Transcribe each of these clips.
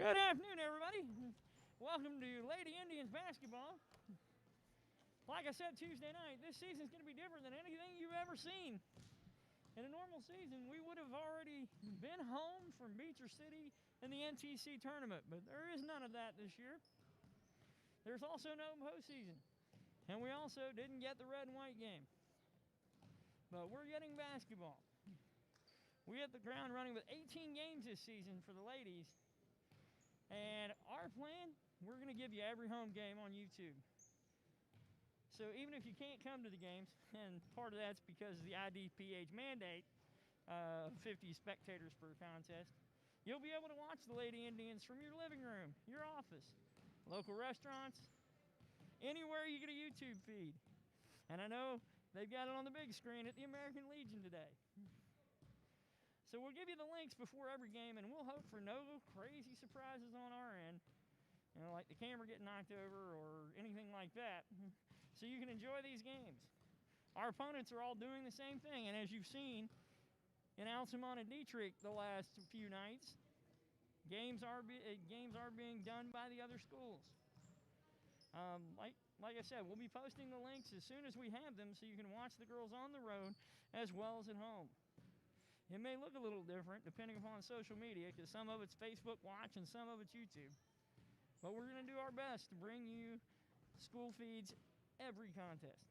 Good afternoon, everybody. Welcome to Lady Indians basketball. Like I said Tuesday night, this season's going to be different than anything you've ever seen. In a normal season, we would have already been home from Beecher City in the NTC tournament, but there is none of that this year. There's also no postseason, and we also didn't get the red and white game. But we're getting basketball. We hit the ground running with 18 games this season for the ladies. And our plan, we're going to give you every home game on YouTube. So even if you can't come to the games, and part of that's because of the IDPH mandate, 50 spectators per contest, you'll be able to watch the Lady Indians from your living room, your office, local restaurants, anywhere you get a YouTube feed. And I know they've got it on the big screen at the American Legion today. So we'll give you the links before every game, and we'll hope for no crazy surprises on our end, like the camera getting knocked over or anything like that, so you can enjoy these games. Our opponents are all doing the same thing, and as you've seen in Altamont and Dietrich the last few nights, games are being done by the other schools. Like I said, we'll be posting the links as soon as we have them, so you can watch the girls on the road as well as at home. It may look a little different depending upon social media, because some of it's Facebook Watch and some of it's YouTube. But we're going to do our best to bring you school feeds every contest.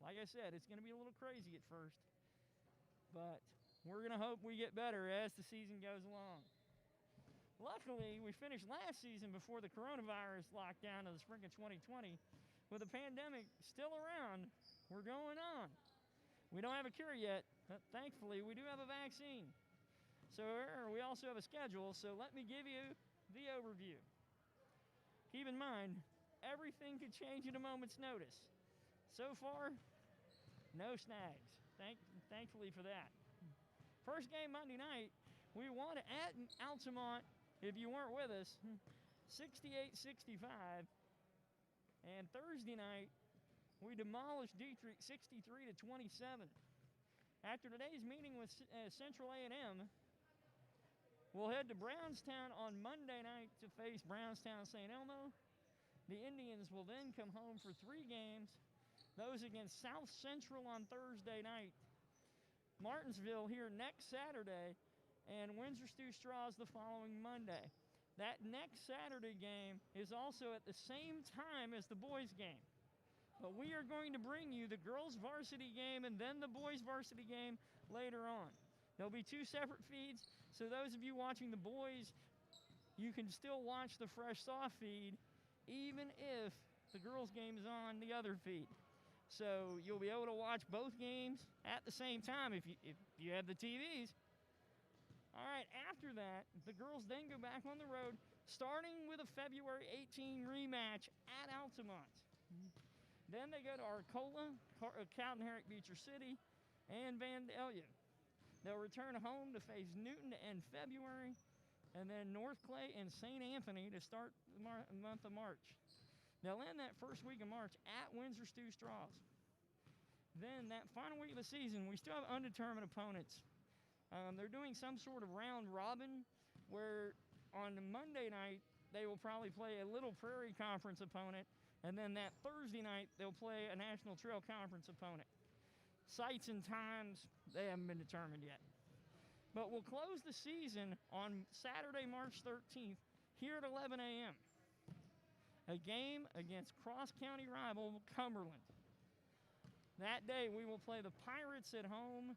Like I said, it's going to be a little crazy at first, but we're going to hope we get better as the season goes along. Luckily, we finished last season before the coronavirus lockdown of the spring of 2020. With the pandemic still around, we're going on. We don't have a cure yet, but thankfully we do have a vaccine. So we also have a schedule, so let me give you the overview. Keep in mind, everything could change at a moment's notice. So far, no snags. Thankfully for that. First game Monday night, we won at Altamont, if you weren't with us, 68-65. And Thursday night, we demolished Dietrich 63-27. After today's meeting with Central A&M, we'll head to Brownstown on Monday night to face Brownstown St. Elmo. The Indians will then come home for 3 games, those against South Central on Thursday night, Martinsville here next Saturday, and Windsor Stew Straws the following Monday. That next Saturday game is also at the same time as the boys' game. But we are going to bring you the girls' varsity game and then the boys' varsity game later on. There'll be 2 separate feeds, so those of you watching the boys, you can still watch the Fresh Soft feed, even if the girls' game is on the other feed. So you'll be able to watch both games at the same time if you have the TVs. All right, after that, the girls then go back on the road, starting with a February 18 rematch at Altamont. Then they go to Arcola, Cowden Herrick, Beecher City, and Vandalia. They'll return home to face Newton to end February, and then North Clay and St. Anthony to start the month of March. They'll end that first week of March at Windsor Stew Straws. Then that final week of the season, we still have undetermined opponents. They're doing some sort of round robin where on Monday night, they will probably play a Little Prairie Conference opponent, and then that Thursday night, they'll play a National Trail Conference opponent. Sites and times, they haven't been determined yet. But we'll close the season on Saturday, March 13th, here at 11 a.m. A game against cross-county rival Cumberland. That day, we will play the Pirates at home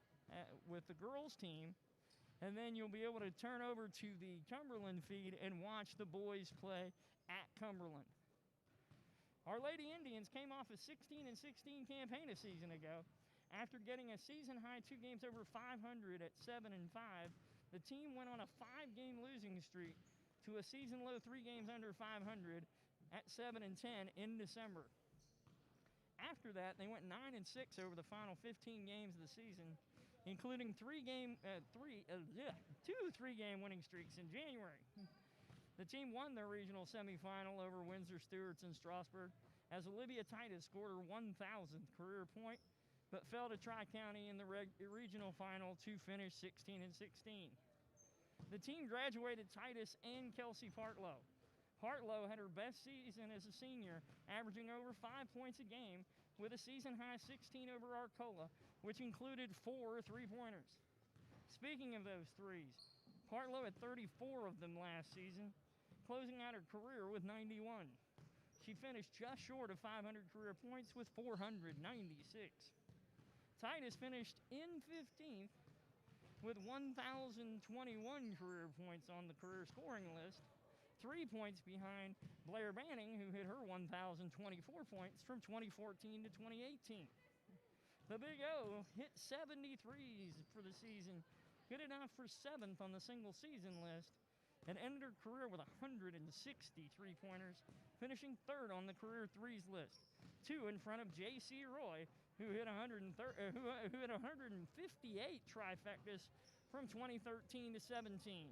with the girls' team, and then you'll be able to turn over to the Cumberland feed and watch the boys play at Cumberland. Our Lady Indians came off a 16-16 campaign a season ago. After getting a season-high 2 games over 500 at 7-5, the team went on a 5-game losing streak to a season-low 3 games under 500 at 7-10 in December. After that, they went 9-6 over the final 15 games of the season, including 2 3-game winning streaks in January. The team won their regional semifinal over Windsor Stewarts in Strasburg as Olivia Titus scored her 1,000th career point, but fell to Tri-County in the regional final to finish 16-16. The team graduated Titus and Kelsey Partlow. Partlow had her best season as a senior, averaging over 5 points a game with a season-high 16 over Arcola, which included 4 three-pointers. Speaking of those threes, Partlow had 34 of them last season, closing out her career with 91. She finished just short of 500 career points with 496. Titus finished in 15th with 1,021 career points on the career scoring list, 3 points behind Blair Banning, who hit her 1,024 points from 2014 to 2018. The Big O hit 73s for the season, good enough for 7th on the single season list, and ended her career with 160 three-pointers, finishing 3rd on the career threes list, 2 in front of J.C. Roy, who hit 158 trifectas from 2013 to 17.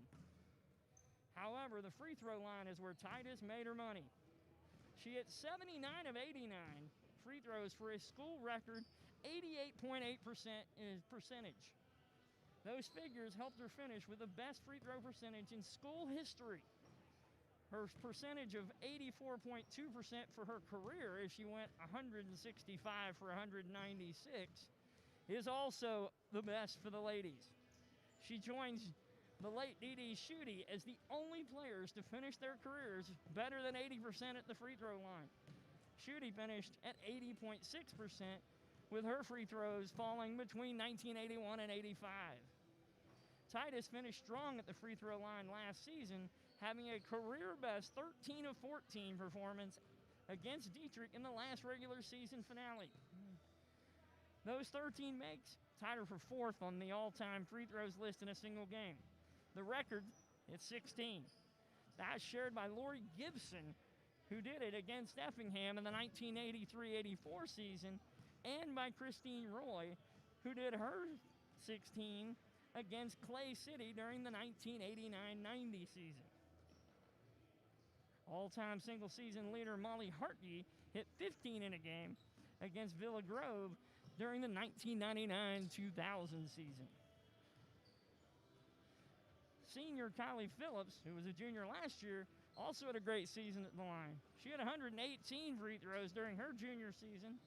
However, the free throw line is where Titus made her money. She hit 79 of 89 free throws for a school record 88.8% percentage. Those figures helped her finish with the best free throw percentage in school history. Her percentage of 84.2% for her career, as she went 165 for 196, is also the best for the ladies. She joins the late Dee Schutte as the only players to finish their careers better than 80% at the free throw line. Schutte finished at 80.6%, with her free throws falling between 1981 and 85. Titus finished strong at the free throw line last season, having a career-best 13 of 14 performance against Dietrich in the last regular season finale. Those 13 makes tied her for 4th on the all-time free throws list in a single game. The record is 16. That's shared by Lori Gibson, who did it against Effingham in the 1983-84 season, and by Christine Roy, who did her 16 against Clay City during the 1989-90 season. All-time single-season leader Molly Hartke hit 15 in a game against Villa Grove during the 1999-2000 season. Senior Kylie Phillips, who was a junior last year, also had a great season at the line. She had 118 free throws during her junior season,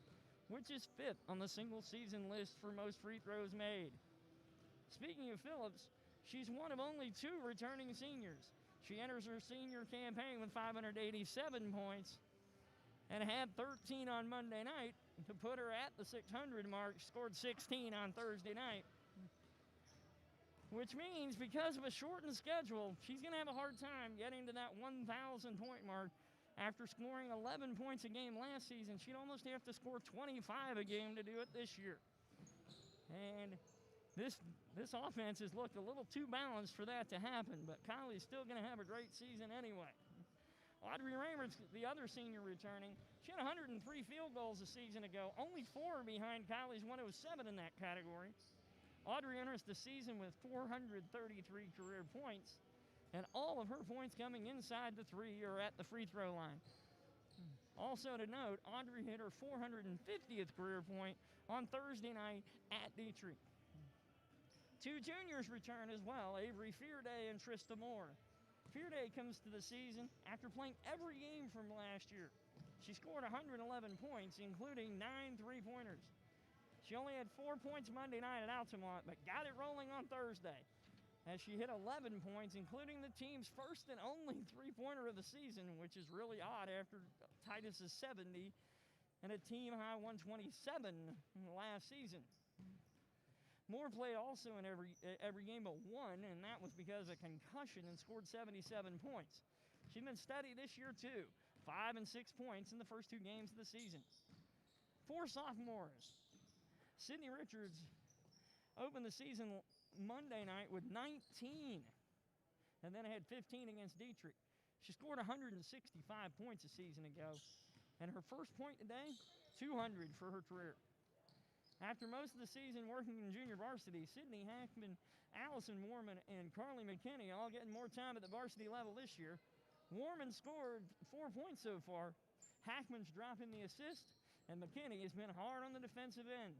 which is 5th on the single-season list for most free throws made. Speaking of Phillips, she's one of only 2 returning seniors. She enters her senior campaign with 587 points and had 13 on Monday night to put her at the 600 mark. She scored 16 on Thursday night, which means because of a shortened schedule, she's going to have a hard time getting to that 1,000 point mark. After scoring 11 points a game last season, she'd almost have to score 25 a game to do it this year. And this offense has looked a little too balanced for that to happen, but Kylie's still going to have a great season anyway. Audrey Raymer's the other senior returning. She had 103 field goals a season ago, only 4 behind Kylie's 107 in that category. Audrey enters the season with 433 career points, and all of her points coming inside the 3 or at the free throw line. Also to note, Audrey hit her 450th career point on Thursday night at Dietrich. 2 juniors return as well, Avery Fearday and Trista Moore. Fearday comes to the season after playing every game from last year. She scored 111 points, including 9 three-pointers. She only had 4 points Monday night at Altamont, but got it rolling on Thursday, as she hit 11 points, including the team's first and only three-pointer of the season, which is really odd after Titus's 70 and a team-high 127 last season. Moore played also in every game but one, and that was because of concussion, and scored 77 points. She's been steady this year, too. 5 and 6 points in the first 2 games of the season. 4 sophomores. Sydney Richards opened the season Monday night with 19, and then had 15 against Dietrich. She scored 165 points a season ago, and her first point today, 200 for her career. After most of the season working in junior varsity, Sydney Hackman, Allison Warman, and Carly McKinney all getting more time at the varsity level this year. Warman scored 4 points so far. Hackman's dropping the assist, and McKinney has been hard on the defensive end.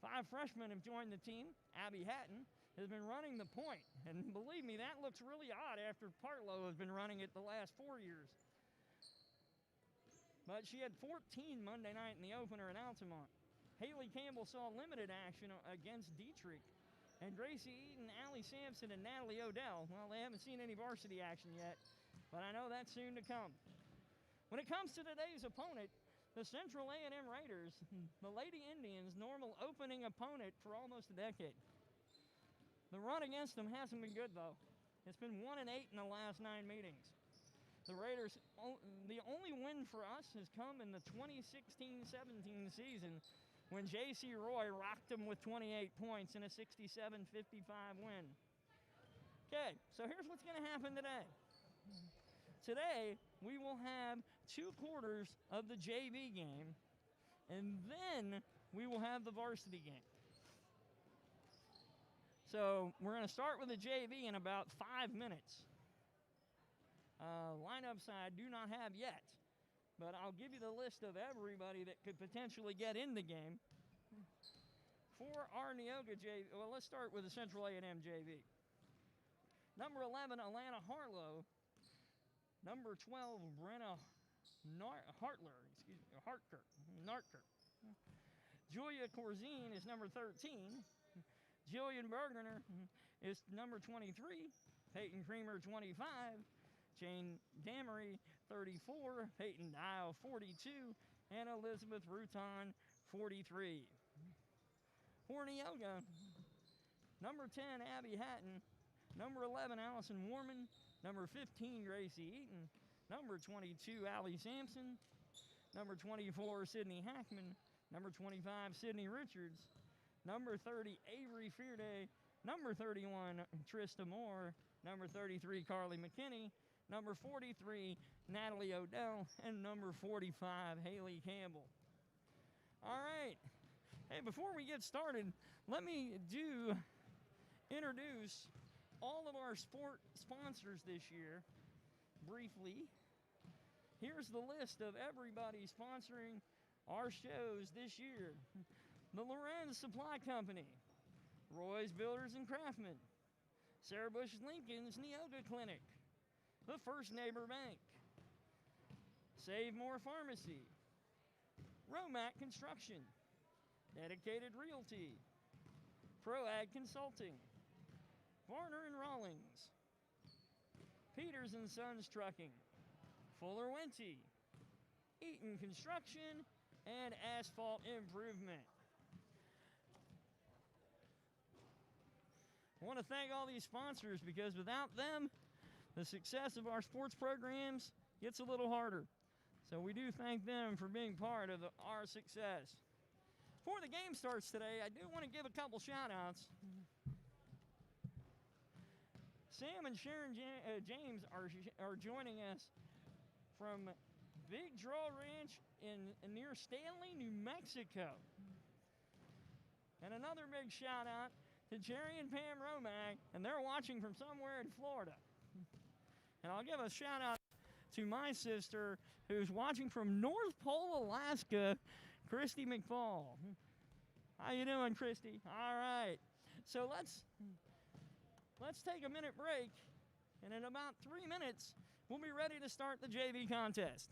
5 freshmen have joined the team: Abby Hatton, has been running the point. And believe me, that looks really odd after Partlow has been running it the last 4 years. But she had 14 Monday night in the opener in Altamont. Haley Campbell saw limited action against Dietrich. And Gracie Eaton, Allie Sampson, and Natalie Odell, well, they haven't seen any varsity action yet, but I know that's soon to come. When it comes to today's opponent, the Central A&M Raiders, the Lady Indians' normal opening opponent for almost a decade. The run against them hasn't been good, though. It's been 1-8 in the last 9 meetings. The Raiders, the only win for us has come in the 2016-17 season when J.C. Roy rocked them with 28 points in a 67-55 win. Okay, so here's what's going to happen today. Today, we will have 2 quarters of the JV game, and then we will have the varsity game. So we're going to start with the JV in about 5 minutes. Lineups I do not have yet, but I'll give you the list of everybody that could potentially get in the game. For our Neoga JV, well, let's start with the Central A&M JV. Number 11, Alana Harlow. Number 12, Brenna Nartker. Julia Corzine is number 13. Jillian Bergener is number 23. Peyton Creamer, 25. Jane Damery, 34. Peyton Dial, 42. And Elizabeth Rutan, 43. For Neoga, number 10, Abby Hatton. Number 11, Allison Warman. Number 15, Gracie Eaton. Number 22, Allie Sampson. Number 24, Sydney Hackman. Number 25, Sydney Richards. Number 30, Avery Fearday. Number 31, Trista Moore. Number 33, Carly McKinney. Number 43, Natalie Odell. And number 45, Haley Campbell. All right. Hey, before we get started, let me introduce all of our sport sponsors this year briefly. Here's the list of everybody sponsoring our shows this year. The Lorenz Supply Company, Roy's Builders and Craftsmen, Sarah Bush Lincoln's Neoga Clinic, the First Neighbor Bank, Save More Pharmacy, Romac Construction, Dedicated Realty, ProAg Consulting, Varner and Rawlings, Peters and Sons Trucking, Fuller Wente, Eaton Construction, and Asphalt Improvement. I want to thank all these sponsors because without them, the success of our sports programs gets a little harder. So we do thank them for being part of our success. Before the game starts today, I do want to give a couple shout-outs. Sam and Sharon James are joining us from Big Draw Ranch near Stanley, New Mexico. And another big shout-out to Jerry and Pam Romack, and they're watching from somewhere in Florida. And I'll give a shout-out to my sister who's watching from North Pole, Alaska, Christy McFall. How you doing, Christy? All right. So let's take a minute break, and in about 3 minutes, we'll be ready to start the JV contest.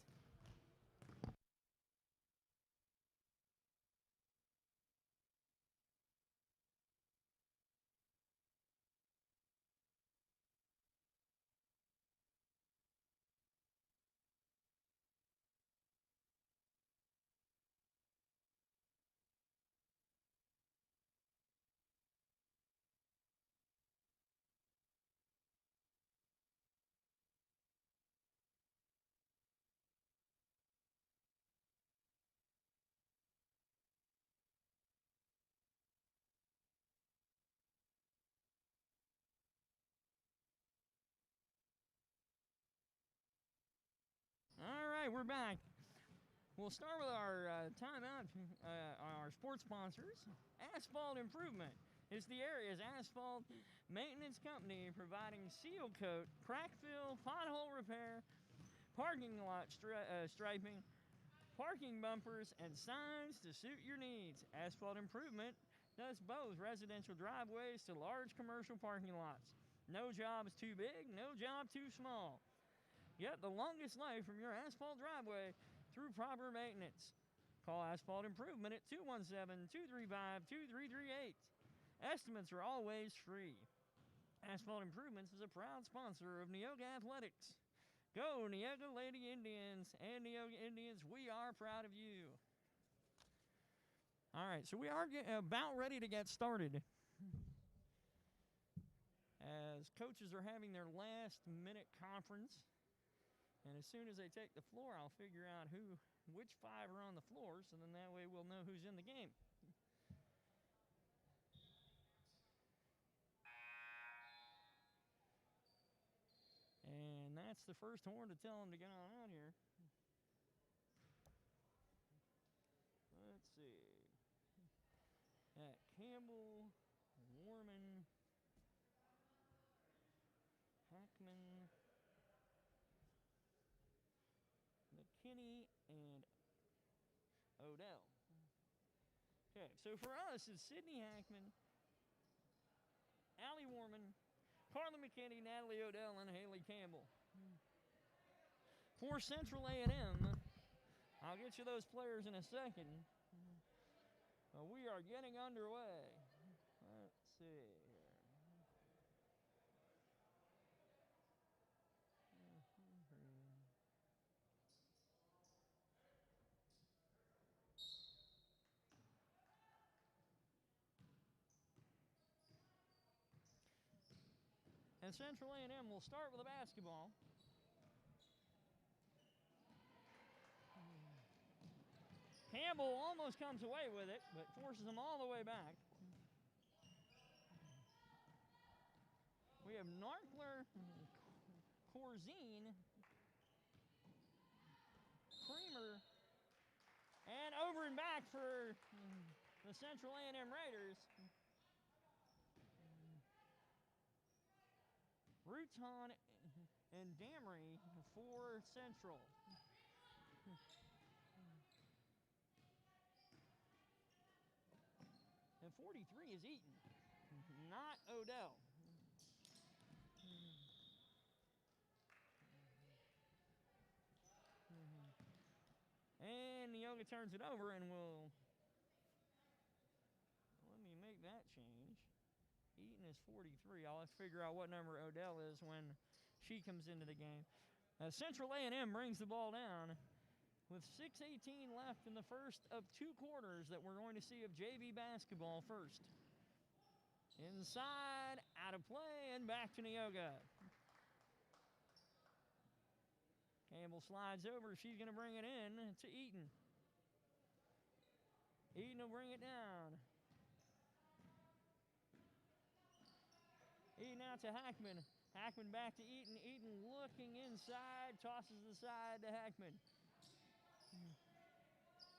All right, we're back. We'll start with our timeout, our sports sponsors. Asphalt Improvement is the area's asphalt maintenance company providing seal coat, crack fill, pothole repair, parking lot striping, parking bumpers, and signs to suit your needs. Asphalt Improvement thus both residential driveways to large commercial parking lots. No job is too big, no job too small. Get the longest life from your asphalt driveway through proper maintenance. Call Asphalt Improvement at 217-235-2338. Estimates are always free. Asphalt Improvements is a proud sponsor of Neoga Athletics. Go Neoga Lady Indians and Neoga Indians, we are proud of you. All right, so we are about ready to get started. As coaches are having their last-minute conference, and as soon as they take the floor, I'll figure out which five are on the floor, so then that way we'll know who's in the game. And that's the first horn to tell them to get on out here. Let's see. At Campbell, Warman, Hackman, McKinney, and Odell. Okay, so for us, it's Sydney Hackman, Allie Warman, Carla McKinney, Natalie Odell, and Haley Campbell. For Central A&M, I'll get you those players in a second. We are getting underway. Let's see here. And Central A&M will start with a basketball. Campbell almost comes away with it, but forces them all the way back. We have Narkler, Corzine, Creamer, and over and back for the Central A&M Raiders. Rutan and Damry for Central. And 43 is Eaton, not Odell. And Neoga turns it over and will, let me make that change. Eaton is 43. I'll have to figure out what number Odell is when she comes into the game. Central A&M brings the ball down with 6:18 left in the first of two quarters that we're going to see of JV basketball first. Inside, out of play, and back to Neoga. Campbell slides over. She's going to bring it in to Eaton. Eaton will bring it down. Eaton out to Hackman. Hackman back to Eaton. Eaton looking inside, tosses the side to Hackman.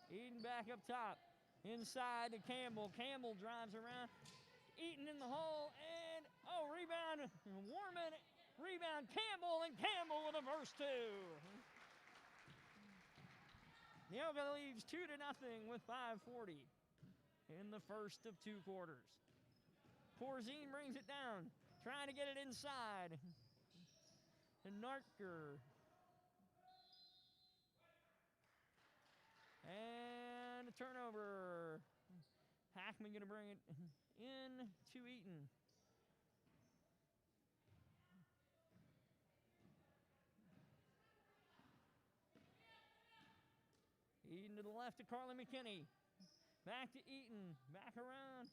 Eaton back up top. Inside to Campbell. Campbell drives around. Eaton in the hole, and rebound. Warman, rebound Campbell, and Campbell with a verse two. Neoga leads 2-0 with 5:40 in the first of two quarters. Corzine brings it down, trying to get it inside. And Narker. And a turnover. Hackman going to bring it in to Eaton. Eaton to the left to Carly McKinney. Back to Eaton. Back around.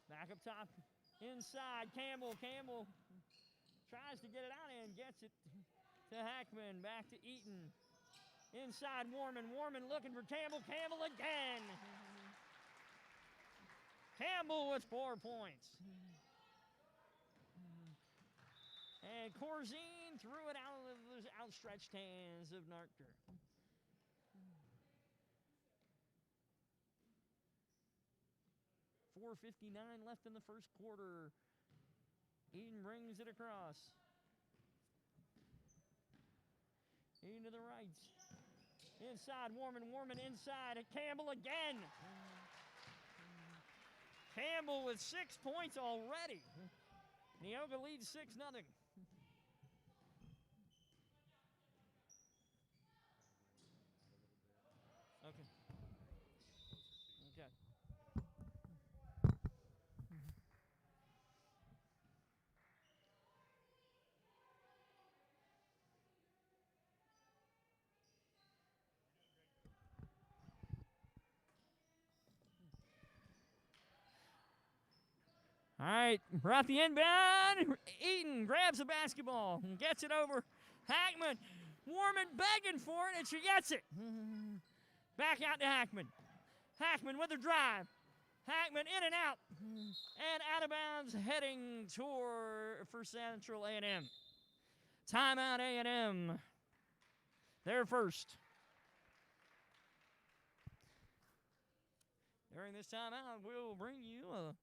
Back up top. Inside. Campbell. Campbell tries to get it out and gets it to Hackman. Back to Eaton. Inside Warman. Warman looking for Campbell. Campbell again. Campbell with 4 points. And Corzine threw it out of those outstretched hands of Narker. .459 left in the first quarter. Eaton brings it across. Eaton to the right. Inside, Warman inside. And Campbell again. Campbell with 6 points already. Neoga leads 6-0. Okay. Okay. All right, we're at the inbound. Eaton grabs the basketball and gets it over. Hackman, Warman begging for it, and she gets it. Back out to Hackman. Hackman with a drive. Hackman in and out. And out of bounds, heading for Central A&M. Timeout A&M. They're first. During this timeout, we'll bring you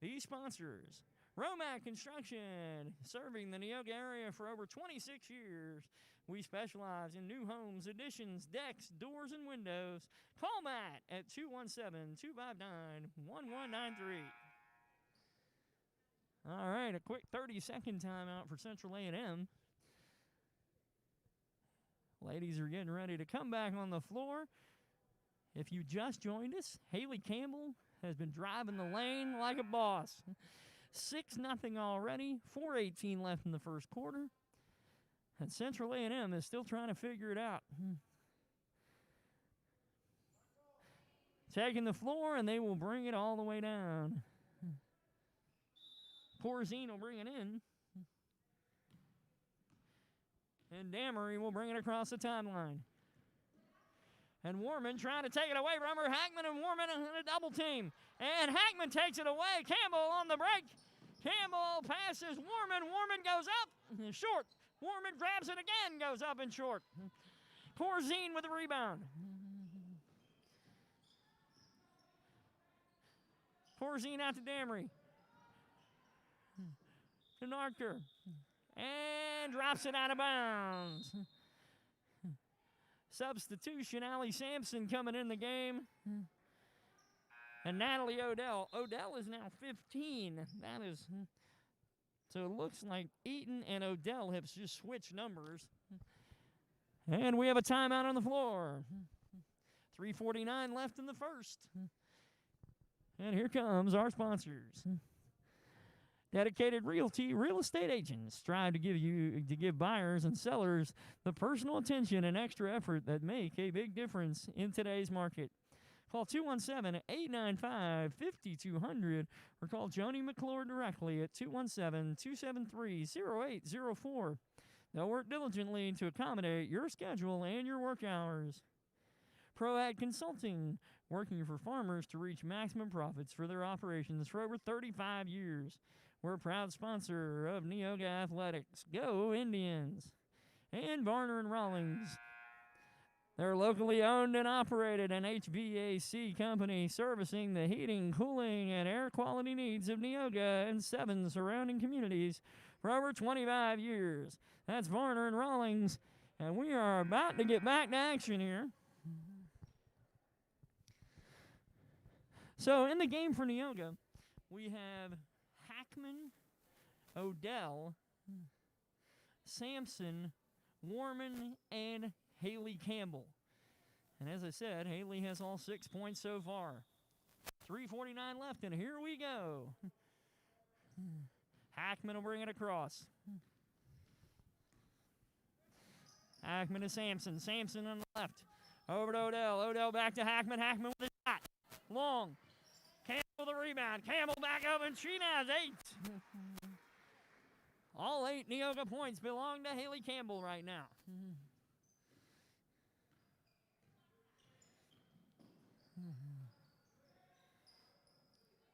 these sponsors. Romac Construction, serving the Neoga area for over 26 years. We specialize in new homes, additions, decks, doors, and windows. Call Matt at 217-259-1193. All right, a quick 30-second timeout for Central A&M. Ladies are getting ready to come back on the floor. If you just joined us, Haley Campbell has been driving the lane like a boss. 6-0 already, 4:18 left in the first quarter. And Central A&M is still trying to figure it out. Taking the floor, and they will bring it all the way down. Corzine will bring it in. And Damery will bring it across the timeline. And Warman trying to take it away from her. Hackman and Warman in a double team. And Hackman takes it away. Campbell on the break. Campbell passes Warman. Warman goes up. Short. Warman grabs it again. Goes up and short. Corzine with the rebound. Corzine out to Damery. To Narker. And drops it out of bounds. Substitution, Allie Sampson coming in the game. And Natalie Odell. Odell is now 15. That is, so it looks like Eaton and Odell have just switched numbers. And we have a timeout on the floor. 3:49 left in the first. And here comes our sponsors. Dedicated Realty real estate agents strive to give buyers and sellers the personal attention and extra effort that make a big difference in today's market. Call 217-895-5200 or call Joni McClure directly at 217-273-0804. They'll work diligently to accommodate your schedule and your work hours. ProAg Consulting, working for farmers to reach maximum profits for their operations for over 35 years. We're a proud sponsor of Neoga Athletics. Go Indians! And Varner and Rawlings. They're locally owned and operated, an HVAC company servicing the heating, cooling, and air quality needs of Neoga and 7 surrounding communities for over 25 years. That's Varner and Rawlings, and we are about to get back to action here. So in the game for Neoga, we have Hackman, Odell, Sampson, Warman, and Haley Campbell. And as I said, Haley has all 6 points so far. 3:49 left, and here we go. Hackman will bring it across. Hackman to Sampson. Sampson on the left. Over to Odell. Odell back to Hackman. Hackman with a shot. Long. Campbell the rebound. Campbell back up, and she has 8. All 8 Neoga points belong to Haley Campbell right now.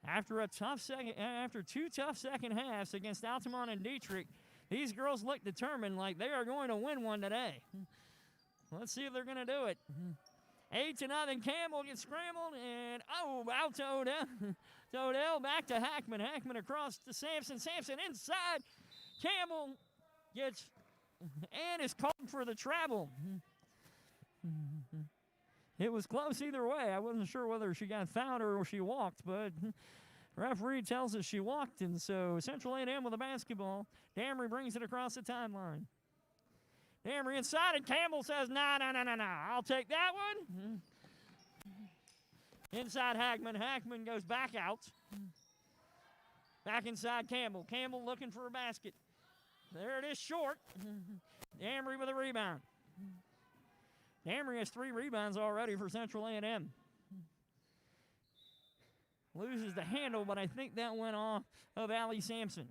After two tough second halves against Altamont and Dietrich, these girls look determined, like they are going to win one today. Let's see if they're going to do it. 8-0. Campbell gets scrambled, and out to Odell. To Odell, back to Hackman. Hackman across to Sampson. Sampson inside. Campbell gets and is called for the travel. It was close either way. I wasn't sure whether she got fouled or she walked, but Referee tells us she walked, and so Central A&M with the basketball. Damery brings it across the timeline. Damery inside, and Campbell says, nah, I'll take that one. Inside Hackman. Hackman goes back out. Back inside Campbell. Campbell looking for a basket. There it is, short. Damery with a rebound. Damery has 3 rebounds already for Central A&M. Loses the handle, but I think that went off of Allie Sampson.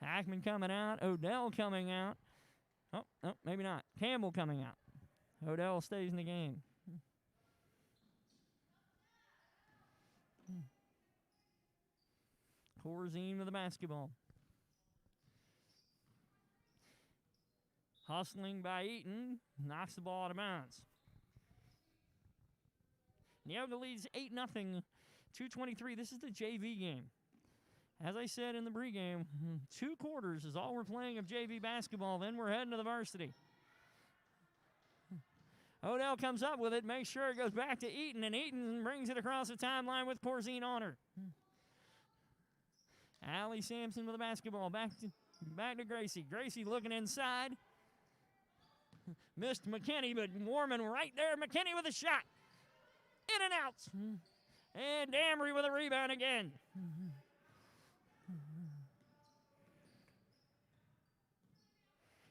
Hackman coming out. Odell coming out. Oh, maybe not. Campbell coming out. Odell stays in the game. Corzine with the basketball. Hustling by Eaton. Knocks the ball out of bounds. Neoga leads 8-0, 2:23. This is the JV game. As I said in the pregame, 2 quarters is all we're playing of JV basketball. Then we're heading to the varsity. Odell comes up with it, makes sure it goes back to Eaton, and Eaton brings it across the timeline with Corzine on her. Allie Sampson with the basketball. Back to Gracie. Gracie looking inside. Missed McKinney, but Warman right there. McKinney with a shot. In and out. And Damery with a rebound again.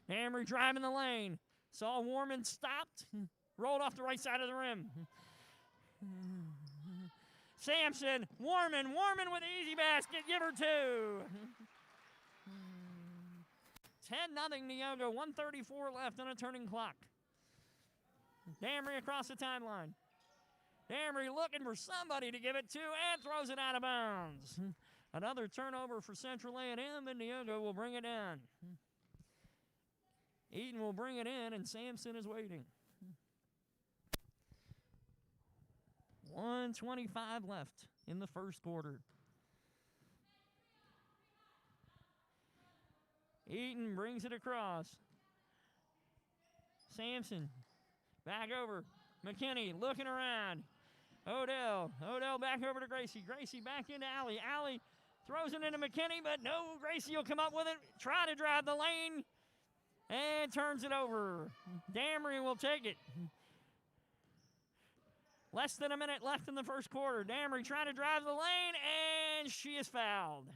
Damery driving the lane. Saw Warman stopped. Rolled off the right side of the rim. Sampson, Warman with the easy basket. Give her 2. 10-0 Neoga. 1:34 left on a turning clock. Damery across the timeline. Damery looking for somebody to give it to and throws it out of bounds. Another turnover for Central A&M, and Neoga will bring it down. Eaton will bring it in, and Sampson is waiting. 1:25 left in the first quarter. Eaton brings it across. Sampson back over. McKinney looking around. Odell back over to Gracie. Gracie back into Allie. Allie throws it into McKinney, but no, Gracie will come up with it. Try to drive the lane and turns it over. Damery will take it. Less than a minute left in the first quarter. Damery trying to drive the lane, and she is fouled.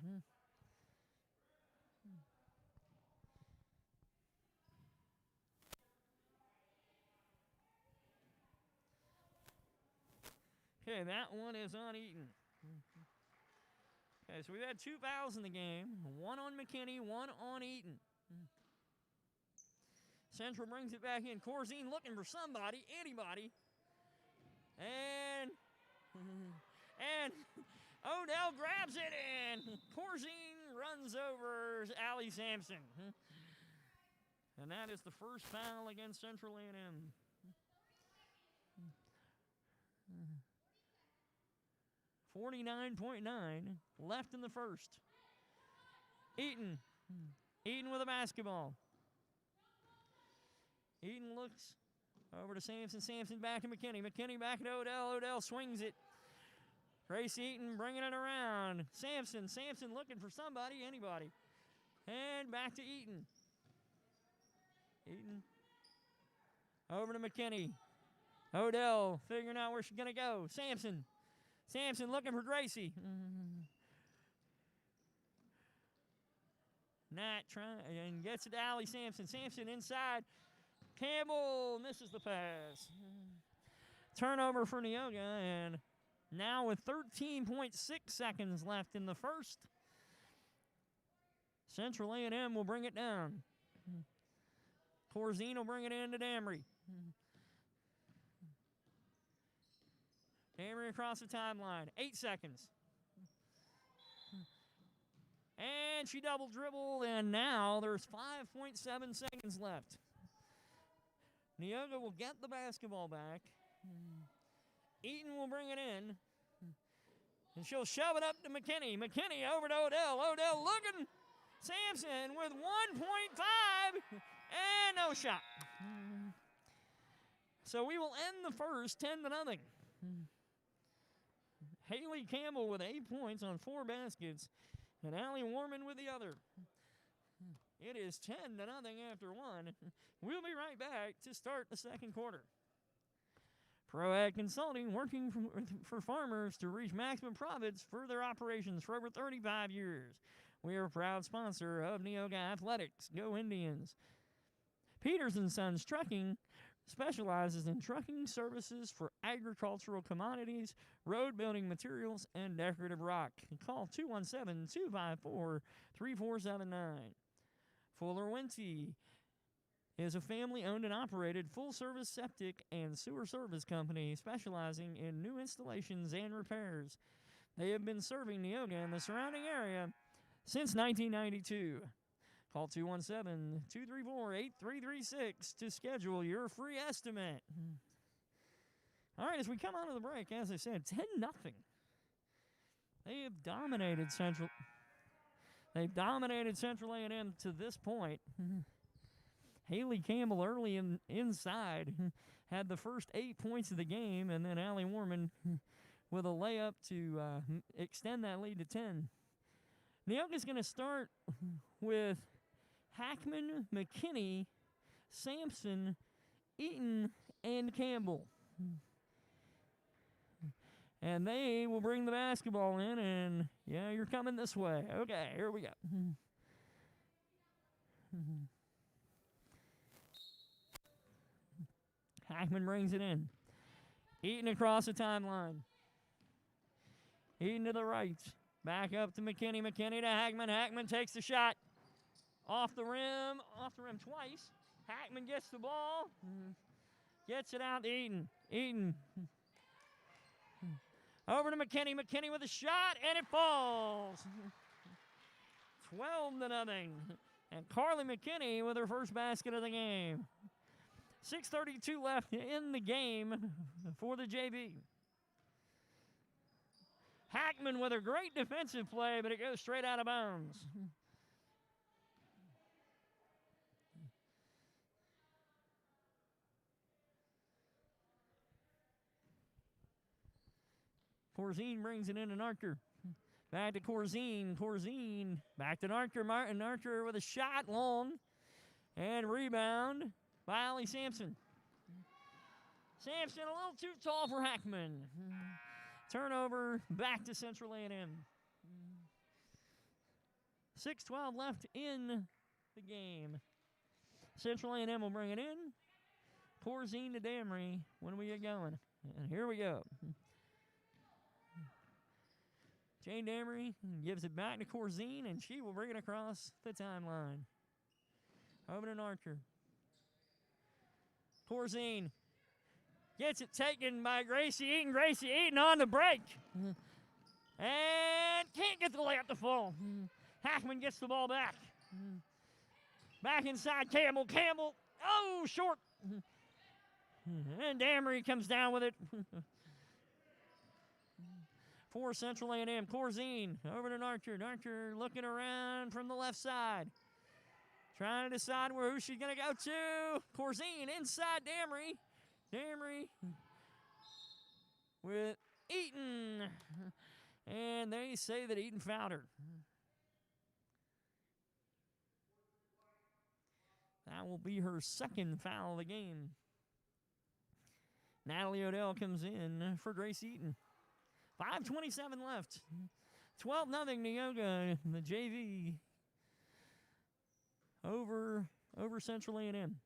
Okay, that one is on Eaton. Okay, so we've had 2 fouls in the game. 1 on McKinney, 1 on Eaton. Central brings it back in. Corzine looking for somebody, anybody. And Odell grabs it, and Corzine runs over Allie Sampson. And that is the first foul against Central A&M. .9 left in the first. Eaton with a basketball. Eaton looks over to Sampson. Sampson back to McKinney. McKinney back to Odell. Odell swings it. Grace Eaton bringing it around. Sampson looking for somebody, anybody. And back to Eaton. Eaton over to McKinney. Odell figuring out where she's going to go. Sampson looking for Gracie. Not trying, and gets it to Allie Sampson. Sampson inside. Campbell misses the pass. Turnover for Neoga, and now with 13.6 seconds left in the first, Central A&M will bring it down. Corzine will bring it in to Damery. Damery across the timeline. 8 seconds. And she double dribbled, and now there's 5.7 seconds left. Neoga will get the basketball back. Eaton will bring it in. And she'll shove it up to McKinney. McKinney over to Odell. Odell looking. Sampson with 1.5 and no shot. So we will end the first 10-0. Haley Campbell with 8 points on 4 baskets, and Allie Warman with the other. It is 10-0 after 1. We'll be right back to start the second quarter. ProAg Consulting, working for farmers to reach maximum profits for their operations for over 35 years. We are a proud sponsor of Neoga Athletics. Go Indians. Peters & Sons Trucking specializes in trucking services for agricultural commodities, road building materials, and decorative rock. Call 217-254-3479. Fuller Winty is a family-owned and operated full-service septic and sewer service company specializing in new installations and repairs. They have been serving Neoga and the surrounding area since 1992. Call 217-234-8336 to schedule your free estimate. All right, as we come out of the break, as I said, 10-0. They have dominated Central. They've dominated Central A&M to this point. Haley Campbell early inside had the first 8 points of the game, and then Allie Warman with a layup to extend that lead to 10. Neoga's going to start with Hackman, McKinney, Sampson, Eaton, and Campbell. And they will bring the basketball in, and, yeah, you're coming this way. Okay, here we go. Hackman brings it in. Eaton across the timeline. Eaton to the right. Back up to McKinney. McKinney to Hackman. Hackman takes the shot. Off the rim twice. Hackman gets the ball. Gets it out to Eaton. Eaton. Over to McKinney. McKinney with a shot, and it falls. 12-0. And Carly McKinney with her first basket of the game. 6:32 left in the game for the JV. Hackman with a great defensive play, but it goes straight out of bounds. Corzine brings it in to Narker. Back to Corzine. Corzine back to Narker. Martin Narker with a shot long. And rebound by Allie Sampson. Sampson a little too tall for Hackman. Turnover back to Central A&M. 6:12 left in the game. Central A&M will bring it in. Corzine to Damry when we get going. And here we go. Jane Damry gives it back to Corzine, and she will bring it across the timeline. Over to Narker. Corzine gets it taken by Gracie Eaton. Gracie Eaton on the break. And can't get the layup to fall. Hackman gets the ball back. Back inside Campbell. Campbell, oh, short. And Damry comes down with it. For Central A&M, Corzine over to Narcher. Narcher looking around from the left side. Trying to decide who she's going to go to. Corzine inside Damry. Damry with Eaton. And they say that Eaton fouled her. That will be her second foul of the game. Natalie Odell comes in for Grace Eaton. 5:27 left. 12-0 Neoga, the JV, over Central A&M.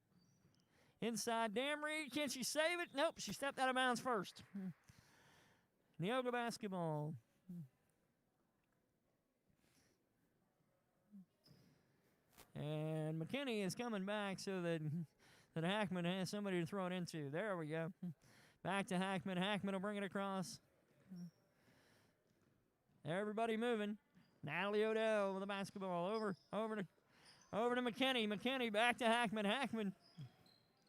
Inside Damry, can she save it? Nope, she stepped out of bounds first. Neoga basketball. And McKinney is coming back so that Hackman has somebody to throw it into. There we go. Back to Hackman. Hackman will bring it across. Everybody moving. Natalie Odell with the basketball. Over to McKinney. McKinney back to Hackman. Hackman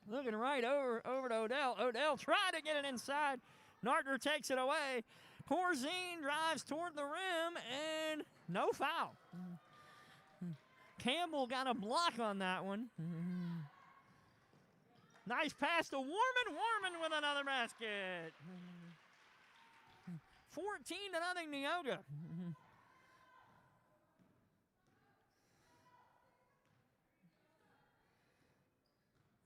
looking right over to Odell. Odell tried to get it inside. Narker takes it away. Corzine drives toward the rim, and no foul. Campbell got a block on that one. Nice pass to Warman. Warman with another basket. 14-0 Neoga.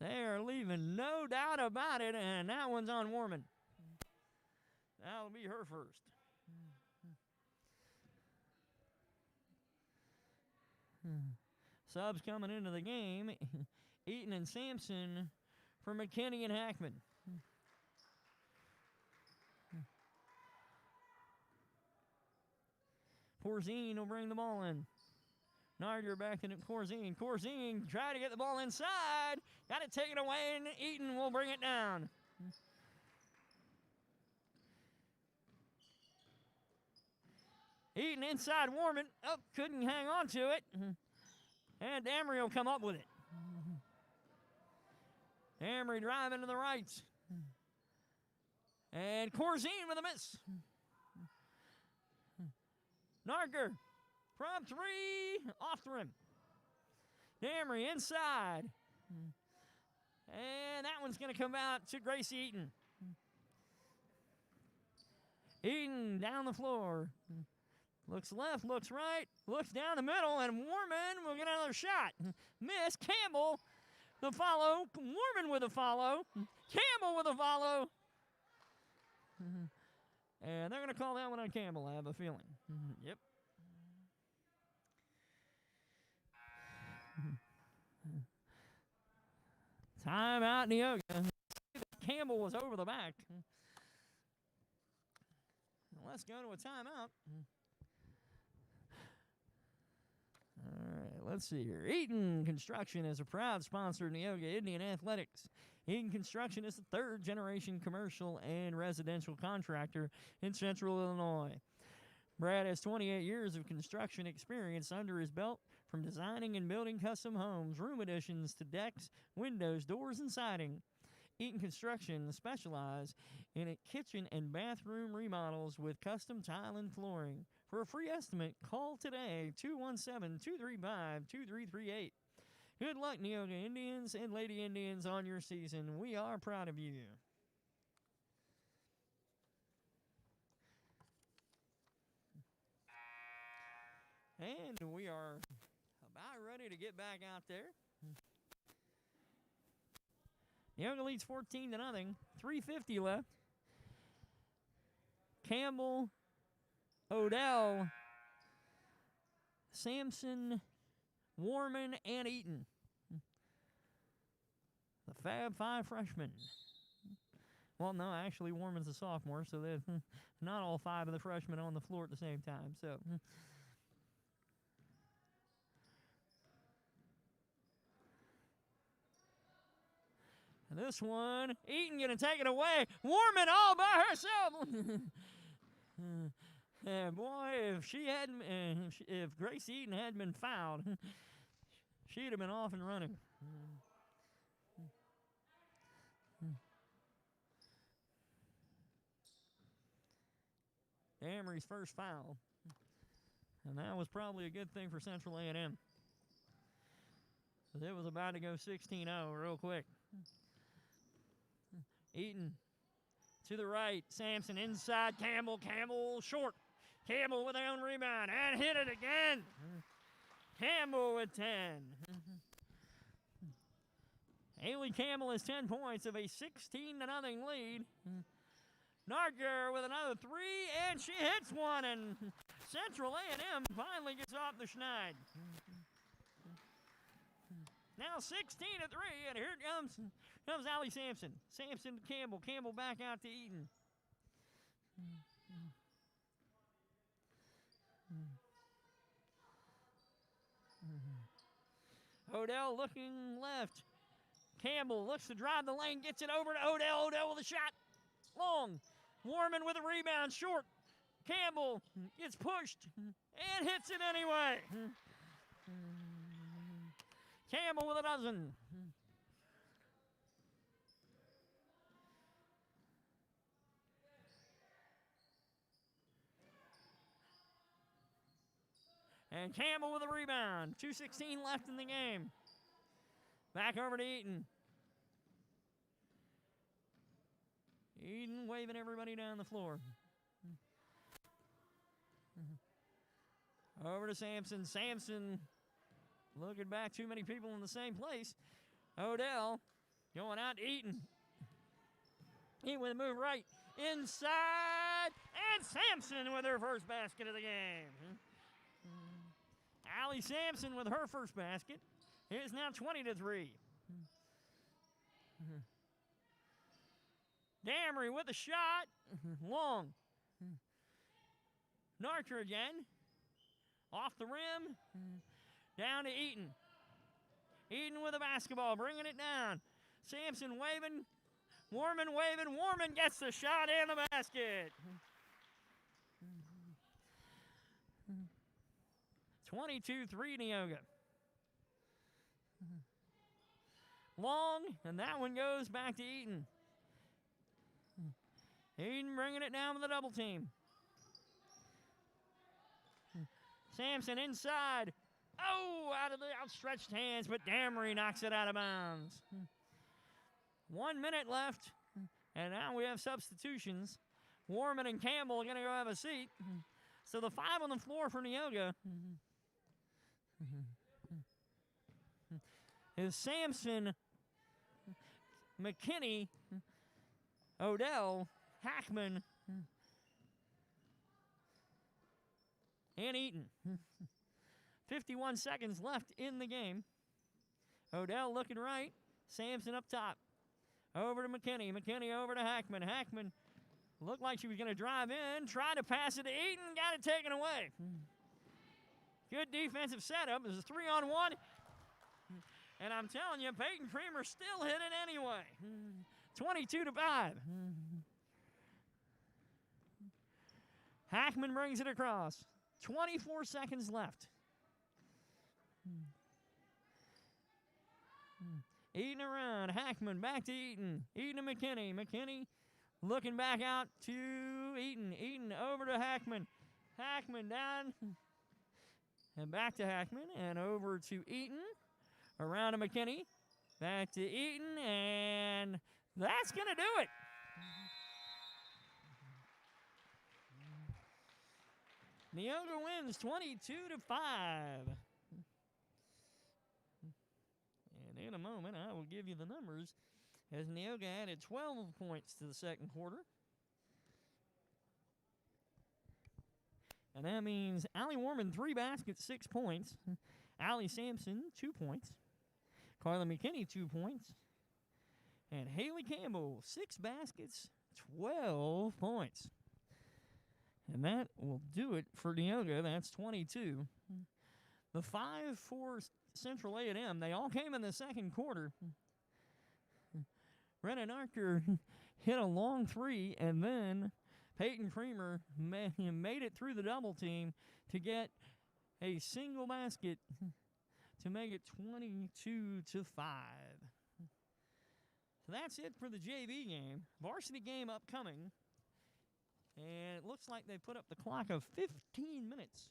They are leaving no doubt about it, and that one's on Warman. That'll be her first. Subs coming into the game. Eaton and Sampson for McKinney and Hackman. Corzine will bring the ball in. Narger back in at Corzine. Corzine try to get the ball inside. Got it taken away, and Eaton will bring it down. Eaton inside Warman. Oh, couldn't hang on to it. And Damery will come up with it. Damery driving to the right. And Corzine with a miss. Narger from three, off the rim. Damery inside. And that one's going to come out to Gracie Eaton. Eaton down the floor. Looks left, looks right, looks down the middle, and Warman will get another shot. Miss. Campbell, the follow. Warman with a follow. Campbell with a follow. And they're going to call that one on Campbell, I have a feeling. Yep. Timeout, Neoga. Campbell was over the back. Let's go to a timeout. All right, let's see here. Eaton Construction is a proud sponsor of Neoga Indian Athletics. Eaton Construction is the third-generation commercial and residential contractor in Central Illinois. Brad has 28 years of construction experience under his belt, from designing and building custom homes, room additions to decks, windows, doors, and siding. Eaton Construction specializes in kitchen and bathroom remodels with custom tile and flooring. For a free estimate, call today, 217-235-2338. Good luck, Neoga Indians and Lady Indians, on your season. We are proud of you. And we are about ready to get back out there. Neoga leads 14-0. 3:50 left. Campbell, Odell, Sampson, Warman, and Eaton. The Fab Five freshmen. Well, no, actually, Warman's a sophomore, so they're not all five of the freshmen on the floor at the same time. So. And this one, Eaton going to take it away. Warman all by herself. Boy, if she hadn't, if Grace Eaton hadn't been fouled, she'd have been off and running. Damery's first foul. And that was probably a good thing for Central A&M. It was about to go 16-0 real quick. Eaton to the right. Sampson inside. Campbell short. Campbell with their own rebound and hit it again. Campbell with 10. Haley Campbell has 10 points of a 16-0 lead. Narger with another three, and she hits one, and Central A&M finally gets off the schneid. Now 16-3, and here comes Allie Sampson. Sampson to Campbell. Campbell back out to Eaton. Odell looking left. Campbell looks to drive the lane, gets it over to Odell. Odell with a shot. Long. Warman with a rebound, short. Campbell gets pushed and hits it anyway. Campbell with a dozen. And Campbell with a rebound. 2:16 left in the game. Back over to Eaton. Eaton waving everybody down the floor. Over to Sampson. Sampson looking back. Too many people in the same place. Odell going out to Eaton. Eaton with a move right. Inside. And Sampson with her first basket of the game. Allie Sampson with her first basket. It is now 20-3. Damery with a shot. Long. Narker again. Off the rim. Down to Eaton. Eaton with a basketball, bringing it down. Sampson waving. Warman waving. Warman gets the shot and the basket. 22-3 Neoga. Long, and that one goes back to Eaton. Eaton bringing it down with the double team. Sampson inside. Oh, out of the outstretched hands, but Damery knocks it out of bounds. 1 minute left, and now we have substitutions. Warman and Campbell are going to go have a seat. So the 5 on the floor for Neoga is Sampson, McKinney, Odell, Hackman, and Eaton. 51 seconds left in the game. Odell looking right. Sampson up top. Over to McKinney. McKinney over to Hackman. Hackman looked like she was going to drive in. Tried to pass it to Eaton. Got it taken away. Good defensive setup. It was a 3-on-1. And I'm telling you, Peyton Creamer still hit it anyway. 22-5. Hackman brings it across. 24 seconds left. Eaton around. Hackman back to Eaton. Eaton to McKinney. McKinney looking back out to Eaton. Eaton over to Hackman. Hackman down. And back to Hackman. And over to Eaton. Around to McKinney. Back to Eaton. And that's going to do it. Neoga wins 22-5. And in a moment, I will give you the numbers as Neoga added 12 points to the second quarter. And that means Allie Warman, 3 baskets, 6 points. Allie Sampson, 2 points. Carla McKinney, 2 points. And Haley Campbell, 6 baskets, 12 points. And that will do it for Neoga. That's 22. The 5 for Central A&M, they all came in the second quarter. Brennan Archer hit a long 3, and then Peyton Creamer made it through the double team to get a single basket to make it 22-5. So that's it for the JV game. Varsity game upcoming. And it looks like they put up the clock of 15 minutes.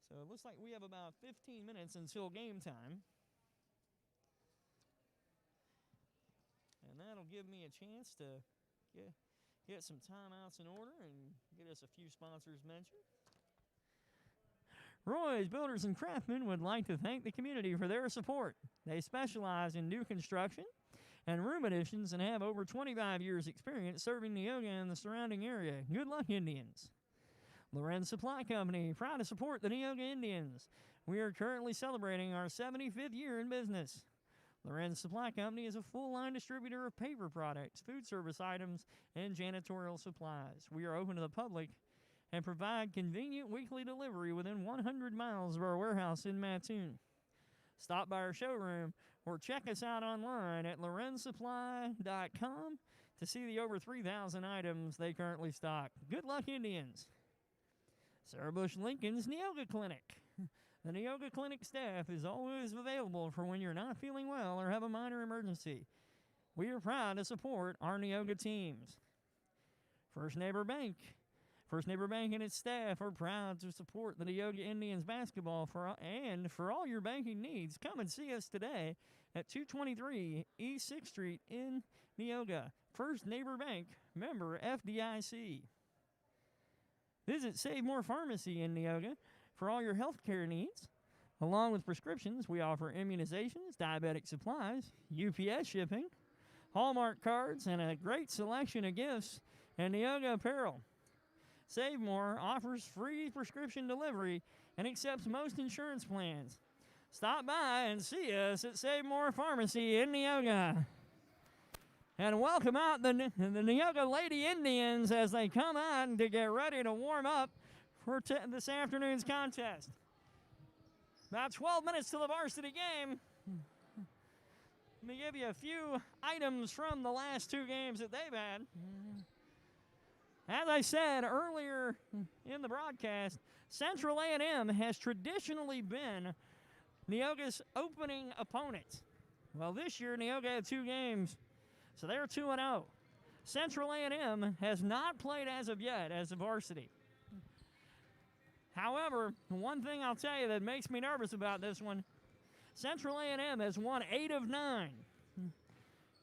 So it looks like we have about 15 minutes until game time. And that'll give me a chance to get some timeouts in order and get us a few sponsors mentioned. Roy's Builders and Craftsmen would like to thank the community for their support. They specialize in new construction and room additions and have over 25 years experience serving Neoga and the surrounding area. Good luck, Indians. Lorenz Supply Company, proud to support the Neoga Indians. We are currently celebrating our 75th year in business. Lorenz Supply Company is a full-line distributor of paper products, food service items, and janitorial supplies. We are open to the public and provide convenient weekly delivery within 100 miles of our warehouse in Mattoon. Stop by our showroom or check us out online at lorenzsupply.com to see the over 3,000 items they currently stock. Good luck, Indians. Sarah Bush Lincoln's Neoga Clinic. The Neoga Clinic staff is always available for when you're not feeling well or have a minor emergency. We are proud to support our Neoga teams. First Neighbor Bank. First Neighbor Bank and its staff are proud to support the Neoga Indians basketball for all your banking needs. Come and see us today at 223 East 6th Street in Neoga. First Neighbor Bank, member FDIC. Visit Save More Pharmacy in Neoga for all your health care needs. Along with prescriptions, we offer immunizations, diabetic supplies, UPS shipping, Hallmark cards, and a great selection of gifts and Neoga apparel. Save More offers free prescription delivery and accepts most insurance plans. Stop by and see us at Save More Pharmacy in Neoga. And welcome out the Neoga Lady Indians as they come out to get ready to warm up for this afternoon's contest. About 12 minutes to the varsity game. Let me give you a few items from the last two games that they've had. As I said earlier in the broadcast, Central A&M has traditionally been Neoga's opening opponent. Well, this year Neoga had two games, so they're 2-0. Central A&M has not played as of yet as a varsity. However, one thing I'll tell you that makes me nervous about this one, Central A&M has won 8 of 9.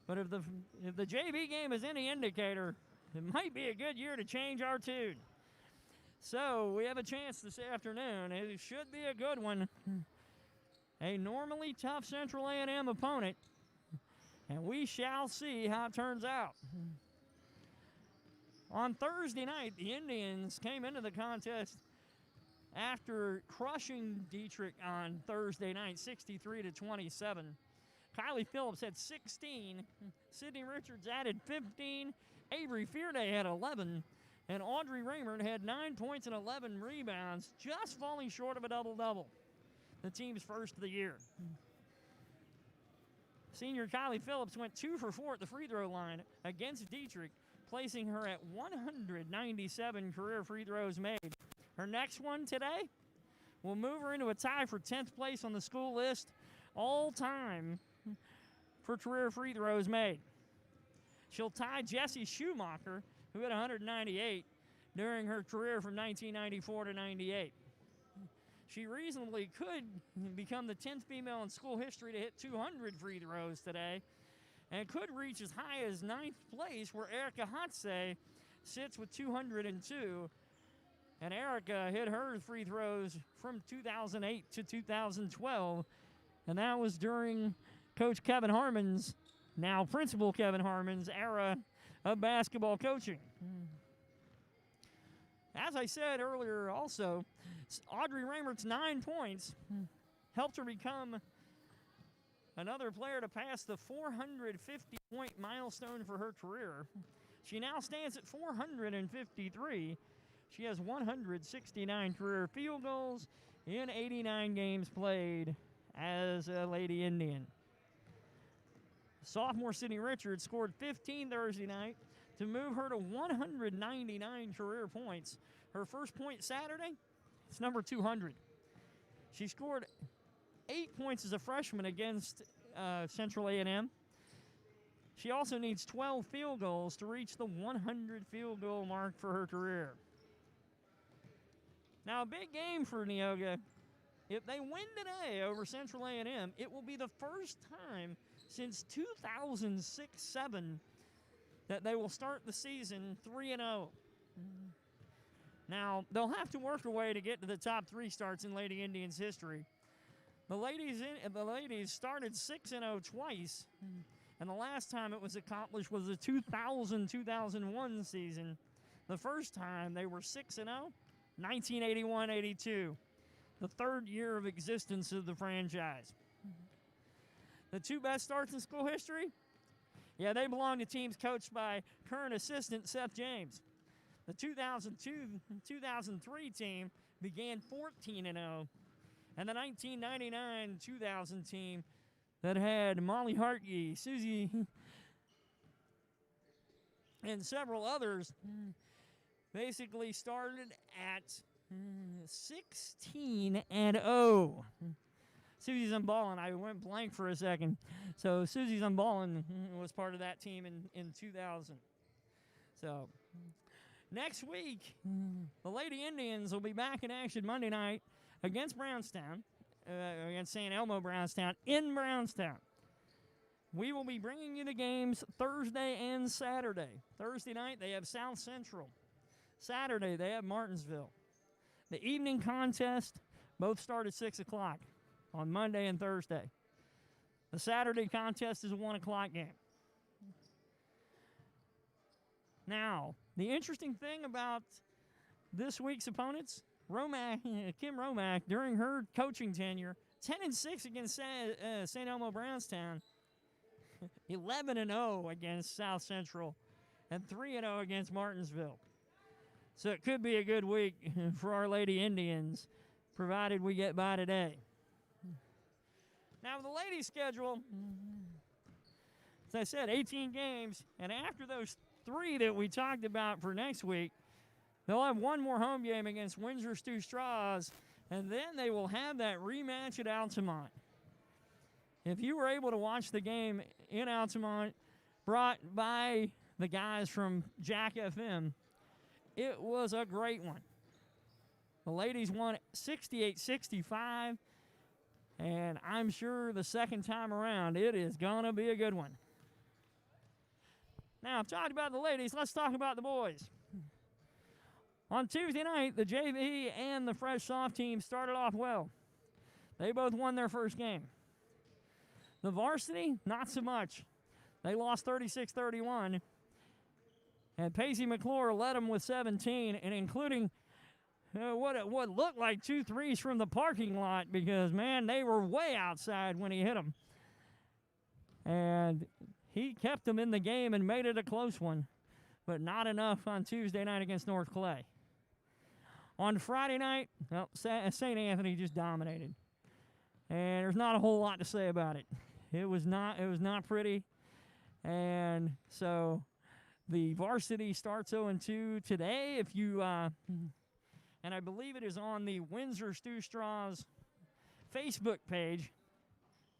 But if the JV game is any indicator, it might be a good year to change our tune. So we have a chance this afternoon. It should be a good one. A normally tough Central A&M opponent, and we shall see how it turns out. On Thursday night, the Indians came into the contest after crushing Dietrich on Thursday night, 63-27. Kylie Phillips had 16. Sydney Richards added 15. Avery Fearday had 11. And Audrey Raymond had 9 points and 11 rebounds, just falling short of a double-double. The team's first of the year. Senior Kylie Phillips went 2 for 4 at the free throw line against Dietrich, placing her at 197 career free throws made. Her next one today will move her into a tie for 10th place on the school list all time for career free throws made. She'll tie Jessie Schumacher, who had 198 during her career from 1994 to 98. She reasonably could become the 10th female in school history to hit 200 free throws today and could reach as high as 9th place, where Erica Hotze sits with 202. And Erica hit her free throws from 2008 to 2012, and that was during Coach Kevin Harmon's, now Principal Kevin Harmon's, era of basketball coaching. As I said earlier also, Audrey Raymert's 9 points helped her become another player to pass the 450-point milestone for her career. She now stands at 453. She has 169 career field goals in 89 games played as a Lady Indian. Sophomore Sydney Richards scored 15 Thursday night to move her to 199 career points. Her first point Saturday, it's number 200. She scored 8 points as a freshman against Central A&M. She also needs 12 field goals to reach the 100 field goal mark for her career. Now, a big game for Neoga. If they win today over Central A&M, it will be the first time since 2006-07 that they will start the season 3-0. Now, they'll have to work their way to get to the top 3 starts in Lady Indians history. The ladies started 6-0 twice, and the last time it was accomplished was the 2000-2001 season. The first time they were 6-0, 1981-82, the third year of existence of the franchise. The 2 best starts in school history? Yeah, they belong to teams coached by current assistant Seth James. The 2002-2003 team began 14-0, and the 1999-2000 team that had Molly Hartke, Susie, and several others basically started at 16-0. Susie Zumballen, I went blank for a second. So Susie Zumballen was part of that team in 2000. So next week, the Lady Indians will be back in action Monday night against Brownstown, against St. Elmo Brownstown in Brownstown. We will be bringing you the games Thursday and Saturday. Thursday night, they have South Central. Saturday, they have Martinsville. The evening contest, both start at 6 o'clock on Monday and Thursday. The Saturday contest is a 1 o'clock game. Now, the interesting thing about this week's opponents, Kim Romack, during her coaching tenure, 10-6 against St. Elmo Brownstown, 11-0 against South Central, and 3-0 against Martinsville. So it could be a good week for our Lady Indians, provided we get by today. Now, the ladies' schedule, as I said, 18 games, and after those 3 that we talked about for next week, they'll have one more home game against Windsor Stu Straws, and then they will have that rematch at Altamont. If you were able to watch the game in Altamont, brought by the guys from Jack FM, it was a great one. The ladies won 68-65, and I'm sure the second time around it is going to be a good one. Now, I've talked about the ladies. Let's talk about the boys. On Tuesday night, the JV and the Fresh Soft team started off well. They both won their first game. The varsity, not so much. They lost 36-31. And Pacey McClure led them with 17, and including what looked like 2 threes from the parking lot because, man, they were way outside when he hit them. And he kept them in the game and made it a close one, but not enough on Tuesday night against North Clay. On Friday night, well, St. Anthony just dominated. And there's not a whole lot to say about it. It was not pretty. And so the varsity starts 0-2 today. If you and I believe it is on the Windsor Stu Straws Facebook page.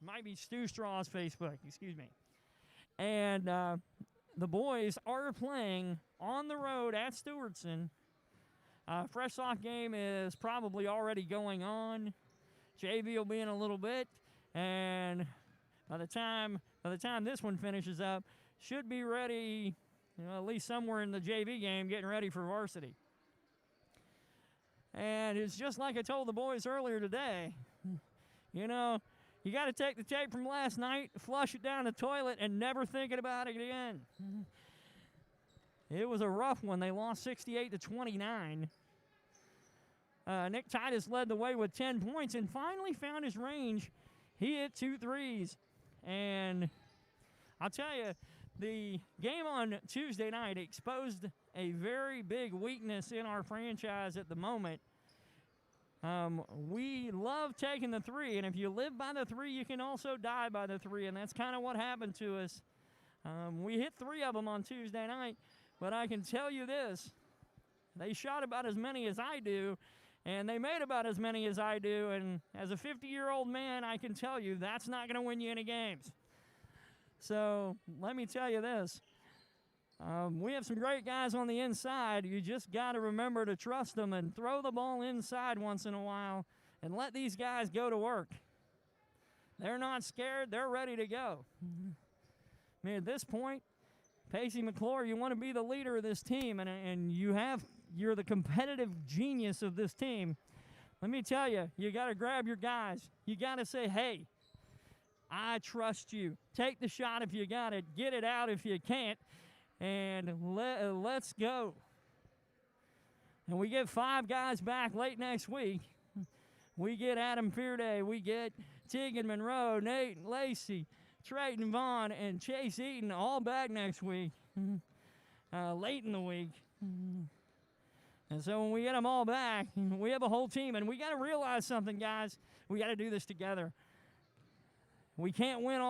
Might be Stu Straws Facebook, excuse me. And the boys are playing on the road at Stewartson. Fresh Soft game is probably already going on. JV will be in a little bit, and by the time this one finishes up, should be ready, at least somewhere in the JV game, getting ready for varsity. And it's just like I told the boys earlier today. You got to take the tape from last night, flush it down the toilet, and never thinking about it again. It was a rough one. They lost 68-29. Nick Titus led the way with 10 points and finally found his range. He hit 2 threes. And I'll tell you, the game on Tuesday night exposed a very big weakness in our franchise at the moment. We love taking the 3, and if you live by the 3, you can also die by the 3, and that's kind of what happened to us. We hit 3 of them on Tuesday night, but I can tell you this. They shot about as many as I do, and they made about as many as I do, and as a 50-year-old man, I can tell you that's not going to win you any games. So let me tell you this. We have some great guys on the inside. You just got to remember to trust them and throw the ball inside once in a while and let these guys go to work. They're not scared. They're ready to go. I mean, at this point, Pacey McClure, you want to be the leader of this team, and you're the competitive genius of this team. Let me tell you, you got to grab your guys. You got to say, hey, I trust you. Take the shot if you got it. Get it out if you can't. And let's go. And we get 5 guys back late next week. We get Adam Fearday. We get Tegan Monroe, Nate Lacey, Trayton Vaughn, and Chase Eaton all back next week, late in the week. And so when we get them all back, we have a whole team. And we got to realize something, guys. We got to do this together. We can't win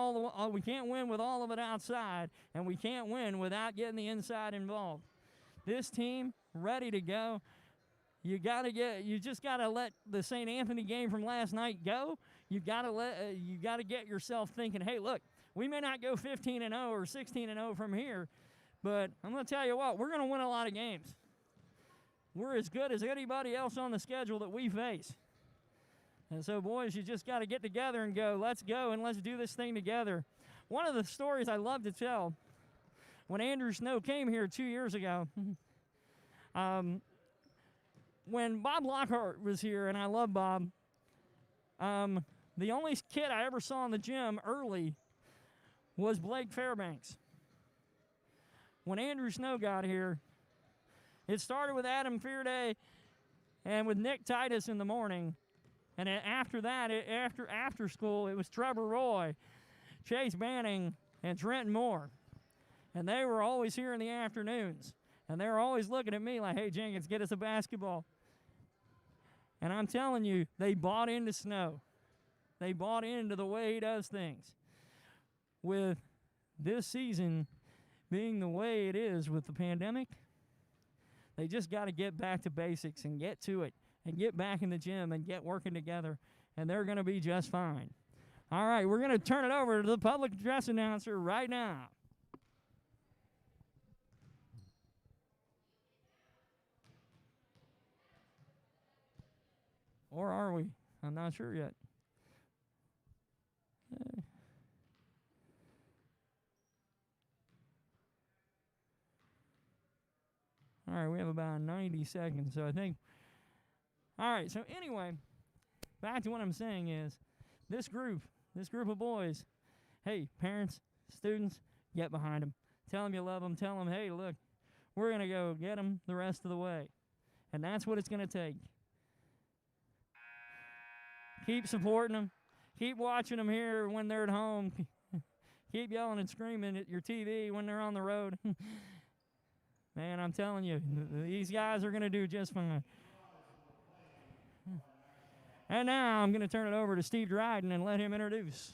we can't win with all of it outside, and we can't win without getting the inside involved. This team ready to go. You just got to let the St. Anthony game from last night go. You got to get yourself thinking, hey, look, we may not go 15-0 or 16-0 from here, but I'm going to tell you what, we're going to win a lot of games. We're as good as anybody else on the schedule that we face. And so, boys, you just got to get together and go, let's go and let's do this thing together. One of the stories I love to tell, when Andrew Snow came here 2 years ago, Um, when Bob Lockhart was here, and I love Bob, the only kid I ever saw in the gym early was Blake Fairbanks. When Andrew Snow got here, it started with Adam Fearday and with Nick Titus in the morning. And then after that, after school, it was Trevor Roy, Chase Banning, and Trenton Moore. And they were always here in the afternoons. And they were always looking at me like, hey, Jenkins, get us a basketball. And I'm telling you, they bought into Snow. They bought into the way he does things. With this season being the way it is with the pandemic, they just got to get back to basics and get to it and get back in the gym and get working together, and they're going to be just fine. All right, we're going to turn it over to the public address announcer right now. Or are we? I'm not sure yet. All right, we have about 90 seconds, so I think. All right, so anyway, back to what I'm saying is this group of boys, hey, parents, students, get behind them. Tell them you love them. Tell them, hey, look, we're going to go get them the rest of the way. And that's what it's going to take. Keep supporting them. Keep watching them here when they're at home. Keep yelling and screaming at your TV when they're on the road. Man, I'm telling you, these guys are going to do just fine. And now I'm going to turn it over to Steve Dryden and let him introduce.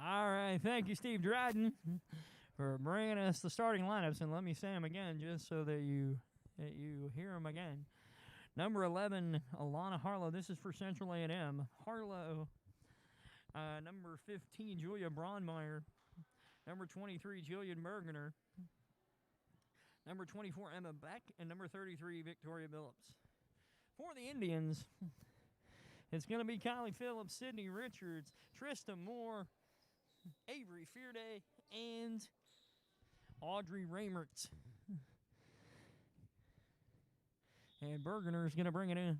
All right, thank you, Steve Dryden. for bringing us the starting lineups. And let me say them again just so that you hear them again. Number 11, Alana Harlow. This is for Central A&M. Harlow. Number 15, Julia Braunmeyer. Number 23, Jillian Bergener. Number 24, Emma Beck. And number 33, Victoria Billups. For the Indians, it's going to be Kylie Phillips, Sydney Richards, Trista Moore, Avery Fearday, and Audrey Raymert. And Bergener is going to bring it in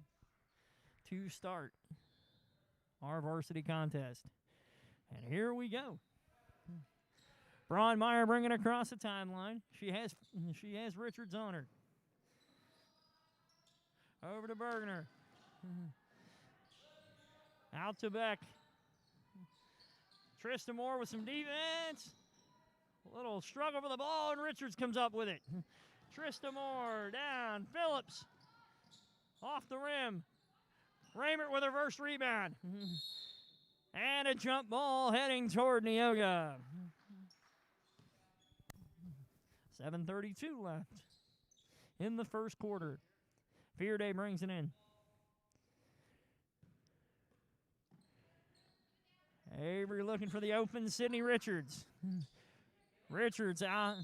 to start our varsity contest. And here we go. Braunmeyer bringing across the timeline. She has Richards on her. Over to Bergener. Out to Beck. Trista Moore with some defense. A little struggle for the ball, and Richards comes up with it. Trista Moore down. Phillips off the rim. Raymert with a reverse rebound. And a jump ball heading toward Neoga. 7:32 left in the first quarter. Fearday brings it in. Avery looking for the open Sydney Richards. Richards out.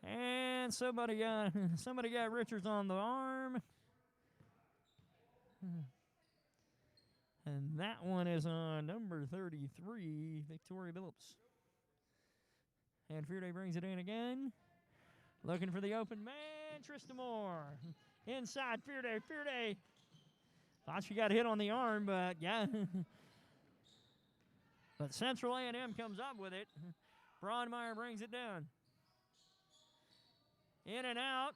And somebody got Richards on the arm. And that one is on number 33, Victoria Billups. And Fearday brings it in again. Looking for the open man, Trista Moore. Inside Fearday. Fearday thought she got hit on the arm, but yeah. But Central A&M comes up with it. Braunmeyer brings it down. In and out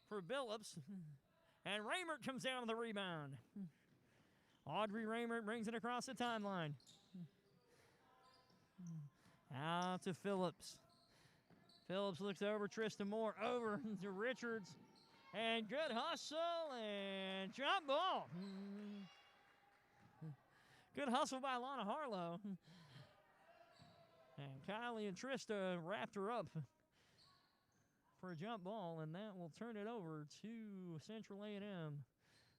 for Billups. And Raymert comes down with the rebound. Audrey Raymert brings it across the timeline. Out to Phillips. Phillips looks over Trista Moore. Over to Richards. And good hustle and jump ball. Good hustle by Alana Harlow. And Kylie and Trista wrapped her up for a jump ball, and that will turn it over to Central A&M.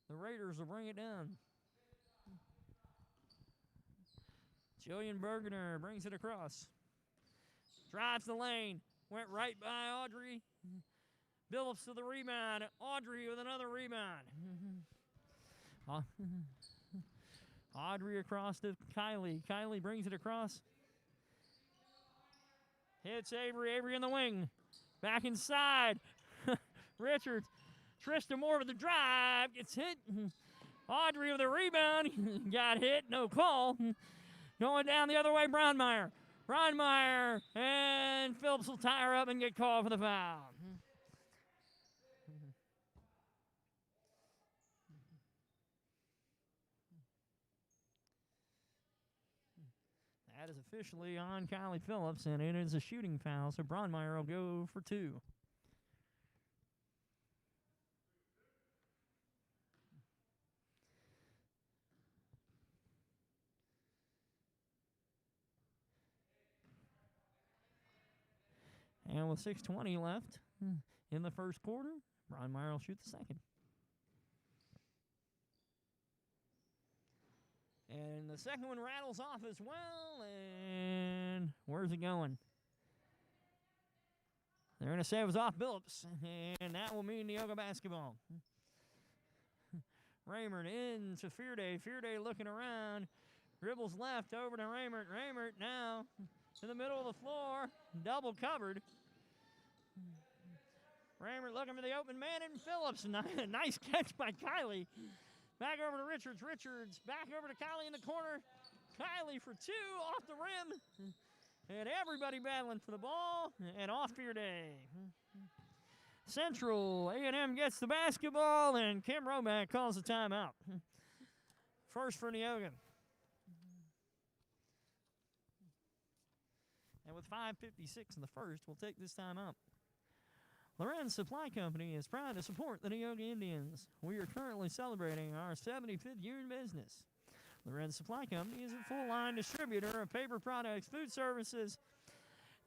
The Raiders will bring it down. Jillian Bergener brings it across. Drives the lane. Went right by Audrey. Billups to the rebound. Audrey with another rebound. Audrey across to Kylie. Kylie brings it across. Hits Avery. Avery in the wing. Back inside. Richards. Trista Moore with the drive. Gets hit. Audrey with a rebound. Got hit. No call. Going down the other way, Braunmeyer. Braunmeyer. And Phillips will tie her up and get called for the foul. That is officially on Kylie Phillips, and it is a shooting foul, so Braunmeyer will go for two. And with 6:20 left in the first quarter, Braunmeyer will shoot the second. And the second one rattles off as well, and where's it going? They're going to say it was off Billups, and that will mean Neoga basketball. Raymert in to Fearday. Fearday looking around. Dribbles left over to Raymert. Raymert now in the middle of the floor. Double covered. Raymert looking for the open man, and Phillips. Nice catch by Kylie. Back over to Richards. Richards back over to Kylie in the corner. Kylie for two off the rim. And everybody battling for the ball. And off Fearday. Central A&M gets the basketball, and Kim Romack calls the timeout. First for Neoga. And with 5:56 in the first, we'll take this timeout. Lorenz Supply Company is proud to support the Neoga Indians. We are currently celebrating our 75th year in business. Lorenz Supply Company is a full-line distributor of paper products, food services,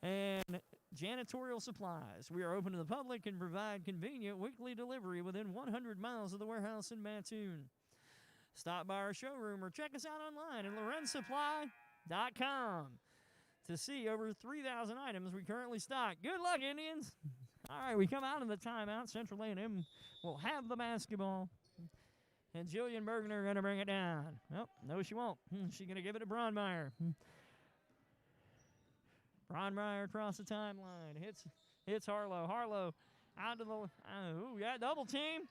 and janitorial supplies. We are open to the public and provide convenient weekly delivery within 100 miles of the warehouse in Mattoon. Stop by our showroom or check us out online at lorenzsupply.com to see over 3,000 items we currently stock. Good luck, Indians! All right, we come out of the timeout. Central A&M will have the basketball. And Jillian Bergner going to bring it down. Oh, no, she won't. She's going to give it to Bronmeyer. Bronmeyer across the timeline. Hits Harlow. Harlow out to the... yeah, double team.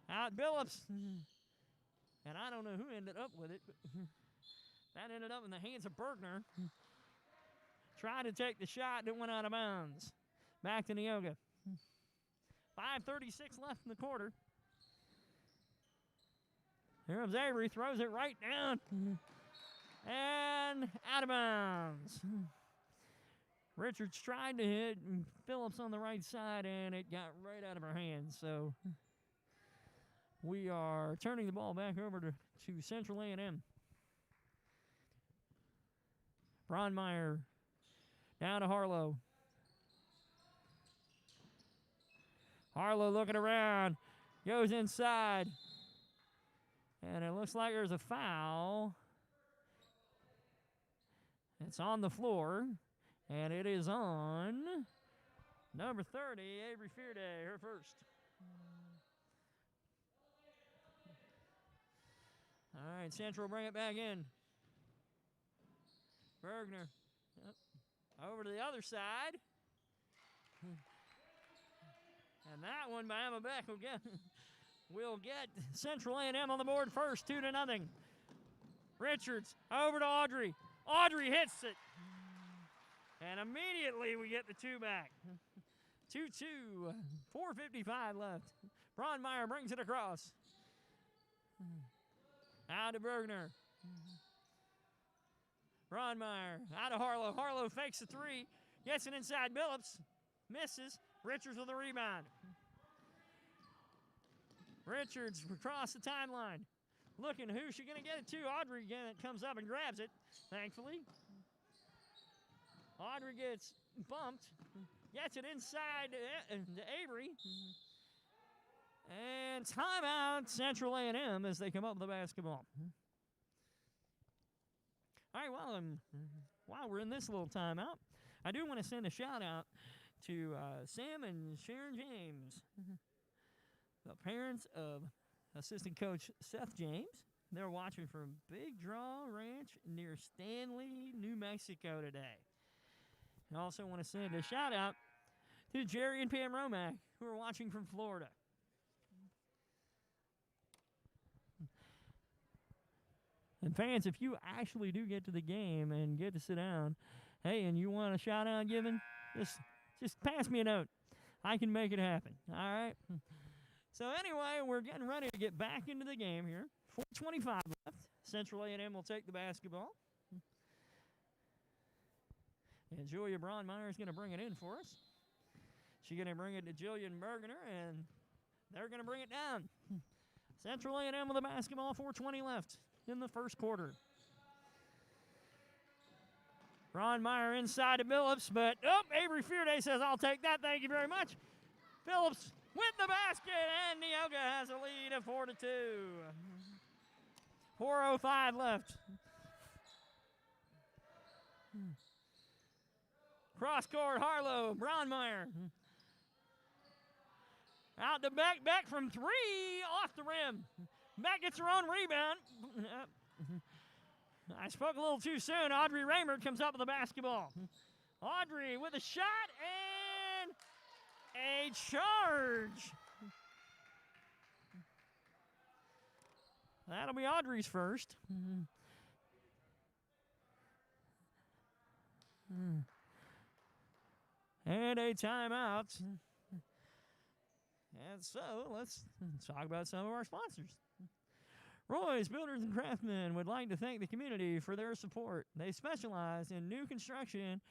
Out Billups. And I don't know who ended up with it, but that ended up in the hands of Bergner. Tried to take the shot that went out of bounds. Back to Neoga. 5:36 left in the quarter. Here comes Avery, throws it right down. And out of bounds. Richards tried to hit Phillips on the right side, and it got right out of her hands. So we are turning the ball back over to Central A&M. Bronmeyer down to Harlow. Harlow looking around, goes inside, and it looks like there's a foul. It's on the floor, and it is on number 30, Avery Fearday, her first. All right, Central bring it back in. Bergner over to the other side. And that one by Emma Beck will get Central A&M on the board first, 2-0. Richards over to Audrey. Audrey hits it. And immediately we get the two back. 2-2, 4:55 left. Bronmeyer brings it across. Out to Bergner. Bronmeyer out to Harlow. Harlow fakes the three. Gets it inside Billups. Misses. Richards with a rebound. Richards across the timeline. Looking who's she going to get it to. Audrey again comes up and grabs it, thankfully. Audrey gets bumped. Gets it inside to Avery. And timeout, Central A&M as they come up with the basketball. All right, while we're in this little timeout, I do want to send a shout-out to Sam and Sharon James, the parents of assistant coach Seth James. They're watching from Big Draw Ranch near Stanley, New Mexico today. I also want to send a shout-out to Jerry and Pam Romack, who are watching from Florida. And fans, if you actually do get to the game and get to sit down, hey, and you want a shout-out given, just pass me a note. I can make it happen, all right? So anyway, we're getting ready to get back into the game here. 4:25 left. Central A&M will take the basketball. And Julia Bronmeyer is going to bring it in for us. She's going to bring it to Jillian Bergner, and they're going to bring it down. Central A&M with the basketball, 4:20 left in the first quarter. Bronmeyer inside to Billups, but Avery Fearday says, I'll take that, thank you very much. Billups with the basket, and Neoga has a lead of 4-2. 4:05 left. Cross court, Harlow, Bronmeyer. Out to Beck. Beck from three, off the rim. Beck gets her own rebound. I spoke a little too soon. Audrey Raymert comes up with the basketball. Audrey with a shot and a charge. That'll be Audrey's first. And a timeout. And so let's talk about some of our sponsors. Roy's Builders and Craftsmen would like to thank the community for their support. They specialize in new construction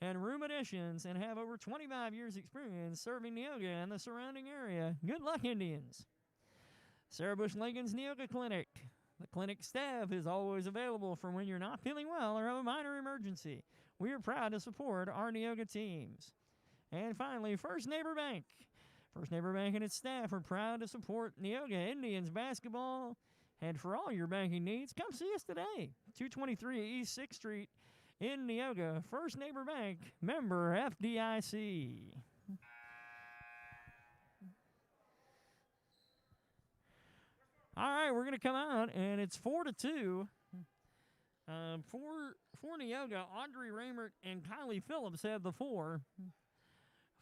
and room additions and have over 25 years' experience serving Neoga and the surrounding area. Good luck, Indians. Sarah Bush Lincoln's Neoga Clinic. The clinic staff is always available for when you're not feeling well or have a minor emergency. We are proud to support our Neoga teams. And finally, First Neighbor Bank. First Neighbor Bank and its staff are proud to support Neoga Indians basketball. And for all your banking needs, come see us today. 223 East 6th Street in Neoga. First Neighbor Bank, member FDIC. All right, we're going to come out, and it's 4-2. For Neoga, Audrey Raymert and Kylie Phillips have the 4.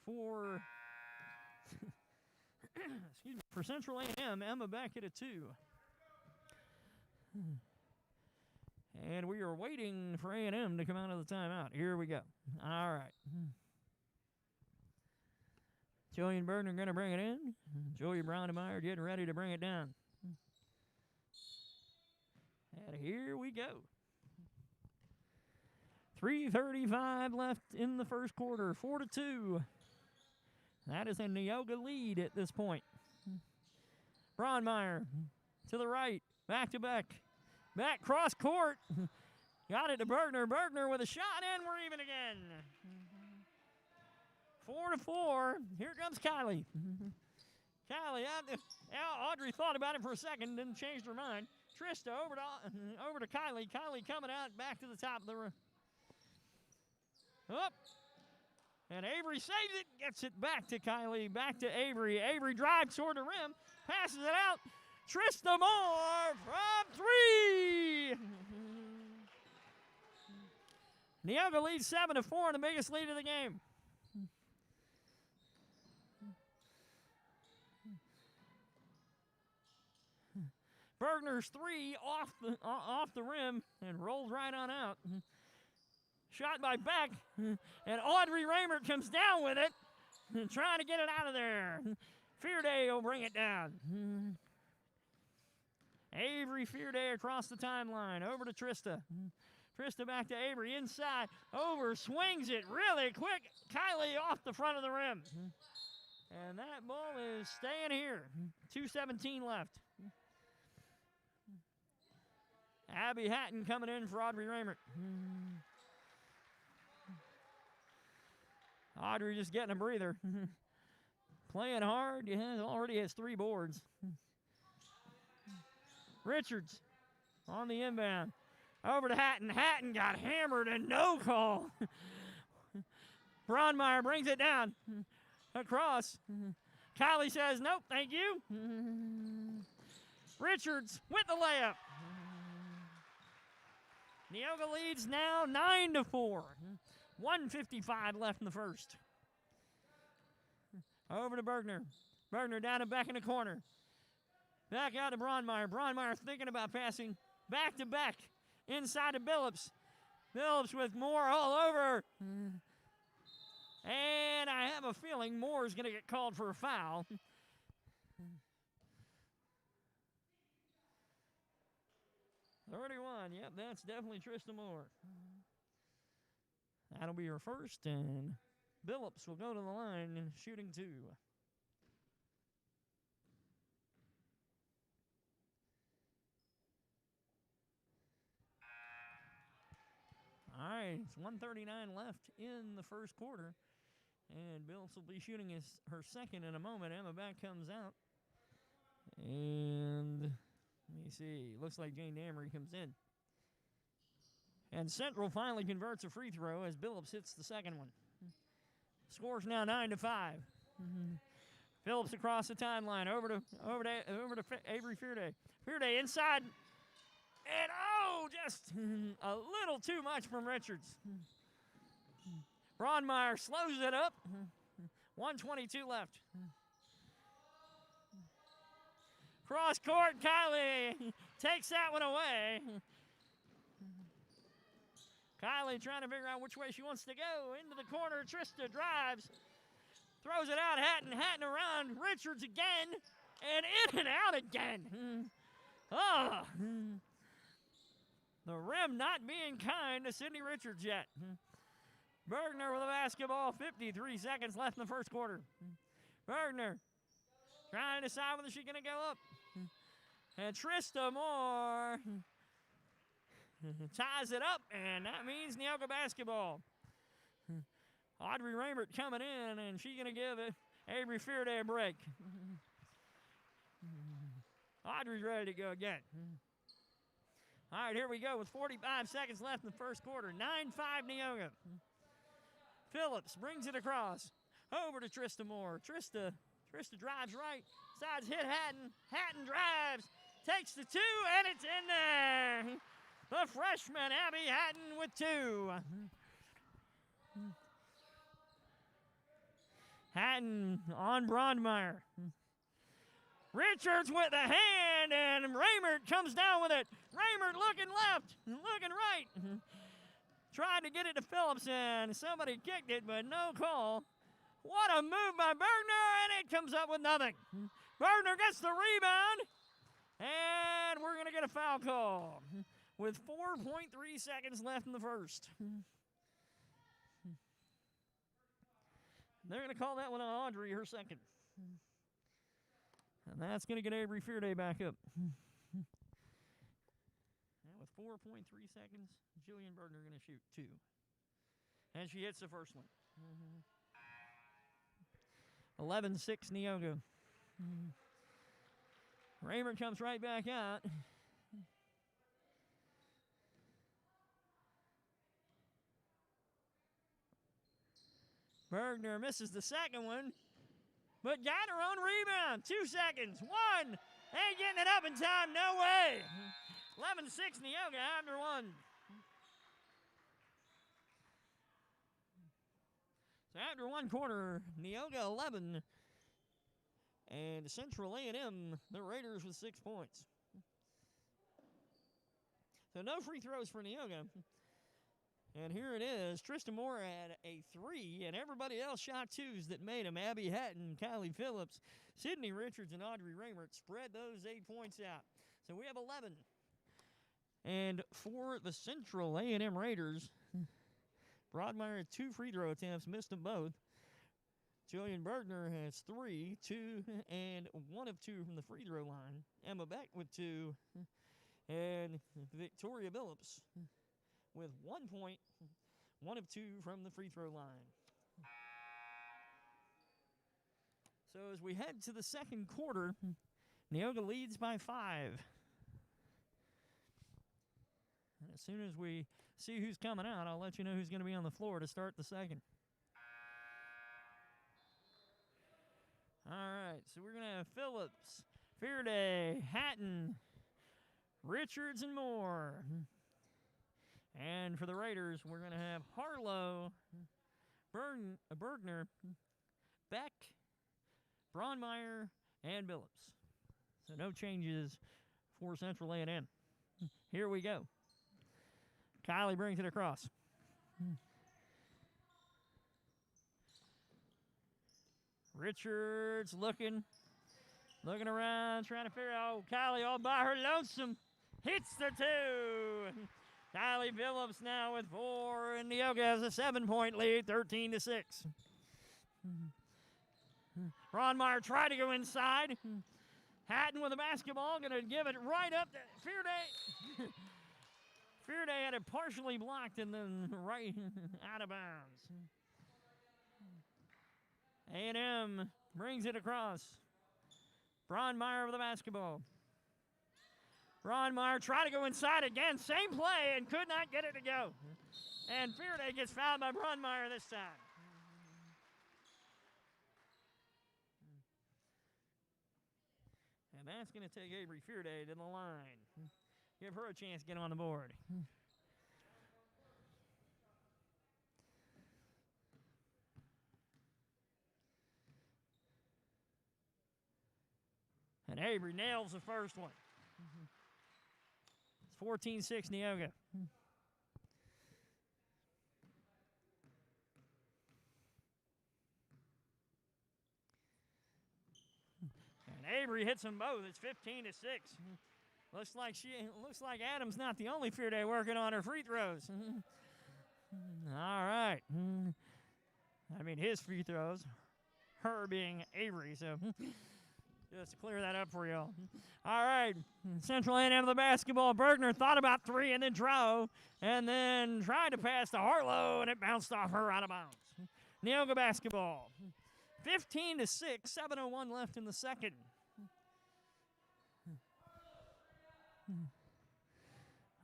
For Central A&M, Emma Beck at a 2. And we are waiting for A&M to come out of the timeout. Here we go. All right. Joey and Burton are going to bring it in. Joey Brownemeyer getting ready to bring it down. And here we go. 3:35 left in the first quarter. 4-2. That is a Neoga lead at this point. Braunemeyer to the right. Back to Beck. Back cross court. Got it to Bergner. Bergner with a shot, and we're even again. 4-4. Here comes Kylie. Kylie, Audrey thought about it for a second, didn't change her mind. Trista over to Kylie. Kylie coming out back to the top of the room. Up. And Avery saves it, gets it back to Kylie, back to Avery. Avery drives toward the rim, passes it out. Trista Moore from 3. Neoga leads 7-4 in the biggest lead of the game. Bergner's 3 off the rim and rolls right on out. Shot by Beck, and Audrey Raymert comes down with it, trying to get it out of there. Fearday will bring it down. Avery Fearday across the timeline, over to Trista. Trista back to Avery, inside, over, swings it really quick. Kylie off the front of the rim. And that ball is staying here. 2:17 left. Abby Hatton coming in for Audrey Raymert. Audrey just getting a breather. Playing hard. Yeah, already has 3 boards. Richards on the inbound. Over to Hatton. Hatton got hammered and no call. Braunemeyer brings it down. Across. Kylie says, nope, thank you. Richards with the layup. Neoga leads now 9-4. 1:55 left in the first. Over to Bergner. Bergner down and back in the corner. Back out to Braunemeyer. Braunemeyer thinking about passing. Back to Beck. Inside to Billups. Billups with Moore all over. And I have a feeling Moore is going to get called for a foul. .31, yep, that's definitely Trista Moore. That'll be her first, and Billups will go to the line shooting 2. All right, it's 1:39 left in the first quarter, and Billups will be shooting her second in a moment. Emma Beck comes out, and let me see. Looks like Jane Damery comes in. And Central finally converts a free throw as Billups hits the second one. Score's now 9-5. Phillips across the timeline over to Avery Fearday. Fearday inside. And just a little too much from Richards. Braunemeyer slows it up. 1:22 left. Cross court, Kylie takes that one away. Kylie trying to figure out which way she wants to go. Into the corner, Trista drives. Throws it out, Hatton around. Richards again. And in and out again. The rim not being kind to Sydney Richards yet. Bergner with the basketball. 53 seconds left in the first quarter. Bergner trying to decide whether she's going to go up. And Trista Moore ties it up, and that means Neoga basketball. Audrey Raymert coming in, and she's going to give it Avery Fearday a break. Audrey's ready to go again. All right, here we go with 45 seconds left in the first quarter. 9-5 Neoga. Phillips brings it across. Over to Trista Moore. Trista drives right. Sides hit Hatton. Hatton drives. Takes the two, and it's in there. The freshman, Abby Hatton, with two. Hatton on Brondmeyer. Richards with the hand, and Raymert comes down with it. Raymert looking left, looking right. Tried to get it to Phillips, and somebody kicked it, but no call. What a move by Bergner, and it comes up with nothing. Bergner gets the rebound, and we're going to get a foul call with 4.3 seconds left in the first. They're going to call that one on Audrey, her second. And that's going to get Avery Fearday back up. And with 4.3 seconds, Jillian Bergner going to shoot two. And she hits the first one. 11-6 Neoga. Raymer comes right back out. Bergner misses the second one, but got her own rebound. 2 seconds. One. Ain't getting it up in time. No way. 11-6 Neoga after one. So after one quarter, Neoga 11. And Central A&M, the Raiders with 6 points. So no free throws for Neoga. And here it is. Tristan Moore had a 3, and everybody else shot 2s that made him. Abby Hatton, Kylie Phillips, Sydney Richards, and Audrey Raymert spread those 8 points out. So we have 11. And for the Central A&M Raiders, Broadmeyer had 2 free throw attempts, missed them both. Jillian Bergner has 3, 2, and 1 of 2 from the free throw line. Emma Beck with 2, and Victoria Phillips with 1 point, 1 of 2 from the free throw line. So as we head to the second quarter, Neoga leads by 5. And as soon as we see who's coming out, I'll let you know who's going to be on the floor to start the second. All right, so we're going to have Phillips, Fearday, Hatton, Richards, and Moore. And for the Raiders, we're going to have Harlow, Bergner, Beck, Brondmeyer, and Billups. So no changes for Central A&M. Here we go. Kylie brings it across. Richards looking around, trying to figure out. Kylie all by her lonesome. Hits the 2. Kylie Phillips now with 4, and Neoga has a 7-point lead, 13-6. Brondmeyer tried to go inside. Hatton with the basketball, going to give it right up to Fearday. Fearday had it partially blocked and then right out of bounds. A&M brings it across. Brondmeyer with the basketball. Brondmeyer tried to go inside again. Same play and could not get it to go. And Fearday gets fouled by Brondmeyer this time. And that's going to take Avery Fearday to the line. Give her a chance to get on the board. And Avery nails the first one. It's 14-6 Neoga. And Avery hits them both. It's 15-6. Looks like Adam's not the only Fearday working on her free throws. All right. I mean his free throws. Her being Avery, so just to clear that up for y'all. All right. right. Central A&M the basketball. Bergner thought about three and then drove, and then tried to pass to Harlow, and it bounced off her out of bounds. Neoga basketball. 15-6, 7:01 left in the second.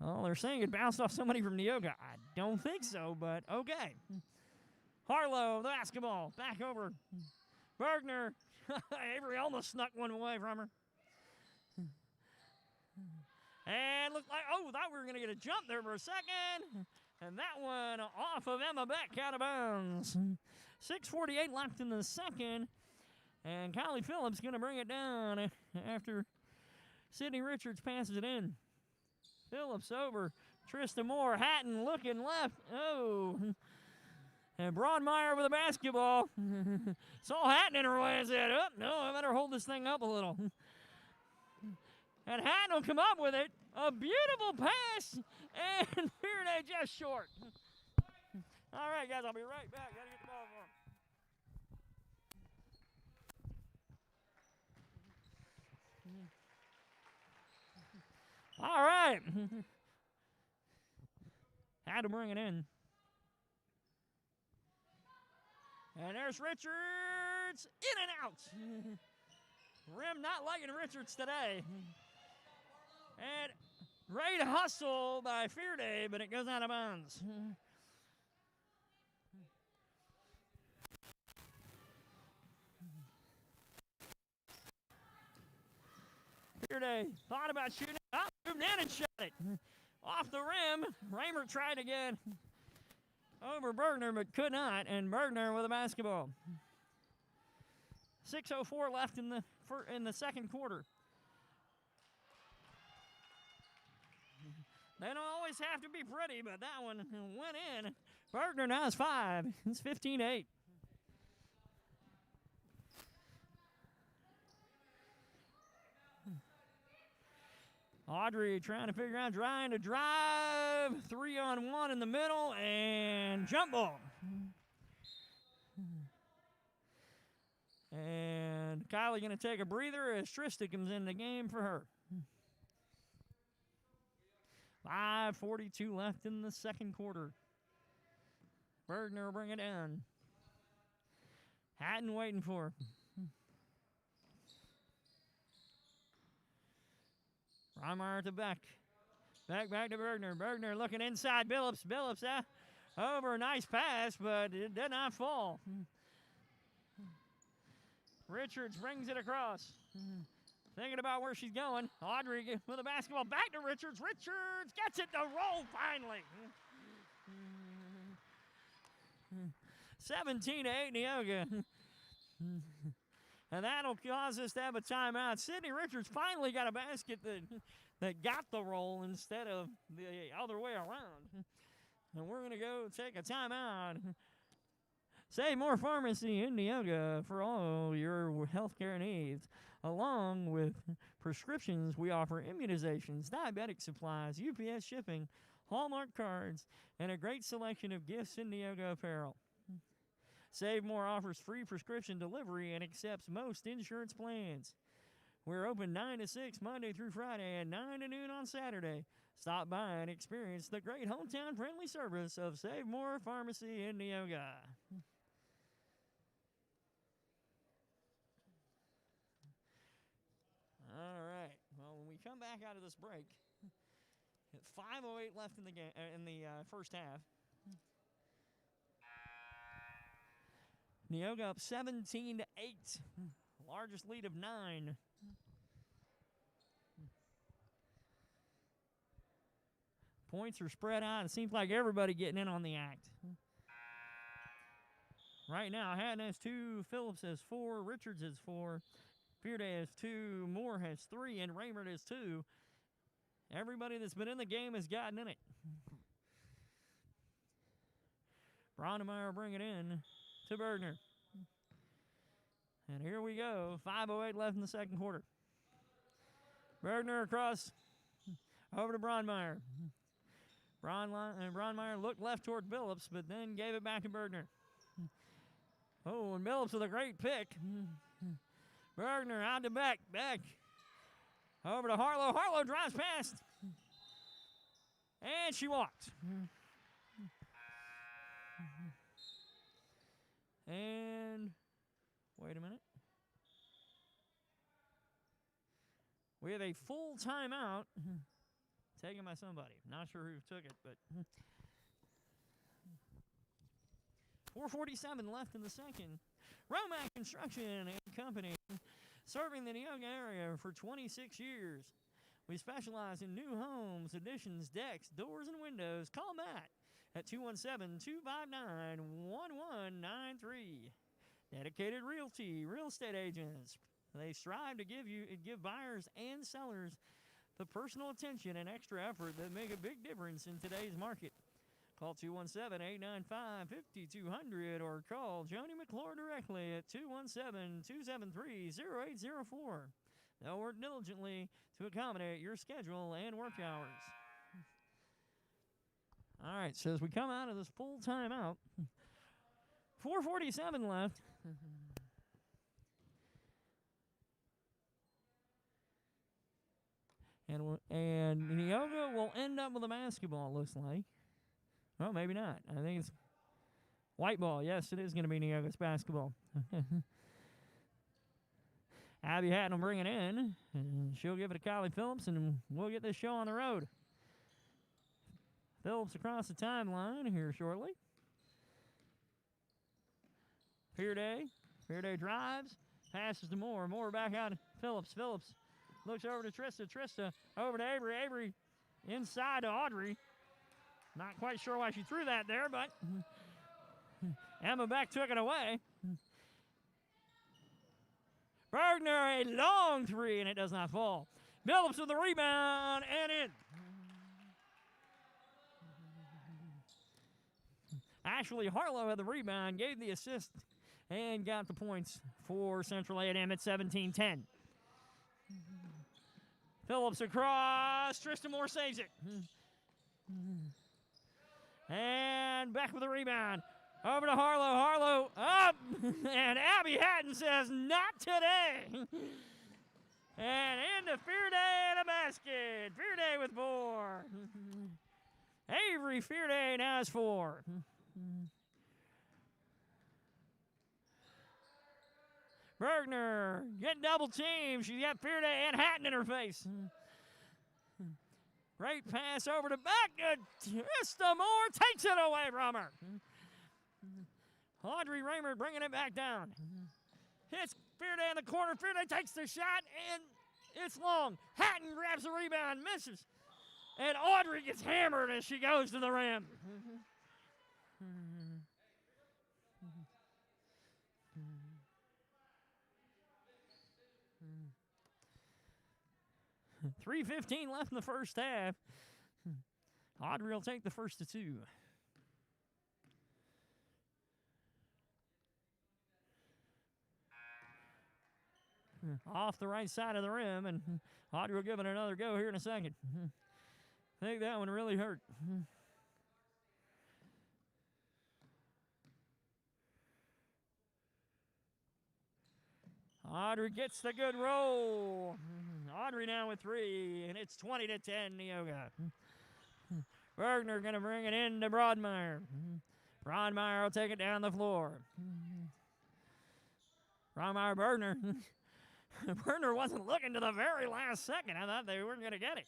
Oh, they're saying it bounced off somebody from Neoga. I don't think so, but okay. Harlow, the basketball, back over. Bergner. Avery almost snuck one away from her. And looked like, thought we were going to get a jump there for a second. And that one off of Emma Beck out of bounds. 6:48 left in the second. And Kylie Phillips going to bring it down after Sydney Richards passes it in. Phillips over. Trista Moore. Hatton looking left. Oh. And Braunmeyer with the basketball. Saw Hatton in her way and said, no, I better hold this thing up a little. And Hatton will come up with it. A beautiful pass. And Fearday just short. All right, guys, I'll be right back. Got to get the ball for him. All right. Had to bring it in. And there's Richards in and out. Rim not liking Richards today. And great hustle by Fearday, but it goes out of bounds. Fearday thought about shooting it. Moved in and shot it. Off the rim. Raymer tried again. Over Bergner, but could not. And Bergner with a basketball. 6:04 left in the second quarter. They don't always have to be pretty, but that one went in. Bergner now has 5. It's 15-8. Audrey trying to drive. 3-on-1 in the middle, and jump ball. And Kylie going to take a breather as Trista comes in the game for her. 5:42 left in the second quarter. Bergner will bring it down. Hatton waiting for her. Reimer to Beck. Back to Bergner. Bergner looking inside. Billups over. Nice pass, but it did not fall. Richards brings it across. Thinking about where she's going. Audrey with the basketball. Back to Richards. Richards gets it to roll finally. 17-8 Neoga. And that'll cause us to have a timeout. Sydney Richards finally got a basket that got the roll instead of the other way around. And we're going to go take a timeout. Save More Pharmacy in Neoga for all your healthcare needs. Along with prescriptions, we offer immunizations, diabetic supplies, UPS shipping, Hallmark cards, and a great selection of gifts in Neoga apparel. Save More offers free prescription delivery and accepts most insurance plans. We're open 9 to 6 Monday through Friday and 9 to noon on Saturday. Stop by and experience the great hometown friendly service of Save More Pharmacy in Neoga. All right. Well, when we come back out of this break, 5:08 left in the game in the first half. Neoga up 17-8. Largest lead of 9. Points are spread out. It seems like everybody getting in on the act. Right now, Hatton has 2, Phillips has 4, Richards has 4, Fearday has 2, Moore has 3, and Raymond has 2. Everybody that's been in the game has gotten in it. Braunemeyer bring it in to Bergner. And here we go. 5:08 left in the second quarter. Bergner across over to Braunemeyer. Braunemeyer looked left toward Billups, but then gave it back to Bergner. Oh, and Billups with a great pick. Bergner out to Beck. Beck Over to Harlow. Harlow drives past. And she walks. And wait a minute. We have a full timeout taken by somebody. Not sure who took it, but 4:47 left in the second. Romac Construction and Company, serving the Neoga area for 26 years. We specialize in new homes, additions, decks, doors, and windows. Call Matt at 217-259-1193. Dedicated Realty, real estate agents. They strive to give buyers and sellers the personal attention and extra effort that make a big difference in today's market. Call 217-895-5200 or call Joni McClure directly at 217-273-0804. They'll work diligently to accommodate your schedule and work hours. All right, so as we come out of this full timeout, 4:47 left. And Neoga will end up with a basketball, looks like. Well, maybe not. I think it's white ball. Yes, it is going to be Neoga's basketball. Abby Hatton will bring it in, and she'll give it to Kylie Phillips, and we'll get this show on the road. Phillips across the timeline here shortly. Fearday drives, passes to Moore. Moore back out to Phillips. Phillips looks over to Trista. Trista over to Avery. Avery inside to Audrey. Not quite sure why she threw that there, but Emma Beck took it away. Bergner, a long three, and it does not fall. Phillips with the rebound, and in. Ashley Harlow had the rebound, gave the assist, and got the points for Central A&M at 17-10. Phillips across. Tristan Moore saves it. And back with the rebound. Over to Harlow. Harlow up. And Abby Hatton says, not today. And into Fearday and a basket. Fearday with 4. Avery Fearday now has 4. Bergner getting double teamed. She's got Fearday and Hatton in her face. Great pass over to back. Trista Moore takes it away from her. Audrey Raymer bringing it back down. Hits Fearday in the corner. Fearday takes the shot, and it's long. Hatton grabs the rebound, misses. And Audrey gets hammered as she goes to the rim. 3:15 left in the first half. Audrey will take the first of 2. Off the right side of the rim, and Audrey will give it another go here in a second. I think that one really hurt. Audrey gets the good roll. Audrey now with 3, and it's 20-10 Neoga. Bergner going to bring it in to Broadmeyer. Broadmeyer will take it down the floor. Broadmeyer, Bergner. Bergner wasn't looking to the very last second. I thought they weren't going to get it.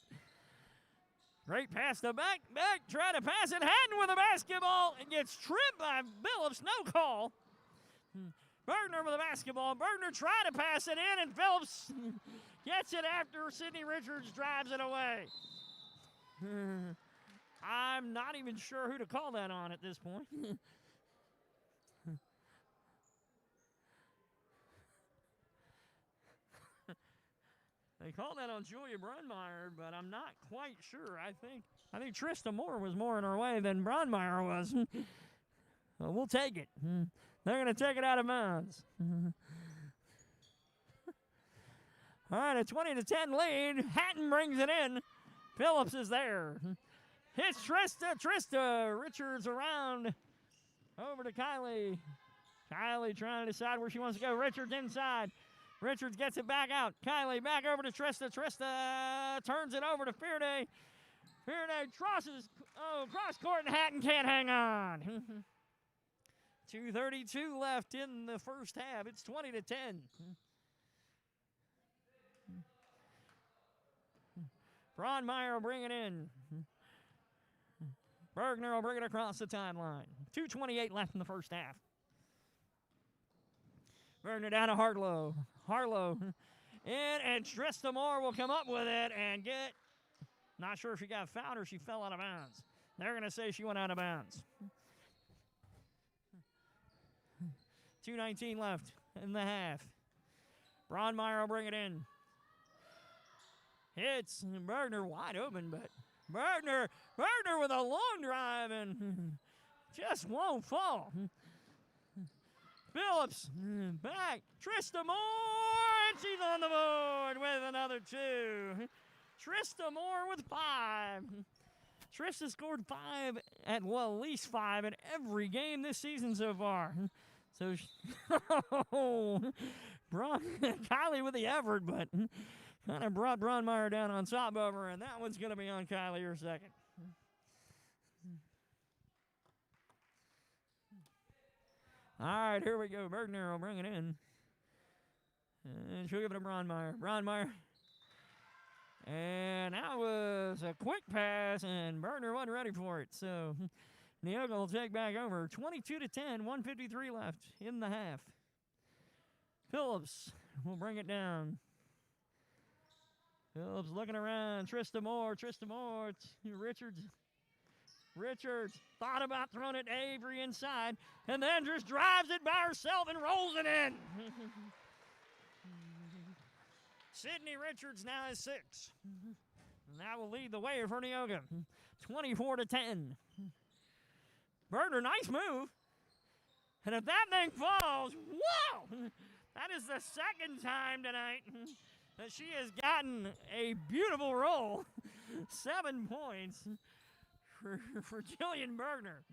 Great pass to back. Back, try to pass it. Hatton with a basketball. It gets tripped by Phillips. No call. Bergner with a basketball. Bergner tried to pass it in, and Phillips gets it after Sydney Richards drives it away. I'm not even sure who to call that on at this point. They called that on Julia Brunmeyer, but I'm not quite sure. I think Trista Moore was more in her way than Brunmeyer was. Well, we'll take it. They're going to take it out of bounds. All right, a 20-10 lead. Hatton brings it in. Phillips is there. Hits Trista. Trista. Richards around. Over to Kylie. Kylie trying to decide where she wants to go. Richards inside. Richards gets it back out. Kylie back over to Trista. Trista turns it over to Fearday. Fearday crosses cross court, and Hatton can't hang on. 2:32 left in the first half. It's 20-10. Braunmeyer will bring it in. Bergner will bring it across the timeline. 2:28 left in the first half. Bergner down to Harlow. Harlow in, and Trista Moore will come up with it and get, not sure if she got fouled or she fell out of bounds. They're going to say she went out of bounds. 2:19 left in the half. Braunmeyer will bring it in. Hits Bergner wide open, but Bergner with a long drive and just won't fall. Phillips back. Trista Moore, and she's on the board with another 2. Trista Moore with 5. Trista scored 5 at least 5 in every game this season so far. So, Kylie with the effort, but kind of brought Braunmeyer down on top of her, and that one's going to be on Kylie her second. All right, here we go. Bergner will bring it in. And she'll give it to Braunmeyer. Braunmeyer. And that was a quick pass, and Bergner wasn't ready for it. So Neoga will take back over. 22-10, 1:53 left in the half. Phillips will bring it down. Phillips looking around. Trista Moore. Richards thought about throwing it to Avery inside, and then just drives it by herself and rolls it in. Sydney Richards now has 6. And that will lead the way for Neoga. 24-10. Bergner, nice move. And if that thing falls, wow! That is the second time tonight that she has gotten a beautiful roll. 7 points for Jillian Bergner.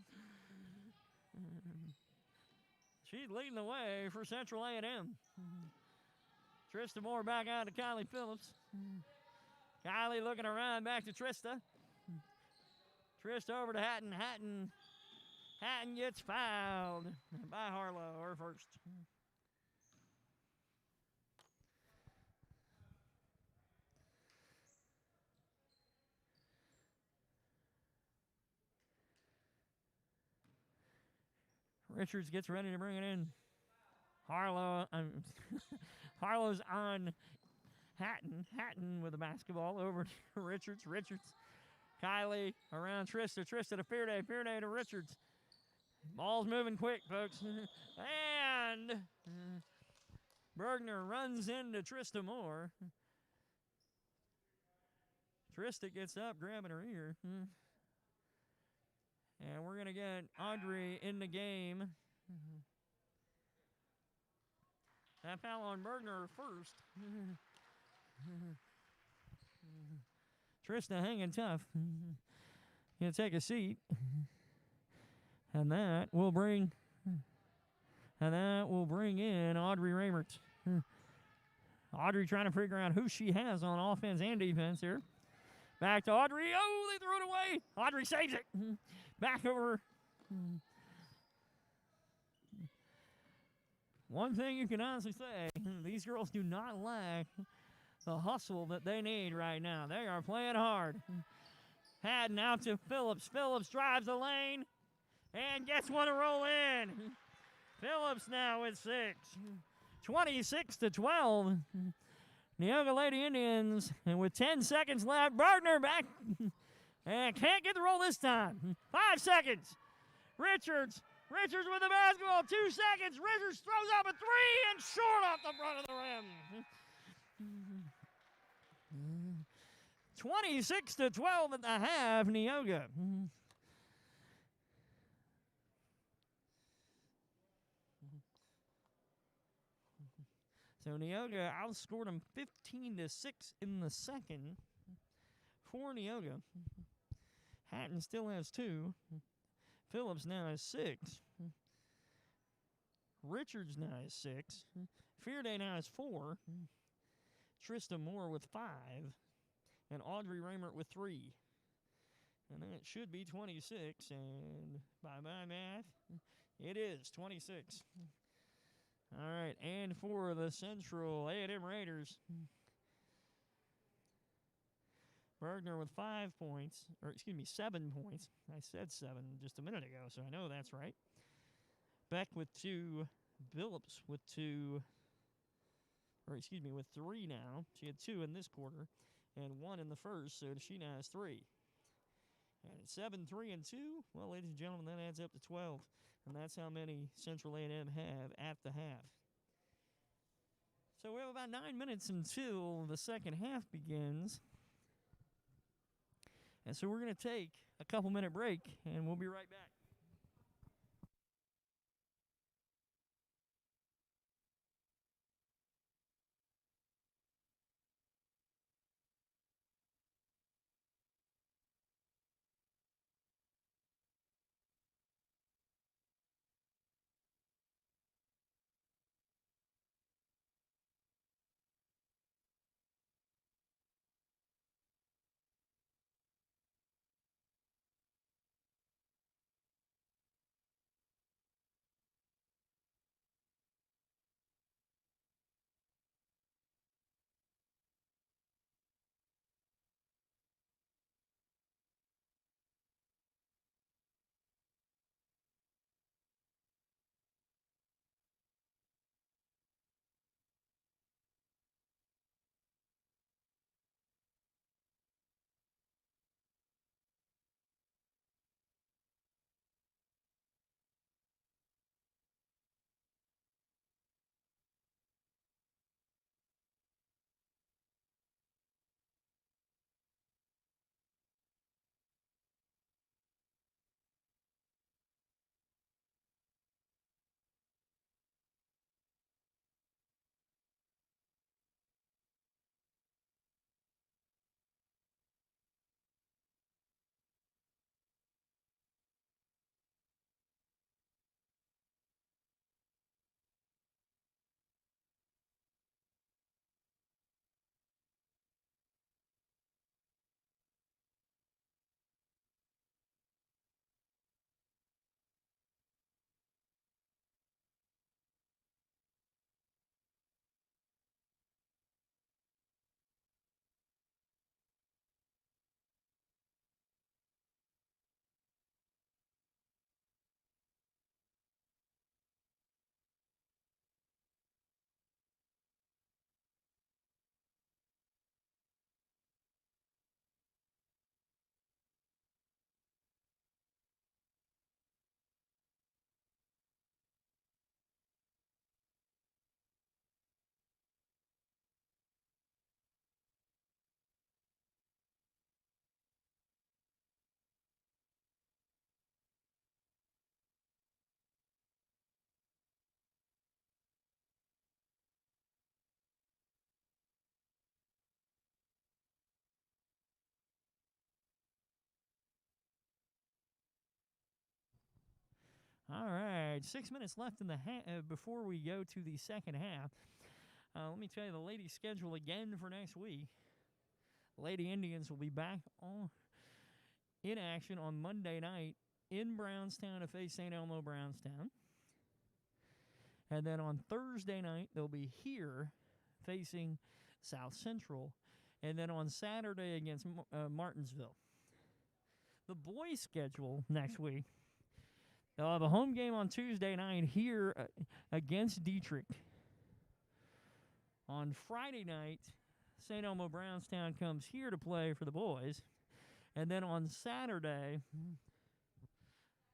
She's leading the way for Central A&M. Trista Moore back out to Kylie Phillips. Kylie looking around back to Trista. Trista over to Hatton. Hatton gets fouled by Harlow, her first. Richards gets ready to bring it in. Harlow's on Hatton. Hatton with the basketball over to Richards. Kylie around Trista. Trista to Fearday. Fearday to Richards. Ball's moving quick, folks. And Bergner runs into Trista Moore. Trista gets up, grabbing her ear. And we're going to get Audrey in the game. That foul on Bergner first. Trista hanging tough. Gonna take a seat. And that will bring in Audrey Raymert. Audrey trying to figure out who she has on offense and defense here. Back to Audrey. Oh, they threw it away. Audrey saves it. Back over. One thing you can honestly say, these girls do not lack the hustle that they need right now. They are playing hard. Hatton out to Phillips. Phillips drives the lane and gets one to roll in. Phillips now with 6. 26-12. Neoga Lady Indians, and with 10 seconds left, Bergner back and can't get the roll this time. 5 seconds. Richards with the basketball. 2 seconds. Richards throws up a 3 and short off the front of the rim. 26-12 at the half, Neoga. So Neoga outscored them 15-6 in the second for Neoga. Hatton still has 2. Phillips now has 6. Richards now has 6. Fearday now has 4. Trista Moore with 5. And Audrey Raymer with 3. And then it should be 26. And by my math, it is 26. All right, and for the Central A&M Raiders, Bergner with 5 points, or excuse me, 7 points. I said 7 just a minute ago, so I know that's right. Beck with 2, Billups with 2, or excuse me, with 3 now. She had 2 in this quarter, and 1 in the first, so she now has 3. And 7, 3, and 2, well, ladies and gentlemen, that adds up to 12. And that's how many Central A&M have at the half. So we have about 9 minutes until the second half begins. And so we're going to take a couple-minute break, and we'll be right back. All right, 6 minutes left in the before we go to the second half. Let me tell you the ladies' schedule again for next week. The Lady Indians will be back in action on Monday night in Brownstown to face St. Elmo Brownstown. And then on Thursday night, they'll be here facing South Central. And then on Saturday against Martinsville. The boys' schedule next week. They'll have a home game on Tuesday night here against Dietrich. On Friday night, St. Elmo Brownstown comes here to play for the boys. And then on Saturday,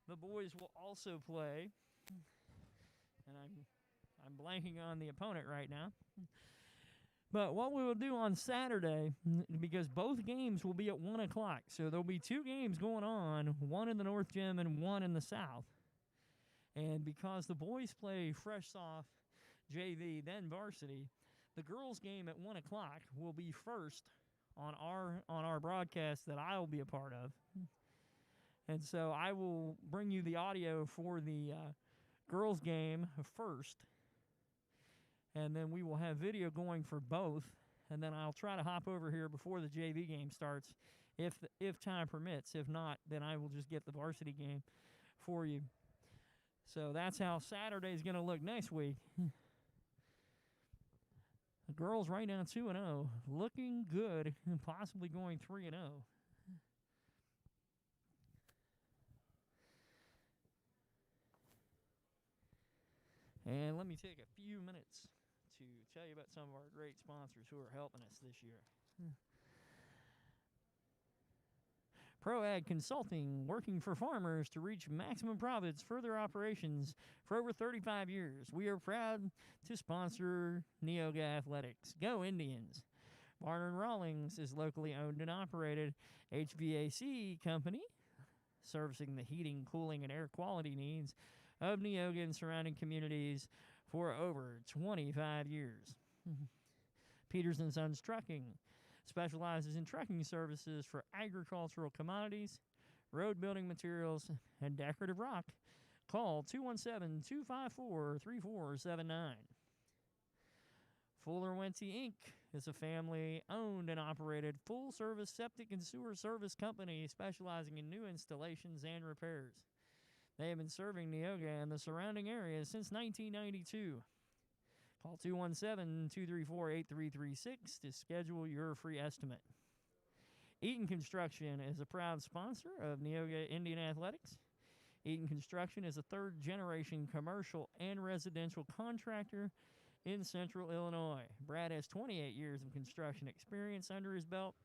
the boys will also play. And I'm blanking on the opponent right now. But what we will do on Saturday, because both games will be at 1 o'clock, so there'll be 2 games going on, one in the North Gym and one in the South. And because the boys play fresh off JV, then varsity, the girls' game at 1 o'clock will be first on our broadcast that I will be a part of. And so I will bring you the audio for the girls' game first. and then we will have video going for both. And then I'll try to hop over here before the JV game starts, if time permits. If not, then I will just get the varsity game for you. So that's how Saturday's going to look next week. The girls right now 2-0, looking good, and possibly going 3-0. And let me take a few minutes to tell you about some of our great sponsors who are helping us this year. ProAg Consulting, working for farmers to reach maximum profits for their operations for over 35 years. We are proud to sponsor Neoga Athletics. Go Indians. Barnard Rawlings is locally owned and operated HVAC company, servicing the heating, cooling, and air quality needs of Neoga and surrounding communities for over 25 years. Peters & Sons Trucking specializes in trucking services for agricultural commodities, road building materials, and decorative rock. Call 217-254-3479. Fuller Wentzy Inc. is a family-owned and operated full-service septic and sewer service company specializing in new installations and repairs. They have been serving Neoga and the surrounding area since 1992. Call 217-234-8336 to schedule your free estimate. Eaton Construction is a proud sponsor of Neoga Indian Athletics. Eaton Construction is a third-generation commercial and residential contractor in Central Illinois. Brad has 28 years of construction experience under his belt,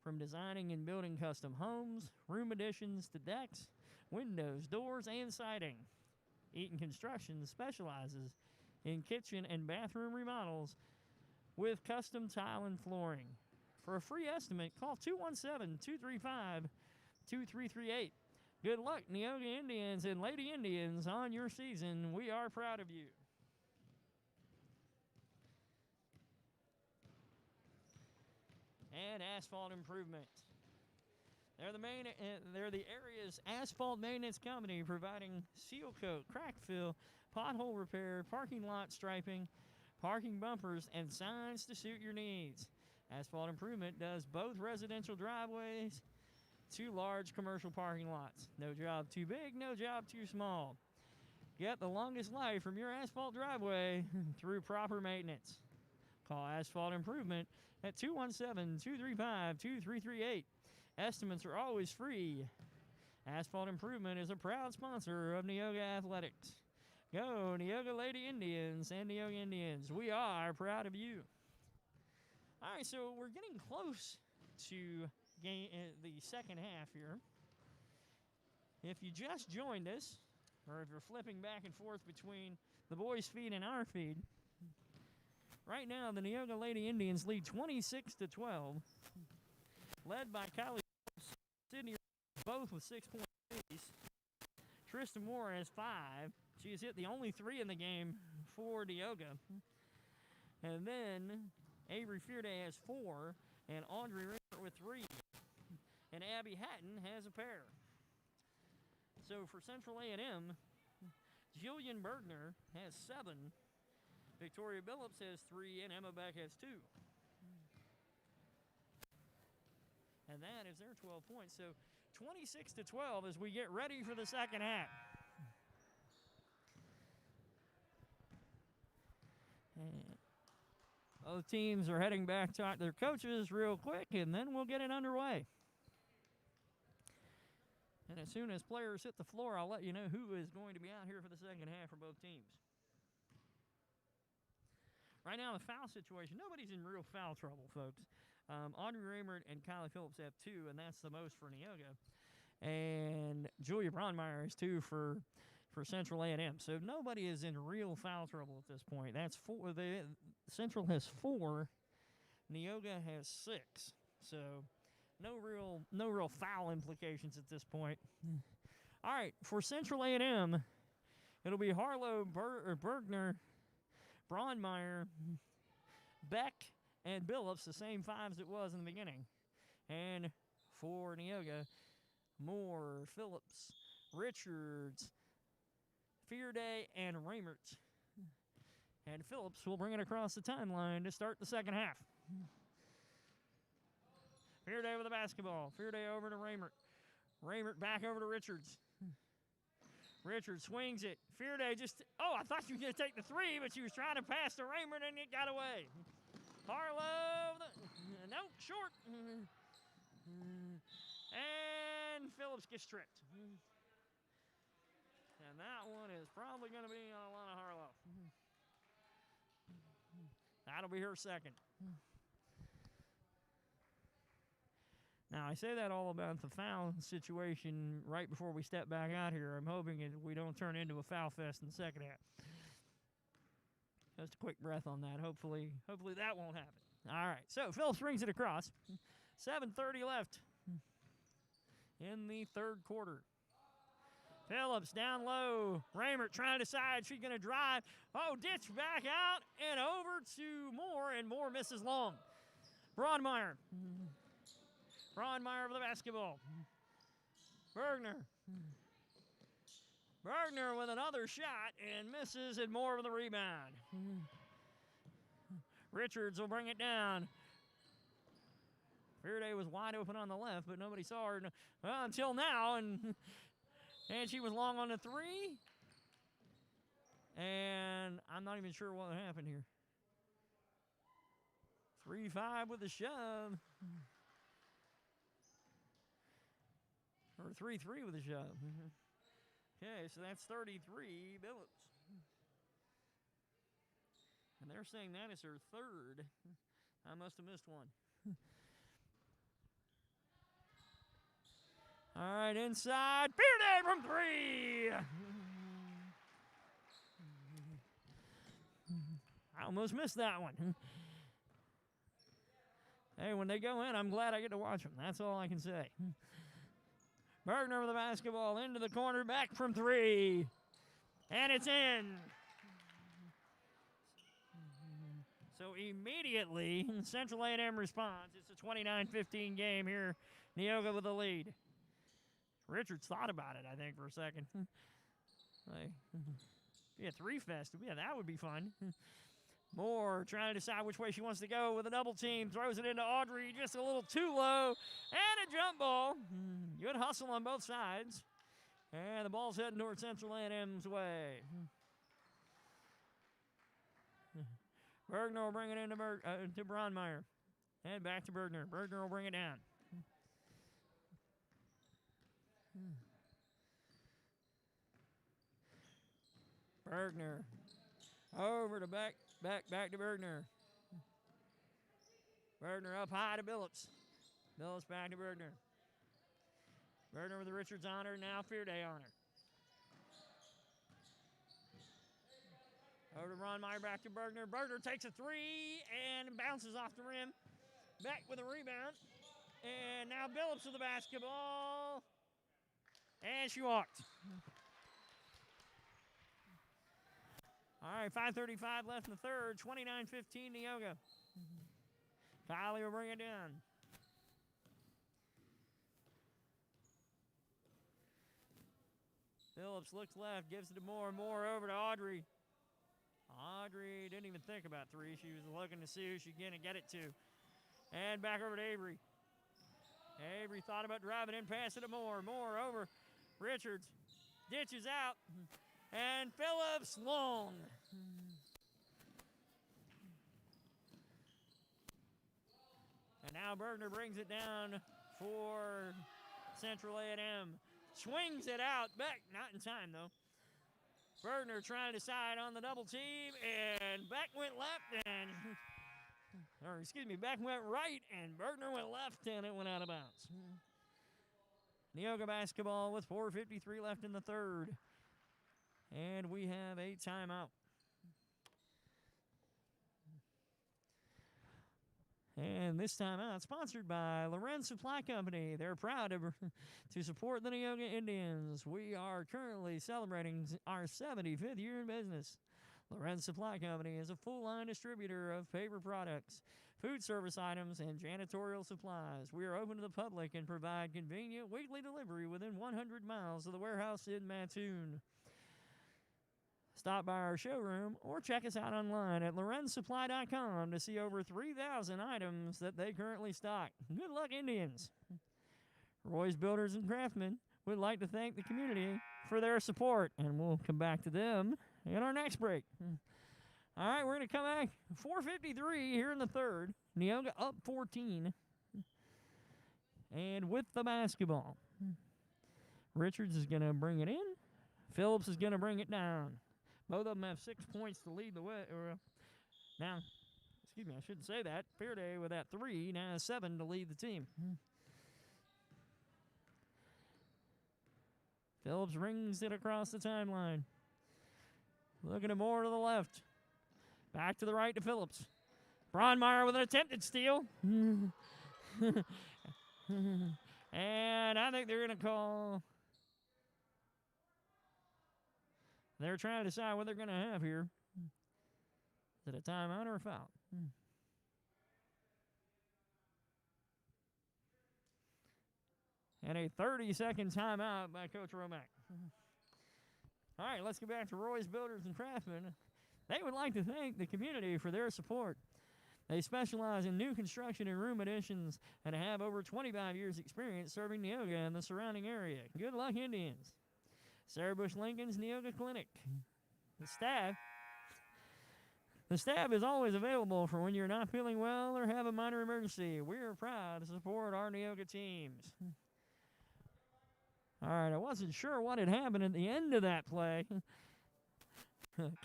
from designing and building custom homes, room additions to decks, windows, doors, and siding. Eaton Construction specializes in kitchen and bathroom remodels with custom tile and flooring. For a free estimate, call 217-235-2338. Good luck, Neoga Indians and Lady Indians, on your season. We are proud of you. And Asphalt Improvement. They're the area's asphalt maintenance company, providing seal coat, crack fill, pothole repair, parking lot striping, parking bumpers, and signs to suit your needs. Asphalt Improvement does both residential driveways to large commercial parking lots. No job too big, no job too small. Get the longest life from your asphalt driveway through proper maintenance. Call Asphalt Improvement at 217-235-2338. Estimates are always free. Asphalt Improvement is a proud sponsor of Neoga Athletics. Go, Neoga Lady Indians and Neoga Indians. We are proud of you. All right, so we're getting close to the second half here. If you just joined us, or if you're flipping back and forth between the boys' feed and our feed, right now the Neoga Lady Indians lead 26-12, led by Kylie Sydney, both with 6 points apiece. Tristan Moore has 5. She has hit the only 3 in the game for Neoga. And then Avery Fearday has 4, and Audrey Ritter with 3. And Abby Hatton has a pair. So for Central A&M, Jillian Bergner has 7. Victoria Billups has 3, and Emma Beck has 2. And that is their 12 points. So 26-12 as we get ready for the second half. And both teams are heading back to their coaches real quick, and then we'll get it underway. And as soon as players hit the floor, I'll let you know who is going to be out here for the second half for both teams. Right now, the foul situation, nobody's in real foul trouble, folks. Audrey Raymond and Kylie Phillips have 2, and that's the most for Neoga. And Julia Braunmeyer has 2 for Central A&M. So nobody is in real foul trouble at this point. That's 4. Central has 4. Neoga has 6. So no real foul implications at this point. All right, for Central A&M, it'll be Harlow, Bergner, Braunmeyer, Beck, and Billups, the same 5s it was in the beginning. And for Neoga, Moore, Phillips, Richards, Fearday, and Raymert. And Phillips will bring it across the timeline to start the second half. Fearday with the basketball. Fearday over to Raymert. Raymert back over to Richards. Richards swings it. Fearday just, I thought you were going to take the three, but she was trying to pass to Raymert and it got away. Harlow, no, short. And Phillips gets tripped. And that one is probably going to be on Alana Harlow. That'll be her second. Now, I say that all about the foul situation right before we step back out here. I'm hoping we don't turn into a foul fest in the second half. Just a quick breath on that. Hopefully that won't happen. All right, so Phillips brings it across. 7:30 left in the third quarter. Phillips down low. Raymert trying to decide she's going to drive. Ditch back out and over to Moore, and Moore misses long. Braunmeyer for the basketball. Bergner with another shot and misses, and Moore with the rebound. Richards will bring it down. Fearday was wide open on the left, but nobody saw her until now, and she was long on the three. And I'm not even sure what happened here. 3-5 with a shove. Or 3-3 with a shove. Okay, so that's 33 Billups. And they're saying that is her third. I must have missed one. All right, inside. Fearday from three. I almost missed that one. Hey, when they go in, I'm glad I get to watch them. That's all I can say. Bergner with the basketball into the corner, back from three. And it's in. So immediately, Central A&M responds. It's a 29-15 game here. Neoga with the lead. Richards thought about it, I think, for a second. Three fest. Yeah, that would be fun. Moore trying to decide which way she wants to go with a double team. Throws it into Audrey just a little too low. And a jump ball. Good hustle on both sides. And the ball's heading towards Central A&M's way. Bergner will bring it into to Braunmeyer. And back to Bergner. Bergner will bring it down. Bergner. Over to back to Bergner. Bergner up high to Billups. Billups back to Bergner. Bergner with the Richards on her. Now Fearday on her. Over to Braunmeyer, back to Bergner. Bergner takes a three and bounces off the rim. Back with a rebound. And now Billups with the basketball. And she walked. All right, 5:35 left in the third. 29-15 Neoga. Kylie will bring it down. Phillips looks left, gives it to Moore. Moore over to Audrey. Audrey didn't even think about three. She was looking to see who she's going to get it to. And back over to Avery. Avery thought about driving in, pass it to Moore. Moore over. Richards ditches out. And Phillips long. And now Bergner brings it down for Central A&M. Swings it out. Back, not in time though. Bergner trying to decide on the double team, and back went left, back went right, and Bergner went left, and it went out of bounds. Neoga basketball with 4:53 left in the third. And we have a timeout. And this timeout sponsored by Lorenz Supply Company. They're proud to support the Neoga Indians. We are currently celebrating our 75th year in business. Lorenz Supply Company is a full-line distributor of paper products, food service items, and janitorial supplies. We are open to the public and provide convenient weekly delivery within 100 miles of the warehouse in Mattoon. Stop by our showroom or check us out online at lorenzsupply.com to see over 3,000 items that they currently stock. Good luck, Indians. Roy's Builders and Craftsmen would like to thank the community for their support, and we'll come back to them in our next break. All right, we're going to come back. 4:53 here in the third. Neoga up 14. And with the basketball, Richards is going to bring it in. Phillips is going to bring it down. Both of them have 6 points to lead the way. Now, excuse me, I shouldn't say that. Fairday with that 3, now 7 to lead the team. Phillips rings it across the timeline. Looking at more to the left. Back to the right to Phillips. Bronmeyer with an attempted steal. And I think they're going to call. They're trying to decide what they're going to have here. Is it a timeout or a foul? And a 30-second timeout by Coach Romack. All right, let's get back to Roy's Builders and Craftsmen. They would like to thank the community for their support. They specialize in new construction and room additions and have over 25 years' experience serving Neoga and the surrounding area. Good luck, Indians. Sarah Bush Lincoln's Neoga Clinic. The staff is always available for when you're not feeling well or have a minor emergency. We're proud to support our Neoga teams. All right, I wasn't sure what had happened at the end of that play.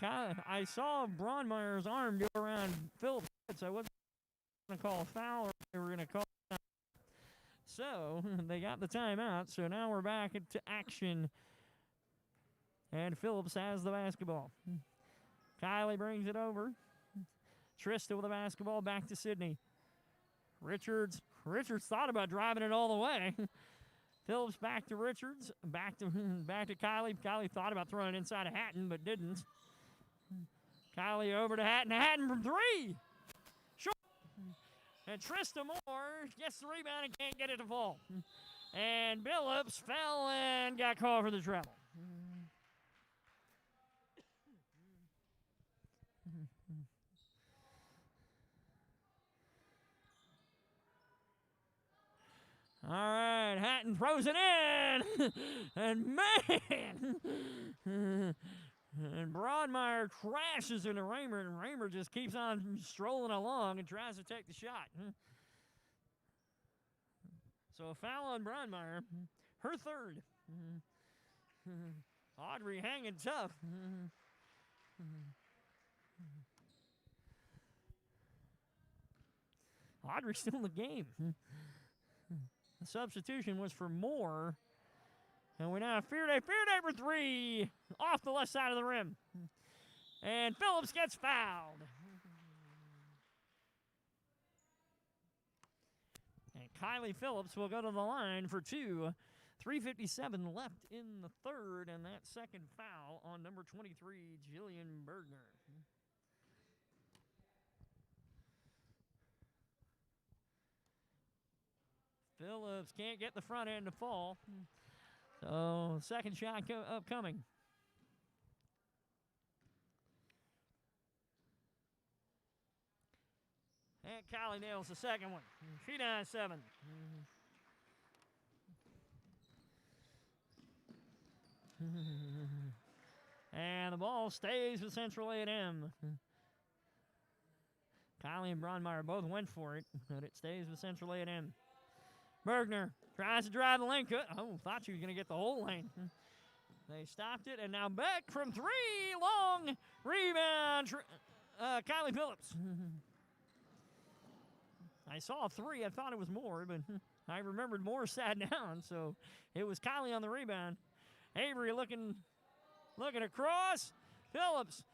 I saw Bronmeyer's arm go around Phillips, so I wasn't going to call a foul, or they were going to call a foul. So they got the timeout, so now we're back into action. And Phillips has the basketball. Kylie brings it over. Trista with the basketball back to Sydney. Richards thought about driving it all the way. Phillips back to Richards. Back to Kylie. Kylie thought about throwing it inside of Hatton, but didn't. Kylie over to Hatton. Hatton from 3. Short. And Trista Moore gets the rebound and can't get it to fall. And Phillips fell and got called for the travel. All right, Hatton throws it in, and man, and Bronmeyer crashes into Raymer, and Raymer just keeps on strolling along and tries to take the shot. So a foul on Bronmeyer, her third. Audrey hanging tough. Audrey's still in the game. The substitution was for Moore. And we now have Fairday for 3 off the left side of the rim. And Phillips gets fouled. And Kylie Phillips will go to the line for 2. 3:57 left in the third, and that second foul on number 23, Jillian Bergner. Phillips can't get the front end to fall. So, second shot upcoming. And Kylie nails the second one. She down 7. And the ball stays with Central A&M. Kylie and Bronmeyer both went for it, but it stays with Central A&M. Bergner tries to drive the lane. Thought she was going to get the whole lane. They stopped it, and now Beck from 3, long rebound. Kylie Phillips. I saw 3. I thought it was Moore, but I remembered Moore sat down, so it was Kylie on the rebound. Avery looking across. Phillips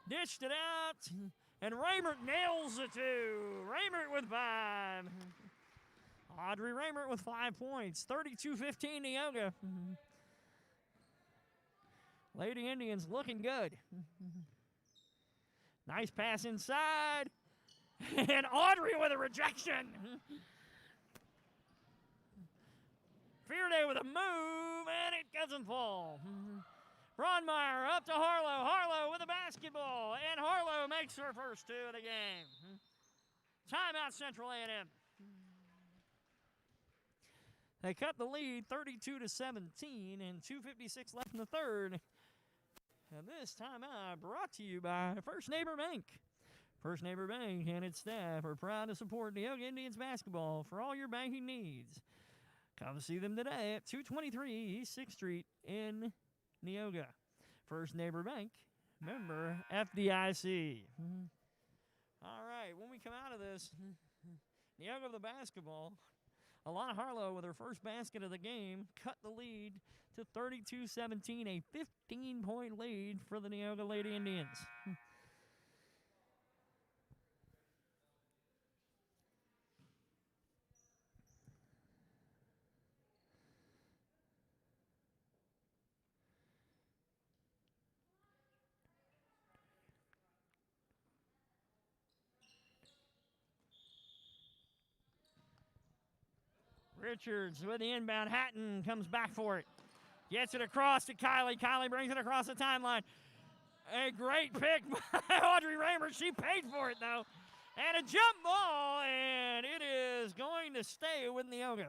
dished it out, and Raymert nails it too. Raymert with 5. Audrey Raymert with 5 points. 32-15 Neoga. Lady Indians looking good. Nice pass inside. And Audrey with a rejection. Fairday with a move, and it doesn't fall. Ronmeyer up to Harlow. Harlow with the basketball, and Harlow makes her first 2 of the game. Timeout, Central A&M. They cut the lead 32-17, and 2:56 left in the third. And this timeout brought to you by First Neighbor Bank. First Neighbor Bank and its staff are proud to support Neoga Indians basketball for all your banking needs. Come see them today at 223 East 6th Street in Neoga. First Neighbor Bank, member FDIC. All right, when we come out of this, Neoga with the basketball. Alana Harlow with her first basket of the game cut the lead to 32-17, a 15-point lead for the Neoga Lady Indians. Richards with the inbound. Hatton comes back for it. Gets it across to Kylie. Kylie brings it across the timeline. A great pick by Audrey Raymer. She paid for it, though. And a jump ball, and it is going to stay with Neoga.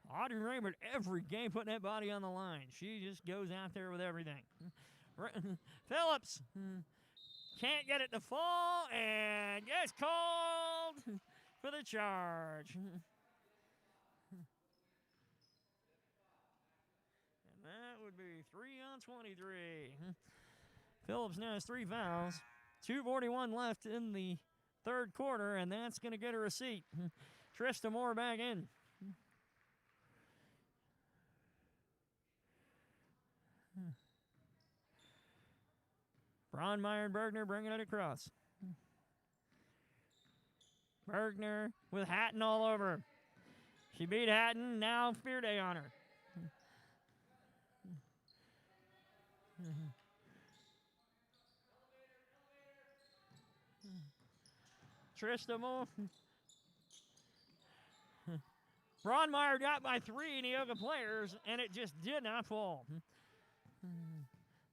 Audrey Raymer, every game, putting that body on the line. She just goes out there with everything. Phillips can't get it to fall, and gets called for the charge. And that would be 3 on 23. Phillips now has 3 fouls. 2:41 left in the third quarter, and that's going to get her a seat. Trista Moore back in. Braunmeyer and Bergner bringing it across. Bergner with Hatton all over. She beat Hatton, now Fear Day on her. Trista Moore. Braunmeyer got by 3 Neoga players, and it just did not fall.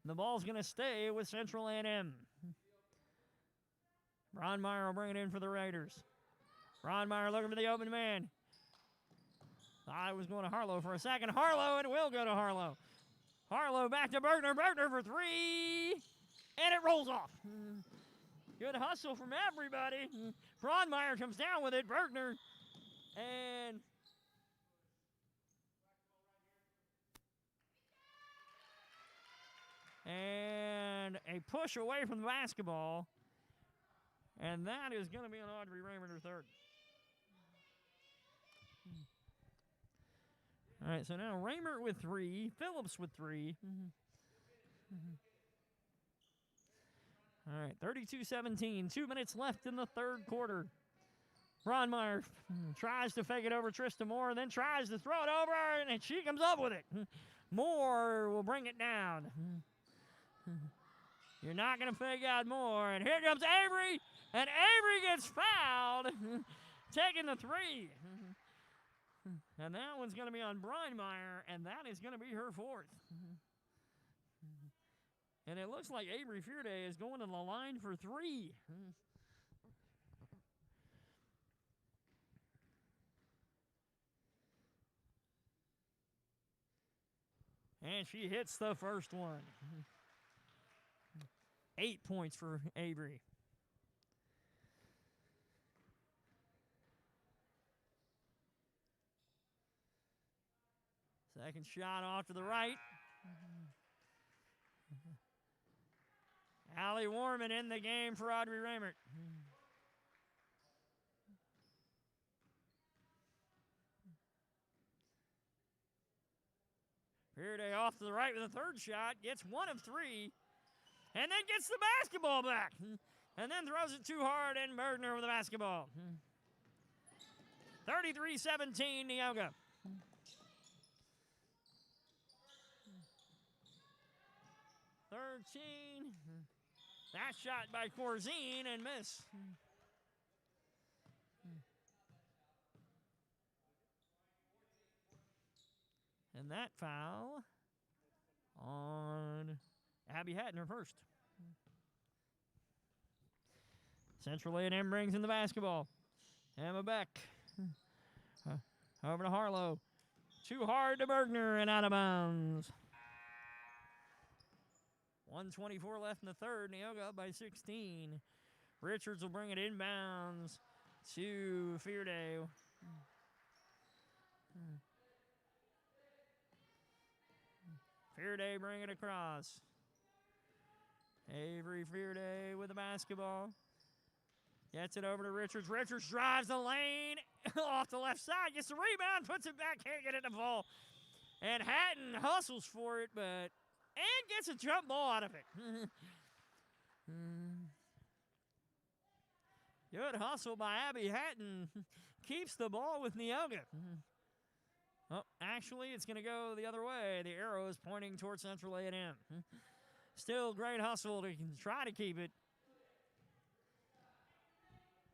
The ball's going to stay with Central A&M. Braunmeyer will bring it in for the Raiders. Braunmeyer looking for the open man. I was going to Harlow for a second. Harlow, it will go to Harlow. Harlow back to Bergner. Bergner for 3. And it rolls off. Good hustle from everybody. Braunmeyer comes down with it. Bergner. And a push away from the basketball. And that is going to be on Audrey Raymer, her third. All right, so now Raymer with 3, Phillips with 3. All right, 32-17, 2 minutes left in the third quarter. Braunmeyer tries to fake it over Trista Moore, then tries to throw it over, and she comes up with it. Moore will bring it down. You're not going to fake out Moore, and here comes Avery, and Avery gets fouled, taking the 3. And that one's going to be on Braunmeyer, and that is going to be her 4th. And it looks like Avery Fearday is going to the line for 3. And she hits the first one. 8 points for Avery. Second shot off to the right. Allie Warman in the game for Audrey Raymer. Fearday off to the right with a third shot. Gets 1 of 3. And then gets the basketball back. And then throws it too hard, and Bergner with the basketball. 33-17, Neoga. That shot by Corzine and miss. And that foul on Abby Hatton first. Central A&M brings in the basketball. Emma Beck. Over to Harlow. Too hard to Bergner and out of bounds. 1:24 left in the third. Neoga up by 16. Richards will bring it inbounds to Fearday. Fearday bring it across. Avery Fearday with the basketball. Gets it over to Richards. Richards drives the lane off the left side. Gets the rebound, puts it back, can't get it to fall. And Hatton hustles for it, and gets a jump ball out of it. Good hustle by Abby Hatton. Keeps the ball with Neoga. Oh, actually, it's going to go the other way. The arrow is pointing towards Central A&M. Still great hustle to try to keep it.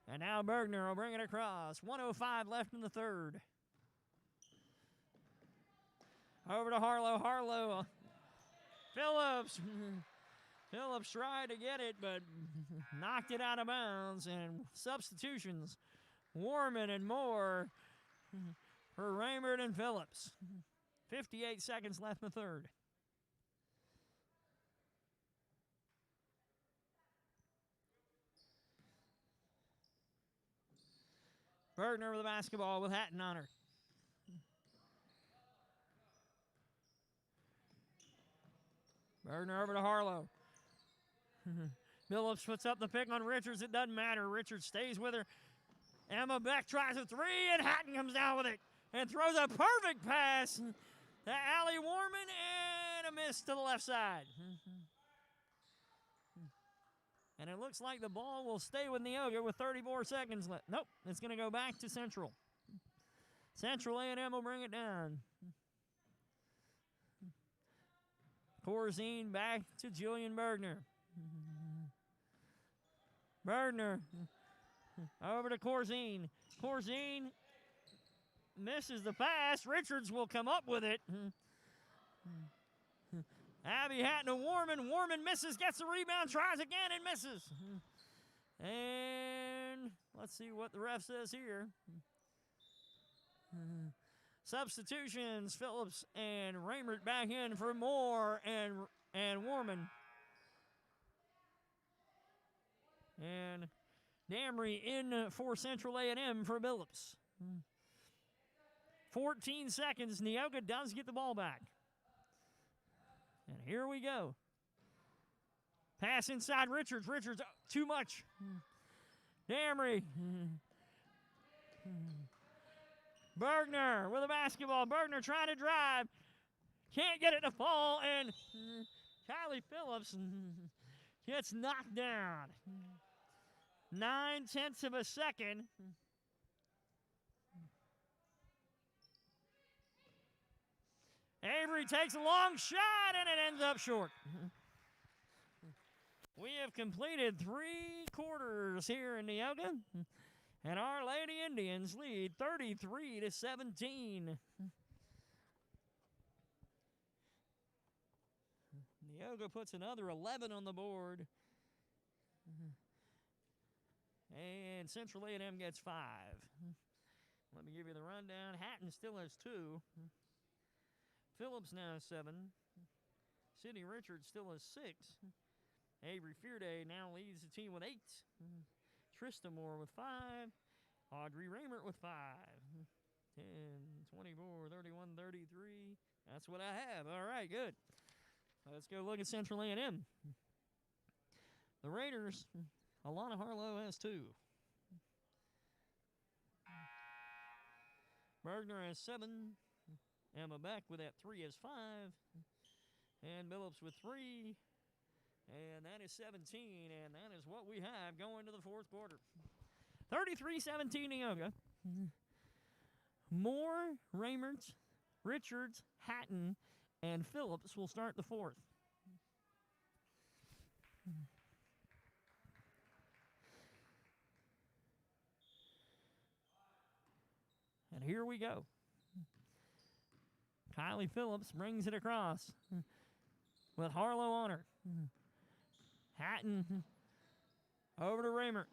And now Bergner will bring it across. 1:05 left in the third. Over to Harlow. Harlow. Phillips. Phillips tried to get it, but knocked it out of bounds. And substitutions. Warman and Moore for Raymond and Phillips. 58 seconds left in the third. Bergner with the basketball with Hatton on her. Bergner over to Harlow. Phillips puts up the pick on Richards. It doesn't matter. Richards stays with her. Emma Beck tries a three, and Hatton comes down with it and throws a perfect pass to Allie Warman, and a miss to the left side. And it looks like the ball will stay with Neoga with 34 seconds left. Nope, it's going to go back to Central. Central A&M will bring it down. Corzine back to Julian Bergner. Bergner over to Corzine. Corzine misses the pass. Richards will come up with it. Abby Hatton to Warman. Warman misses, gets the rebound, tries again, and misses. And let's see what the ref says here. Substitutions, Phillips and Raymert back in for Moore and Warman. And Damry in for Central A&M for Phillips. 14 seconds. Neoga does get the ball back. And here we go. Pass inside Richards. Richards, too much. Damry. Bergner with a basketball. Bergner trying to drive. Can't get it to fall. And Kylie Phillips gets knocked down. 9/10 of a second. Avery takes a long shot, and it ends up short. We have completed 3 quarters here in Neoga, and our Lady Indians lead 33-17. Neoga puts another 11 on the board, and Central A&M gets 5. Let me give you the rundown. Hatton still has 2. Phillips now has 7. Sydney Richards still has 6. Avery Fearday now leads the team with 8. Trista Moore with 5. Audrey Raymert with 5. 10, 24, 31, 33. That's what I have. All right, good. Let's go look at Central A&M. The Raiders, Alana Harlow has 2. Bergner has 7. Emma Beck with that 3 is 5. And Phillips with 3. And that is 17. And that is what we have going to the fourth quarter. 33-17 Neoga. Moore, Raymert, Richards, Hatton, and Phillips will start the fourth. And here we go. Kylie Phillips brings it across with Harlow on her. Hatton over to Raymert.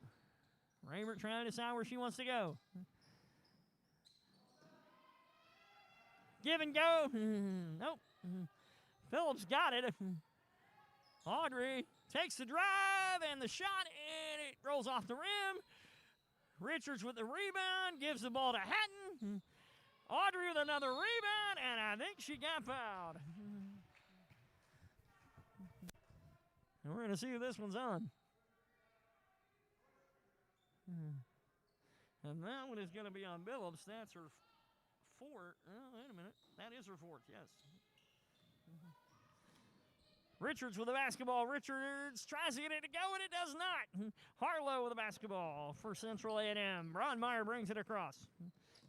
Raymert trying to decide where she wants to go. Give and go. Nope. Phillips got it. Audrey takes the drive and the shot, and it rolls off the rim. Richards with the rebound, gives the ball to Hatton. Audrey with another rebound, and I think she got fouled. And we're going to see who this one's on. And that one is going to be on Billups. That's her fourth. Oh, wait a minute. That is her fourth, yes. Richards with the basketball. Richards tries to get it to go, and it does not. Harlow with the basketball for Central A&M. Bronmeyer brings it across.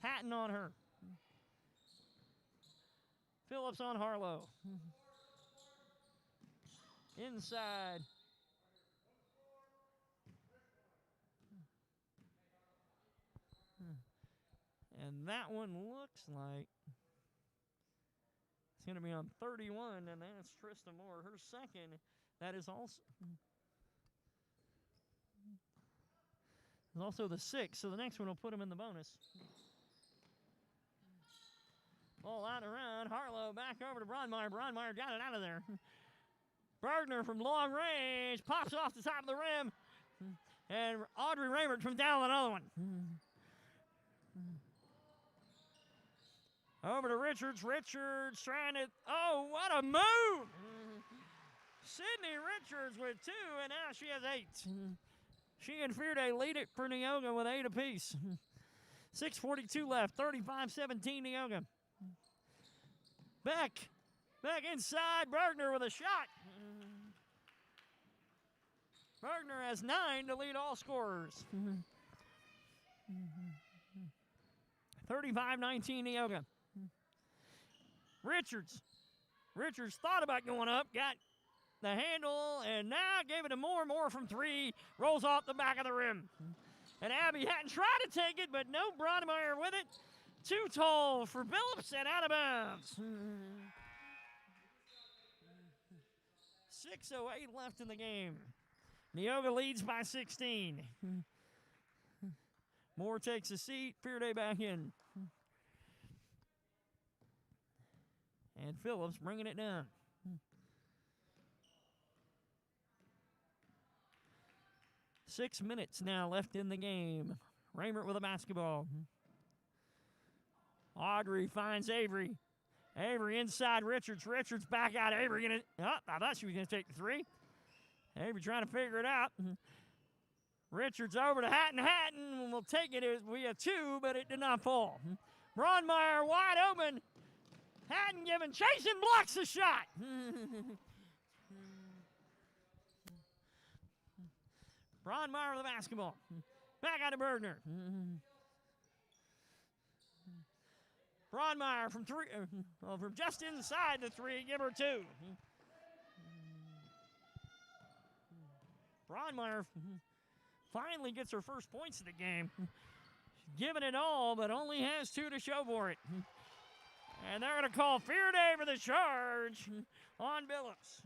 Hatton on her. Phillips on Harlow. Inside. And that one looks like it's going to be on 31, and that's Trista Moore. Her second, that is also the sixth, so the next one will put him in the bonus. Ball out around. Harlow back over to Bronmeyer. Bronmeyer got it out of there. Bergner from long range pops off the top of the rim. And Audrey Raymert from down another one. Over to Richards. Richards trying to, oh, what a move! Sydney Richards with 2, and now she has 8. She and Fearday lead it for Neoga with 8 apiece. 6:42 left, 35-17 Neoga. Back inside, Bergner with a shot. Bergner has 9 to lead all scorers. 35-19 Neoga. Richards thought about going up, got the handle, and now gave it to Moore. Moore from 3, rolls off the back of the rim. And Abby Hatton tried to take it, but no Bronmeyer with it. Too tall for Phillips and out of bounds. 6:08 left in the game. Neoga leads by 16. Moore takes a seat. Fearday back in. And Phillips bringing it down. 6 minutes now left in the game. Raymert with a basketball. Audrey finds Avery. Avery inside Richards. Richards back out. Avery gonna. Oh, I thought she was gonna take the 3. Avery trying to figure it out. Richards over to Hatton. Hatton will take it. We have 2, but it did not fall. Bronmeyer wide open. Hatton giving chase and blocks the shot. Bronmeyer with the basketball. Back out to Bergner. Bronmeyer from 3, from just inside the 3, give her 2. Bronmeyer finally gets her first points of the game. She's giving it all, but only has 2 to show for it. And they're going to call Fearday for the charge on Billups.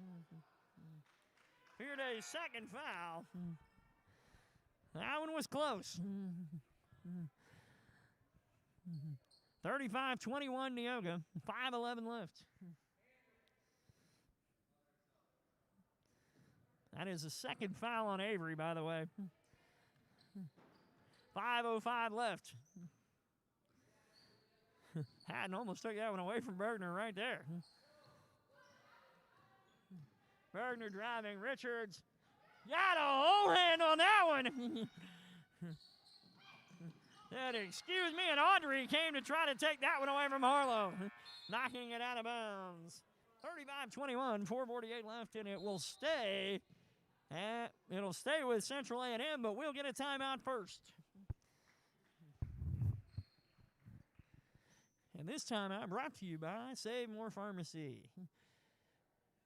Fearday's second foul. That one was close. 35-21 Neoga. 5:11 left. That is the second foul on Avery, by the way. 5:05 left. Hatton almost took that one away from Bergner right there. Bergner driving. Richards got a whole hand on that one. Excuse me, and Audrey came to try to take that one away from Harlow, knocking it out of bounds. 35-21, 4:48 left, and it will stay. It'll stay with Central A&M, but we'll get a timeout first. And this timeout brought to you by Save More Pharmacy.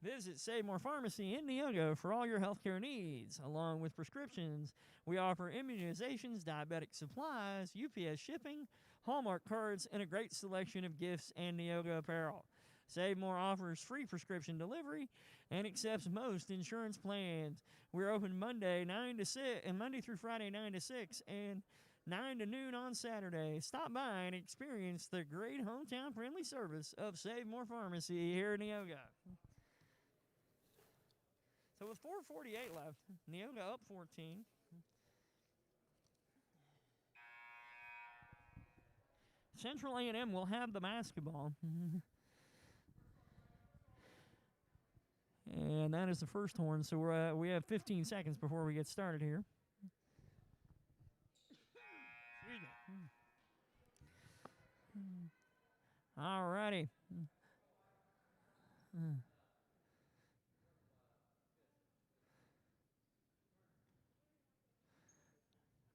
Visit Save More Pharmacy in Neoga for all your healthcare needs. Along with prescriptions, we offer immunizations, diabetic supplies, UPS shipping, Hallmark cards, and a great selection of gifts and Neoga apparel. Save More offers free prescription delivery and accepts most insurance plans. We're open Monday 9 to 6 and Monday through Friday 9 to 6 and 9 to noon on Saturday. Stop by and experience the great hometown friendly service of Save More Pharmacy here in Neoga. So with 4:48 left, Neoga up 14. Central A&M will have the basketball. And that is the first horn, so we have 15 seconds before we get started here. All righty.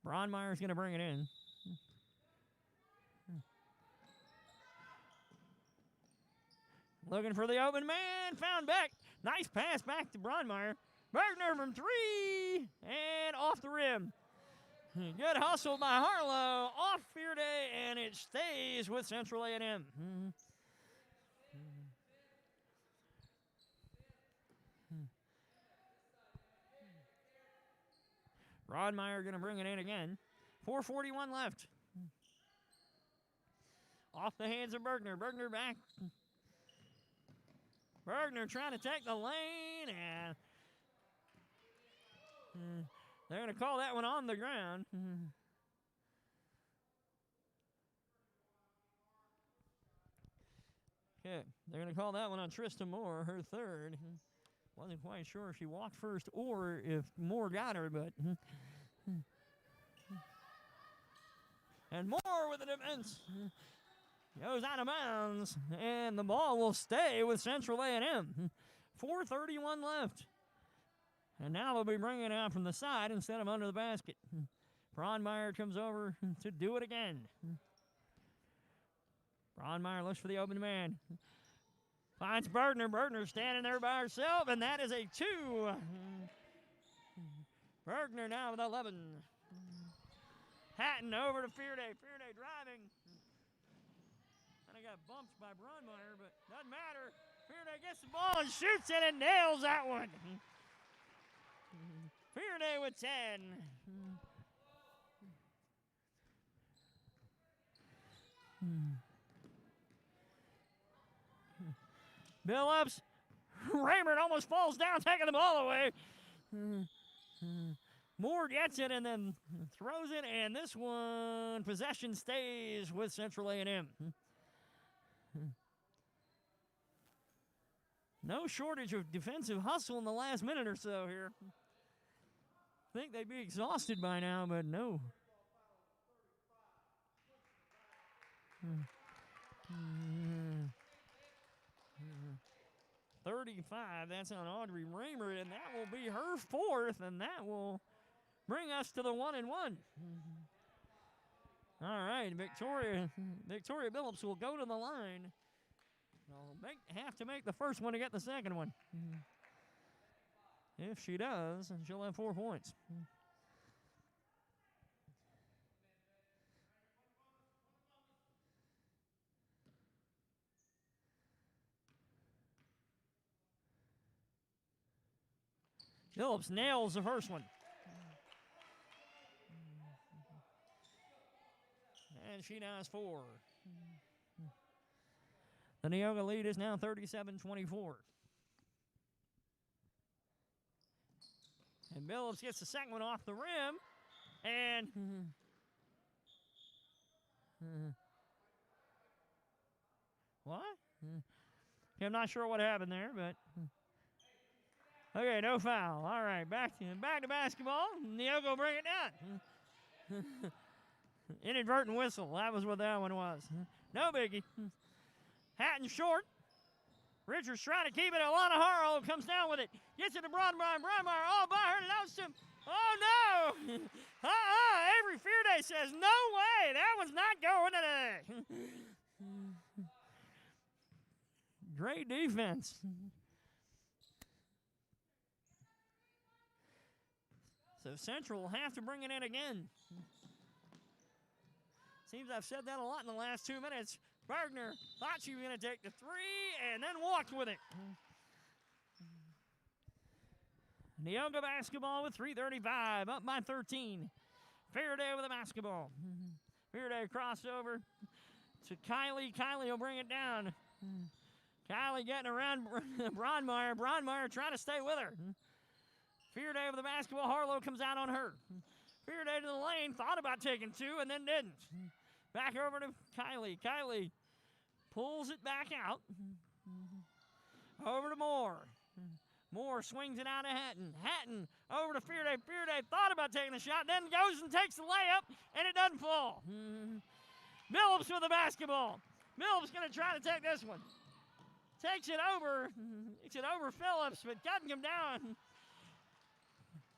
Bronmeyer's going to bring it in. Looking for the open man. Found Beck. Nice pass back to Bronmeyer. Bergner from three. And off the rim. Good hustle by Harlow. Off Fearday, and it stays with Central A&M. Rodmeyer going to bring it in again. 4:41 left. Off the hands of Bergner. Bergner back. Bergner trying to take the lane, and they're going to call that one on the ground. Okay, they're going to call that one on Trista Moore, her third. Wasn't quite sure if she walked first or if Moore got her, but... And Moore with the defense. Goes out of bounds, and the ball will stay with Central A&M. 4:31 left. And now they'll be bringing it out from the side instead of under the basket. Bronmeyer comes over to do it again. Bronmeyer looks for the open man. Finds Bergner. Bergner standing there by herself, and that is a 2. Bergner now with 11. Hatton over to Fearday. Fearday driving. And I got bumped by Bronmeyer, but doesn't matter. Fearday gets the ball and shoots it and nails that one. Fearday with 10. Billups. Raymond almost falls down, taking the ball away. Moore gets it and then throws it, and this one, possession stays with Central A&M. No shortage of defensive hustle in the last minute or so here. I think they'd be exhausted by now, but no. 35, that's on Audrey Raymer, and that will be her fourth, and that will bring us to the 1-1. All right, Victoria Billups will go to the line. They'll have to make the first one to get the second one. If she does, she'll have 4 points. Phillips nails the first one. And she now has 4. The Neoga lead is now 37-24. And Phillips gets the second one off the rim. And what? I'm not sure what happened there, but okay, no foul. All right, back to basketball. Neoga will bring it down. Inadvertent whistle. That was what that one was. No biggie. Hatton short. Richards trying to keep it. Alana Harlow comes down with it. Gets it to Bronmeyer. Bronmeyer all by her. Lost him. Oh, no. Avery Fearday says, no way. That one's not going today. Great defense. So Central will have to bring it in again. Seems I've said that a lot in the last 2 minutes. Bergner thought she was going to take the three and then walked with it. Neoga basketball with 3:35, up by 13. Faraday with the basketball. Faraday crossover to Kylie. Kylie will bring it down. Kylie getting around Bronmeyer. Bronmeyer trying to stay with her. Faraday with the basketball. Harlow comes out on her. Faraday to the lane. Thought about taking two and then didn't. Back over to Kylie. Kylie pulls it back out. Over to Moore. Moore swings it out of Hatton. Hatton over to Faraday. Faraday thought about taking the shot, then goes and takes the layup, and it doesn't fall. Phillips with the basketball. Phillips going to try to take this one. Takes it over Phillips, but doesn't come down.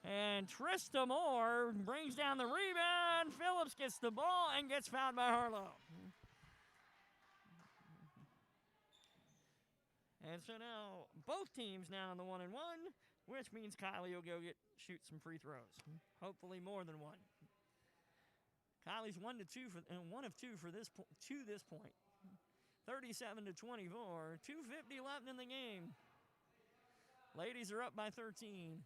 And Trista Moore brings down the rebound. Phillips gets the ball and gets fouled by Harlow. And so now both teams now in the 1-and-1, which means Kylie will go shoot some free throws. Hopefully more than one. Kylie's 1 of 2 to this point. 37-24, 2:50 left in the game. Ladies are up by 13.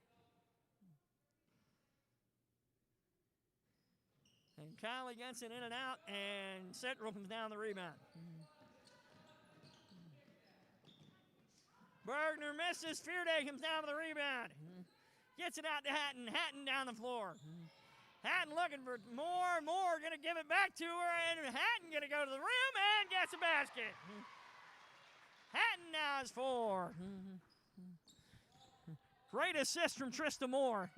And Kylie gets it in and out, and Central comes down the rebound. Bergner misses. Faraday comes down with the rebound. Gets it out to Hatton. Hatton down the floor. Hatton looking for more. Moore going to give it back to her, and Hatton going to go to the rim and gets a basket. Hatton now has 4. Great assist from Trista Moore.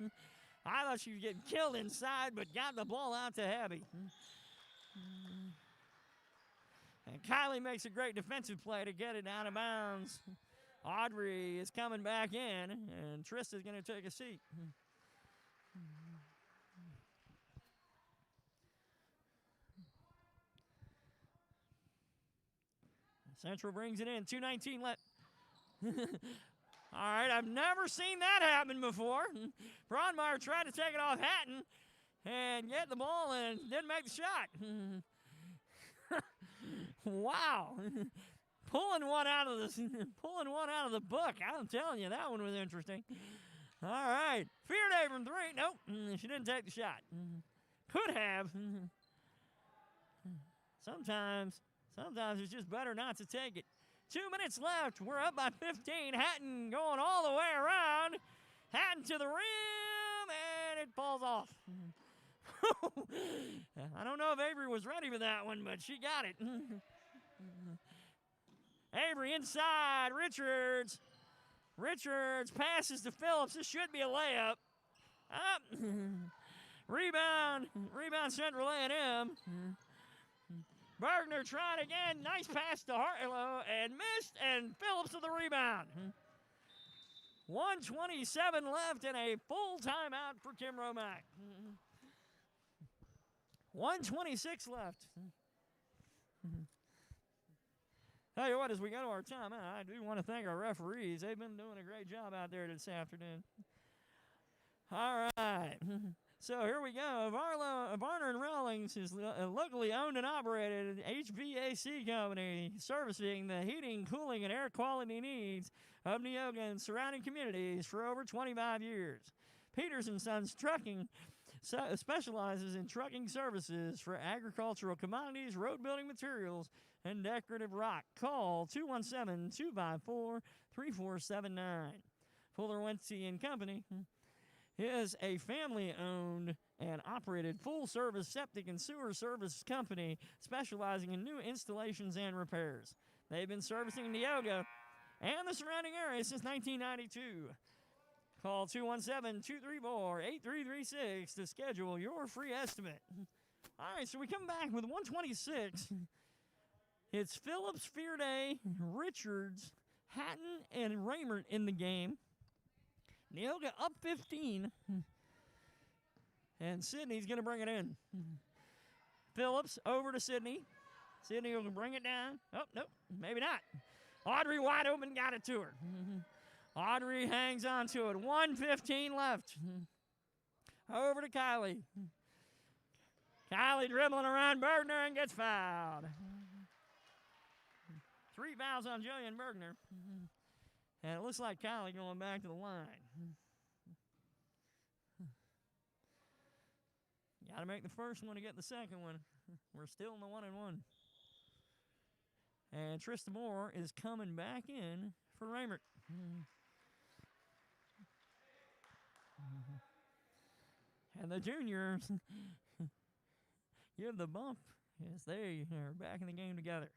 I thought she was getting killed inside, but got the ball out to Abby. And Kylie makes a great defensive play to get it out of bounds. Audrey is coming back in, and Trista's going to take a seat. Central brings it in. 2:19 left. All right, I've never seen that happen before. Bronmeyer tried to take it off Hatton and get the ball and didn't make the shot. Wow. Pulling one out of the book. I'm telling you, that one was interesting. All right. Faraday from 3. Nope. She didn't take the shot. Could have. Sometimes it's just better not to take it. 2 minutes left. We're up by 15. Hatton going all the way around. Hatton to the rim, and it falls off. I don't know if Avery was ready for that one, but she got it. Avery inside. Richards passes to Phillips. This should be a layup. Up. Rebound Central A&M. Bergner trying again. Nice pass to Harlow and missed, and Phillips with the rebound. 1:27 left and a full timeout for Kim Romack. 1:26 left. Tell you what, as we go to our timeout, I do want to thank our referees. They've been doing a great job out there this afternoon. All right. So here we go. Varner and Rawlings is a locally owned and operated HVAC company servicing the heating, cooling, and air quality needs of Neoga and surrounding communities for over 25 years. Peters & Sons Trucking specializes in trucking services for agricultural commodities, road building materials, and decorative rock. Call 217-254-3479. Fuller Wentzy and Company is a family-owned and operated full-service septic and sewer service company specializing in new installations and repairs. They've been servicing Neoga and the surrounding area since 1992. Call 217-234-8336 to schedule your free estimate. All right, so we come back with 1:26. It's Phillips, Faraday, Richards, Hatton, and Raymert in the game. Neoga up 15. And Sydney's going to bring it in. Phillips over to Sydney. Sydney will bring it down. Oh, nope, maybe not. Audrey wide open, got it to her. Audrey hangs on to it. 1:15 left. Over to Kylie. Kylie dribbling around Bergner and gets fouled. 3 fouls on Jillian Bergner. And it looks like Kylie going back to the line. Got to make the first one to get the second one. We're still in the 1-1. And Trista Moore is coming back in for Raymert. And the juniors give the bump as they are back in the game together.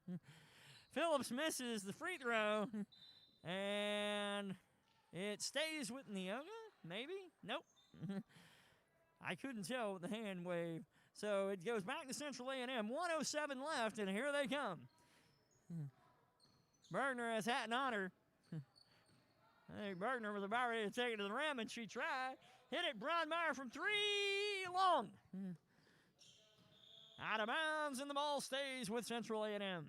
Phillips misses the free throw, and it stays with Neoga, maybe? Nope. I couldn't tell with the hand wave. So it goes back to Central A&M. 1:07 left, and here they come. Bergner has Hatton on her. I think Bergner was about ready to take it to the rim, and she tried. Hit it, Brandmeier from 3, long. Out of bounds, and the ball stays with Central A&M.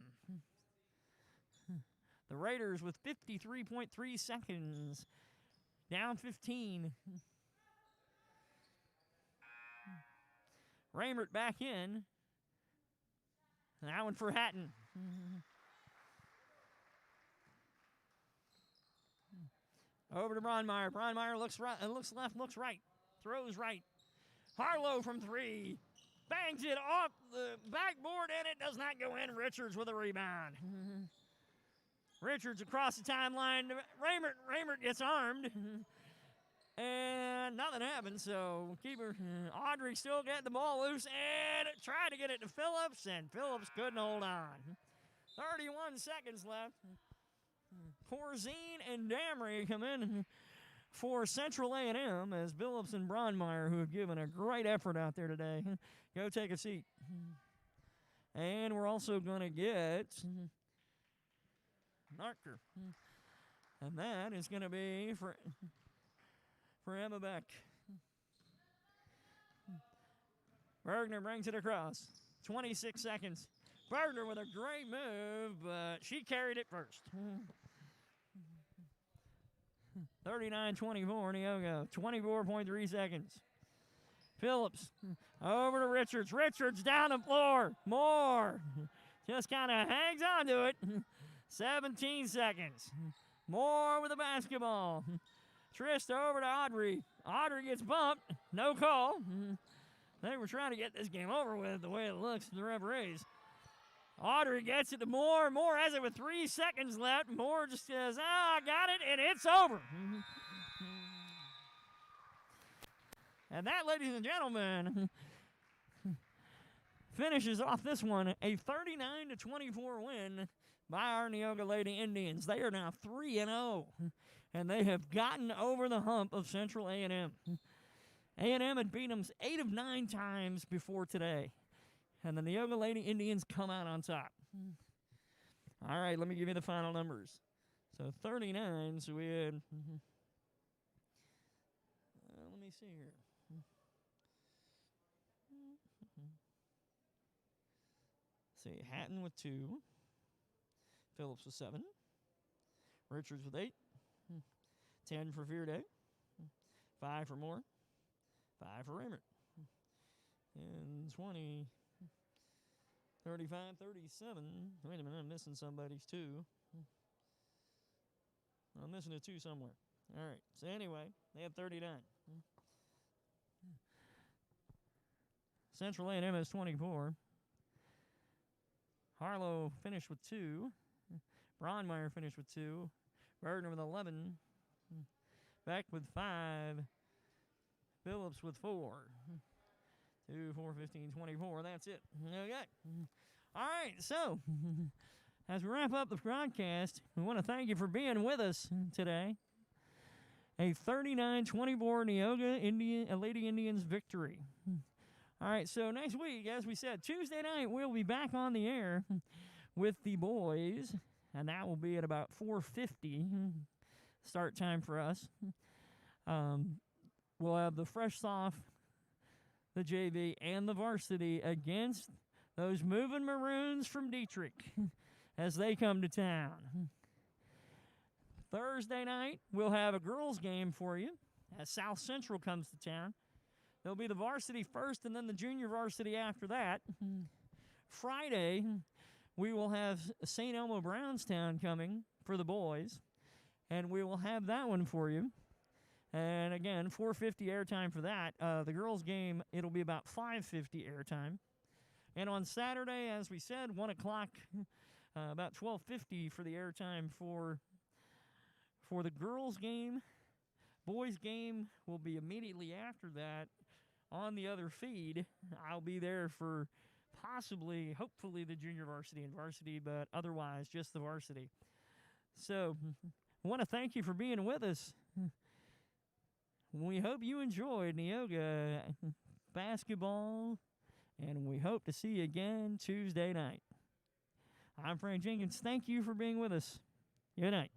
The Raiders with 53.3 seconds. Down 15. Raymert back in. That one for Hatton. Over to Brandmeier. Brandmeier looks right, looks left, looks right. Throws right. Harlow from 3. Bangs it off the backboard, and it does not go in. Richards with a rebound. Richards across the timeline. Raymert gets armed. And nothing happened, so keeper Audrey still getting the ball loose and tried to get it to Phillips, and Phillips couldn't hold on. 31 seconds left. Corzine and Damry come in for Central A&M as Phillips and Brandmeier, who have given a great effort out there today, go take a seat. And we're also going to get Narker. And that is going to be for Emma Beck. Bergner brings it across. 26 seconds. Bergner with a great move, but she carried it first. 39-24, Neoga. 24.3 seconds. Phillips over to Richards. Richards down the floor. Moore just kind of hangs on to it. 17 seconds. Moore with the basketball. Trista over to Audrey. Audrey gets bumped. No call. They were trying to get this game over with the way it looks to the referees. Audrey gets it to Moore. Moore has it with 3 seconds left. Moore just says, I got it, and it's over. And that, ladies and gentlemen, finishes off this one, a 39-24 win by our Neoga Lady Indians. They are now 3-0, and they have gotten over the hump of Central A&M. A&M had beat them 8 of 9 times before today. And the Neoga Lady Indians come out on top. All right, let me give you the final numbers. So 39, so we had, let me see here. See, Hatton with 2. Phillips with 7. Richards with 8. 10 for Fearday. 5 for Moore. 5 for Raymert. And 20... 35, 37. Wait a minute, I'm missing somebody's 2. I'm missing a 2 somewhere. All right, so anyway, they have 39. Central A&M has 24. Harlow finished with 2. Brandmeier finished with 2. Bergner with 11. Beck with 5. Phillips with 4. 2, 4, 15, 24. That's it. Okay. All right, so as we wrap up the broadcast, we want to thank you for being with us today. A 39-24 Neoga Lady Indians victory. All right, so next week, as we said, Tuesday night, we'll be back on the air with the boys, and that will be at about 4:50 start time for us. We'll have the Fresh Off, the JV, and the varsity against those moving Maroons from Dietrich as they come to town. Thursday night, we'll have a girls' game for you as South Central comes to town. There'll be the varsity first and then the junior varsity after that. Friday, we will have St. Elmo Brownstown coming for the boys, and we will have that one for you. And again, 4:50 airtime for that. The girls' game, it'll be about 5:50 airtime. And on Saturday, as we said, 1 o'clock, about 12:50 for the airtime for the girls' game. Boys' game will be immediately after that on the other feed. I'll be there for possibly, hopefully, the junior varsity and varsity, but otherwise just the varsity. So I want to thank you for being with us. We hope you enjoyed Neoga basketball, and we hope to see you again Tuesday night. I'm Frank Jenkins. Thank you for being with us. Good night.